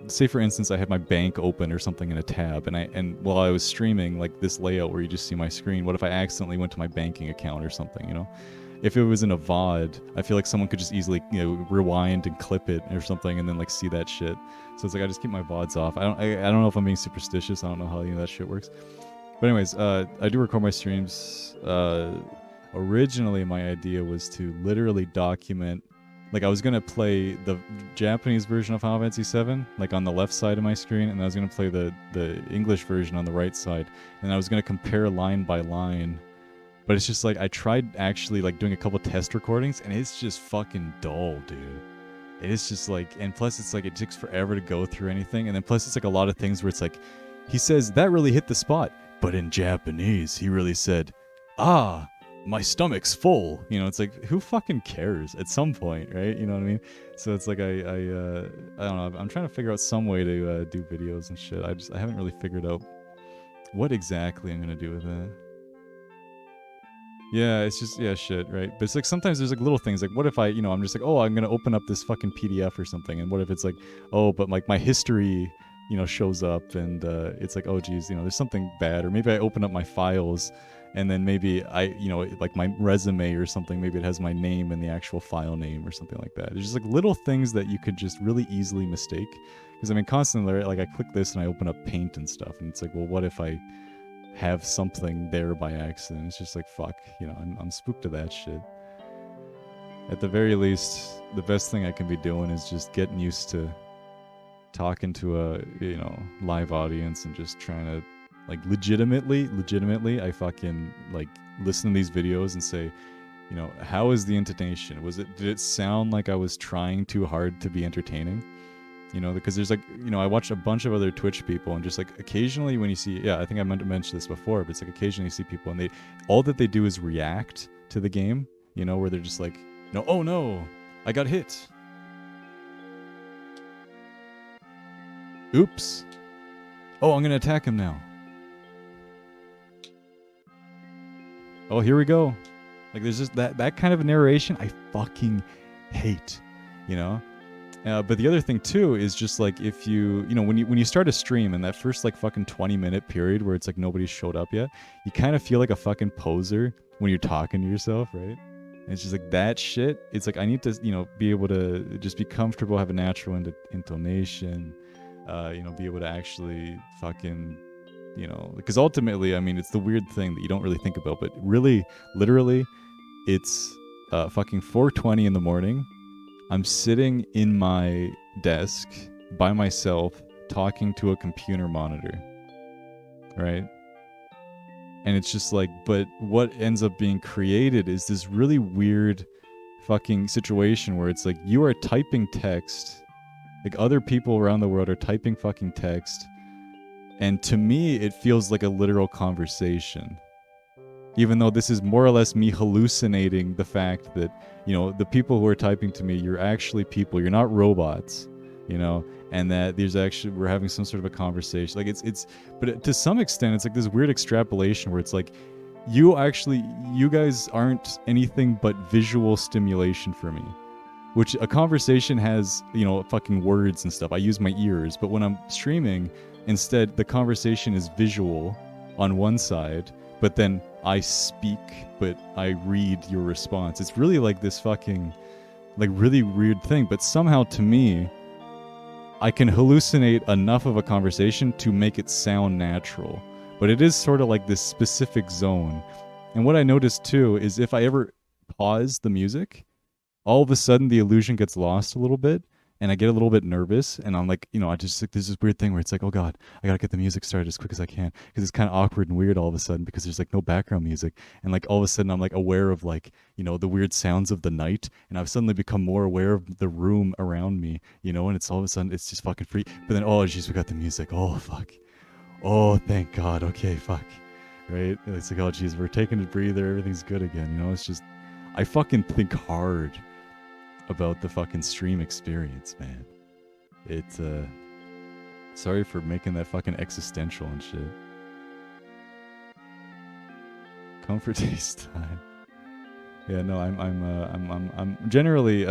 say for instance I had my bank open or something in a tab, and while I was streaming like this layout where you just see my screen, what if I accidentally went to my banking account or something, If it was in a VOD, I feel like someone could just easily, rewind and clip it or something and then like see that shit. So it's like I just keep my VODs off. I don't know if I'm being superstitious. I don't know how that shit works. But anyways, I do record my streams. Originally my idea was to literally document. Like, I was going to play the Japanese version of Final Fantasy VII, like, on the left side of my screen, and I was going to play the English version on the right side, and I was going to compare line by line. But it's just, like, I tried actually, like, doing a couple test recordings, and it's just fucking dull, dude. It's just, like, and plus it's, like, it takes forever to go through anything, and then plus it's, like, a lot of things where it's, like, he says, that really hit the spot, but in Japanese, he really said, ah, my stomach's full. You know, it's like, who fucking cares at some point, right? You know what I mean? So it's like I don't know. I'm trying to figure out some way to do videos and shit. I haven't really figured out what exactly I'm gonna do with that. Yeah, it's just, yeah, shit, right? But it's like sometimes there's like little things, like what if I, you know, I'm just like, oh, I'm gonna open up this fucking PDF or something, and what if it's like, oh, but like my history, you know, shows up, and it's like, oh, geez, you know, there's something bad, or maybe I open up my files, and then maybe I, you know, like my resume or something, maybe it has my name and the actual file name or something like that. There's just like little things that you could just really easily mistake, because I mean, constantly, right, like I click this and I open up Paint and stuff, and it's like, well, what if I have something there by accident? It's just like, fuck, you know, I'm spooked to that shit. At the very least, the best thing I can be doing is just getting used to talking to a, you know, live audience and just trying to, like, legitimately, I fucking, like, listen to these videos and say, you know, how is the intonation? Did it sound like I was trying too hard to be entertaining? You know, because there's like, you know, I watch a bunch of other Twitch people, and just like occasionally when you see, yeah, I think I meant to mention this before, but it's like occasionally you see people and all that they do is react to the game, you know, where they're just like, no, oh no, I got hit. Oops. Oh, I'm going to attack him now. Oh, here we go. Like, there's just that kind of narration I fucking hate, you know? But the other thing too is just like, if you know, when you start a stream and that first like fucking 20-minute period where it's like nobody showed up yet, you kind of feel like a fucking poser when you're talking to yourself, right? And it's just like that shit. It's like I need to, you know, be able to just be comfortable, have a natural intonation, you know, be able to actually fucking, you know, because ultimately, I mean, it's the weird thing that you don't really think about, but really, literally, it's fucking 4:20 in the morning. I'm sitting in my desk by myself talking to a computer monitor, right? And it's just like, but what ends up being created is this really weird fucking situation where it's like you are typing text, like other people around the world are typing fucking text, and to me it feels like a literal conversation. Even though this is more or less me hallucinating the fact that, you know, the people who are typing to me, you're actually people, you're not robots, you know, and that we're having some sort of a conversation. Like but to some extent, it's like this weird extrapolation where it's like, you guys aren't anything but visual stimulation for me, which a conversation has, you know, fucking words and stuff. I use my ears, but when I'm streaming, instead, the conversation is visual on one side, but then I speak, but I read your response. It's really like this fucking, like, really weird thing, but somehow to me, I can hallucinate enough of a conversation to make it sound natural. But it is sort of like this specific zone. And what I noticed too is if I ever pause the music, all of a sudden the illusion gets lost a little bit, and I get a little bit nervous, and I'm like, you know, I just like, there's this weird thing where it's like, oh god, I gotta get the music started as quick as I can, because it's kind of awkward and weird all of a sudden, because there's like no background music, and like all of a sudden I'm like aware of, like, you know, the weird sounds of the night, and I've suddenly become more aware of the room around me, you know, and it's all of a sudden it's just fucking free. But then, oh jeez, we got the music. Oh fuck. Oh thank God. Okay, fuck. Right? It's like, oh jeez, we're taking a breather. Everything's good again. You know, it's just, I fucking think hard about the fucking stream experience, man. It's sorry for making that fucking existential and shit. Comfort taste time. Yeah, no, I'm generally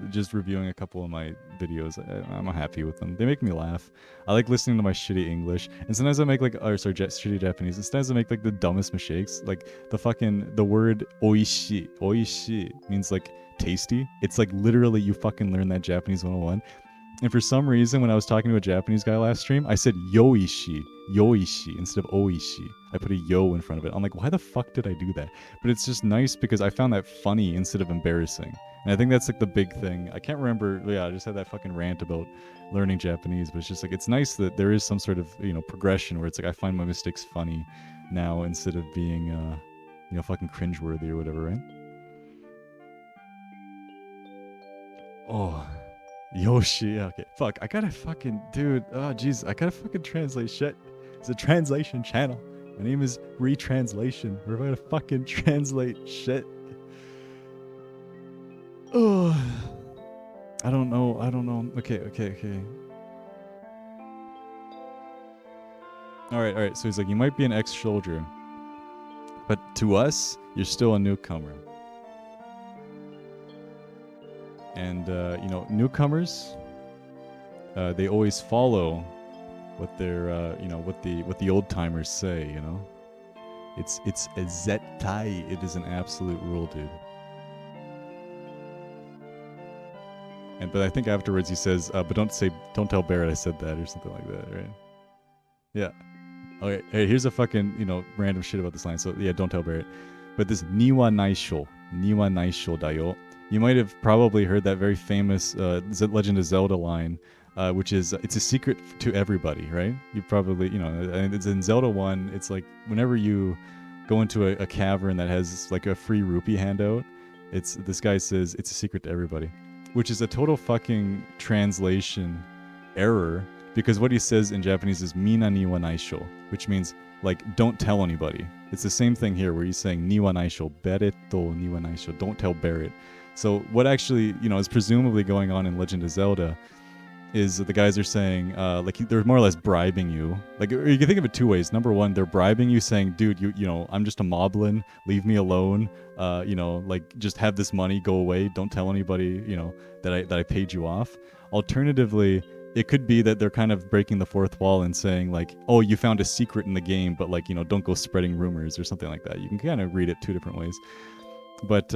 just reviewing a couple of my videos. I'm happy with them. They make me laugh. I like listening to my shitty English, and sometimes I make shitty Japanese. And sometimes I make like the dumbest mistakes, like the word oishi. Oishi means like tasty. It's like literally you fucking learn that Japanese 101. And for some reason, when I was talking to a Japanese guy last stream, I said yoishi instead of oishi. I put a yo in front of it. I'm like, why the fuck did I do that? But it's just nice because I found that funny instead of embarrassing. And I think that's like the big thing. I can't remember. Yeah, I just had that fucking rant about learning Japanese, but it's just like, it's nice that there is some sort of, you know, progression where it's like I find my mistakes funny now instead of being, you know, fucking cringeworthy or whatever, right? Oh. Yoshi, okay. Fuck, I gotta fucking, dude. Oh, jeez, I gotta fucking translate shit. It's a translation channel. My name is Retranslation. We're about to fucking translate shit. Oh, I don't know. Okay. All right. So he's like, you might be an ex-soldier, but to us, you're still a newcomer. And newcomers, they always follow what their what the old timers say. You know, it's a zettai. It is an absolute rule, dude. But I think afterwards he says, but don't tell Barrett I said that or something like that, right? Yeah. Okay. Hey, here's a fucking random shit about this line. So yeah, don't tell Barrett. But this niwa naisho dayo. You might have probably heard that very famous Legend of Zelda line, which is it's a secret to everybody, right? You probably and it's in Zelda 1. It's like whenever you go into a cavern that has like a free rupee handout, this guy says it's a secret to everybody, which is a total fucking translation error, because what he says in Japanese is mina niwa naisho, which means like don't tell anybody. It's the same thing here where he's saying niwa naisho, Barret to niwa naisho, don't tell Barret. So what actually is presumably going on in Legend of Zelda is that the guys are saying like they're more or less bribing you. Like you can think of it two ways. Number one, they're bribing you, saying, dude, I'm just a moblin, leave me alone. Like just have this money, go away, don't tell anybody that I paid you off. Alternatively, it could be that they're kind of breaking the fourth wall and saying like, oh, you found a secret in the game, but like don't go spreading rumors or something like that. You can kind of read it two different ways. But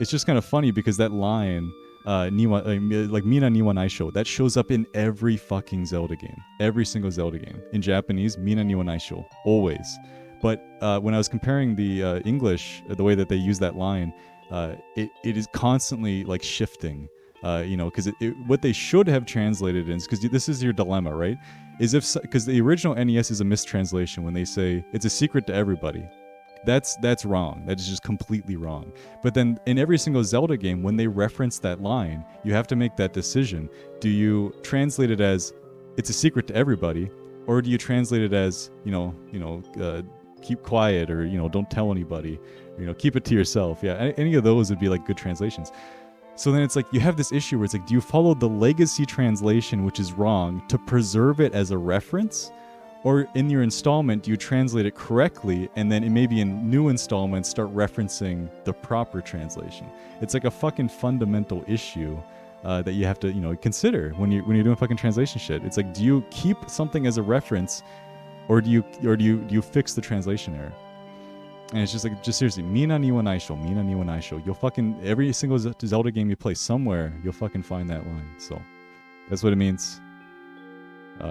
it's just kind of funny because that line, niwa, like mina niwa naisho, that shows up in every fucking Zelda game. Every single Zelda game. In Japanese, mina niwa naisho, always. But when I was comparing the English, the way that they use that line, it is constantly like shifting. Because what they should have translated is, because this is your dilemma, right? Because the original NES is a mistranslation when they say it's a secret to everybody. That's wrong. That is just completely wrong. But then in every single Zelda game, when they reference that line, you have to make that decision. Do you translate it as it's a secret to everybody, or do you translate it as keep quiet, or don't tell anybody, keep it to yourself? Yeah, any of those would be like good translations. So then it's like you have this issue where it's like, do you follow the legacy translation, which is wrong, to preserve it as a reference? Or in your installment, do you translate it correctly, and then maybe in new installments start referencing the proper translation? It's like a fucking fundamental issue that you have to consider when you're doing fucking translation shit. It's like, do you keep something as a reference, or do you fix the translation error? And it's just like, just seriously, mina niwa naisho. You'll fucking every single Zelda game you play, somewhere you'll fucking find that line. So that's what it means.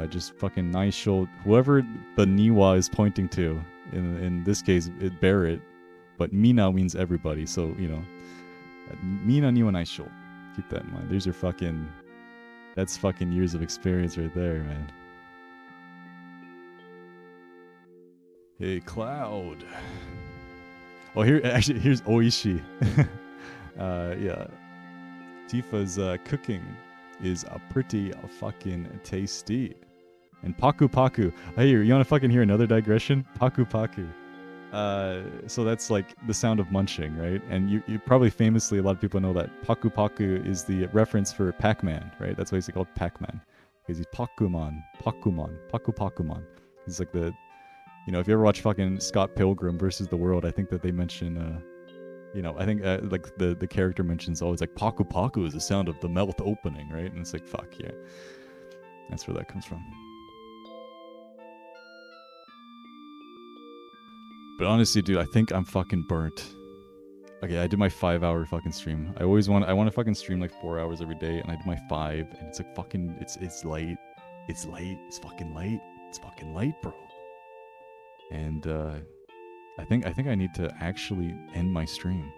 Just fucking naisho, whoever the niwa is pointing to. In this case, Barrett, but mina means everybody. So mina niwa naisho. Keep that in mind. That's fucking years of experience right there, man. Hey, Cloud. Oh, here's Oishi. Yeah. Tifa's cooking is pretty fucking tasty. And Paku Paku. Hey, you want to fucking hear another digression? Paku Paku. So that's like the sound of munching, right? And you probably famously, a lot of people know that Paku Paku is the reference for Pac-Man, right? That's why he's called Pac-Man. Because he's Paku Pakuman. He's like the, if you ever watch fucking Scott Pilgrim versus the World, I think that they mention, I think like the character mentions always like Paku Paku is the sound of the mouth opening, right? And it's like, fuck yeah. That's where that comes from. But honestly, dude, I think I'm fucking burnt. Okay, I did my 5-hour fucking stream. I want to fucking stream like 4 hours every day, and I did my 5, and it's like fucking, it's late. It's late. It's fucking late. It's fucking late, bro. And I think I need to actually end my stream.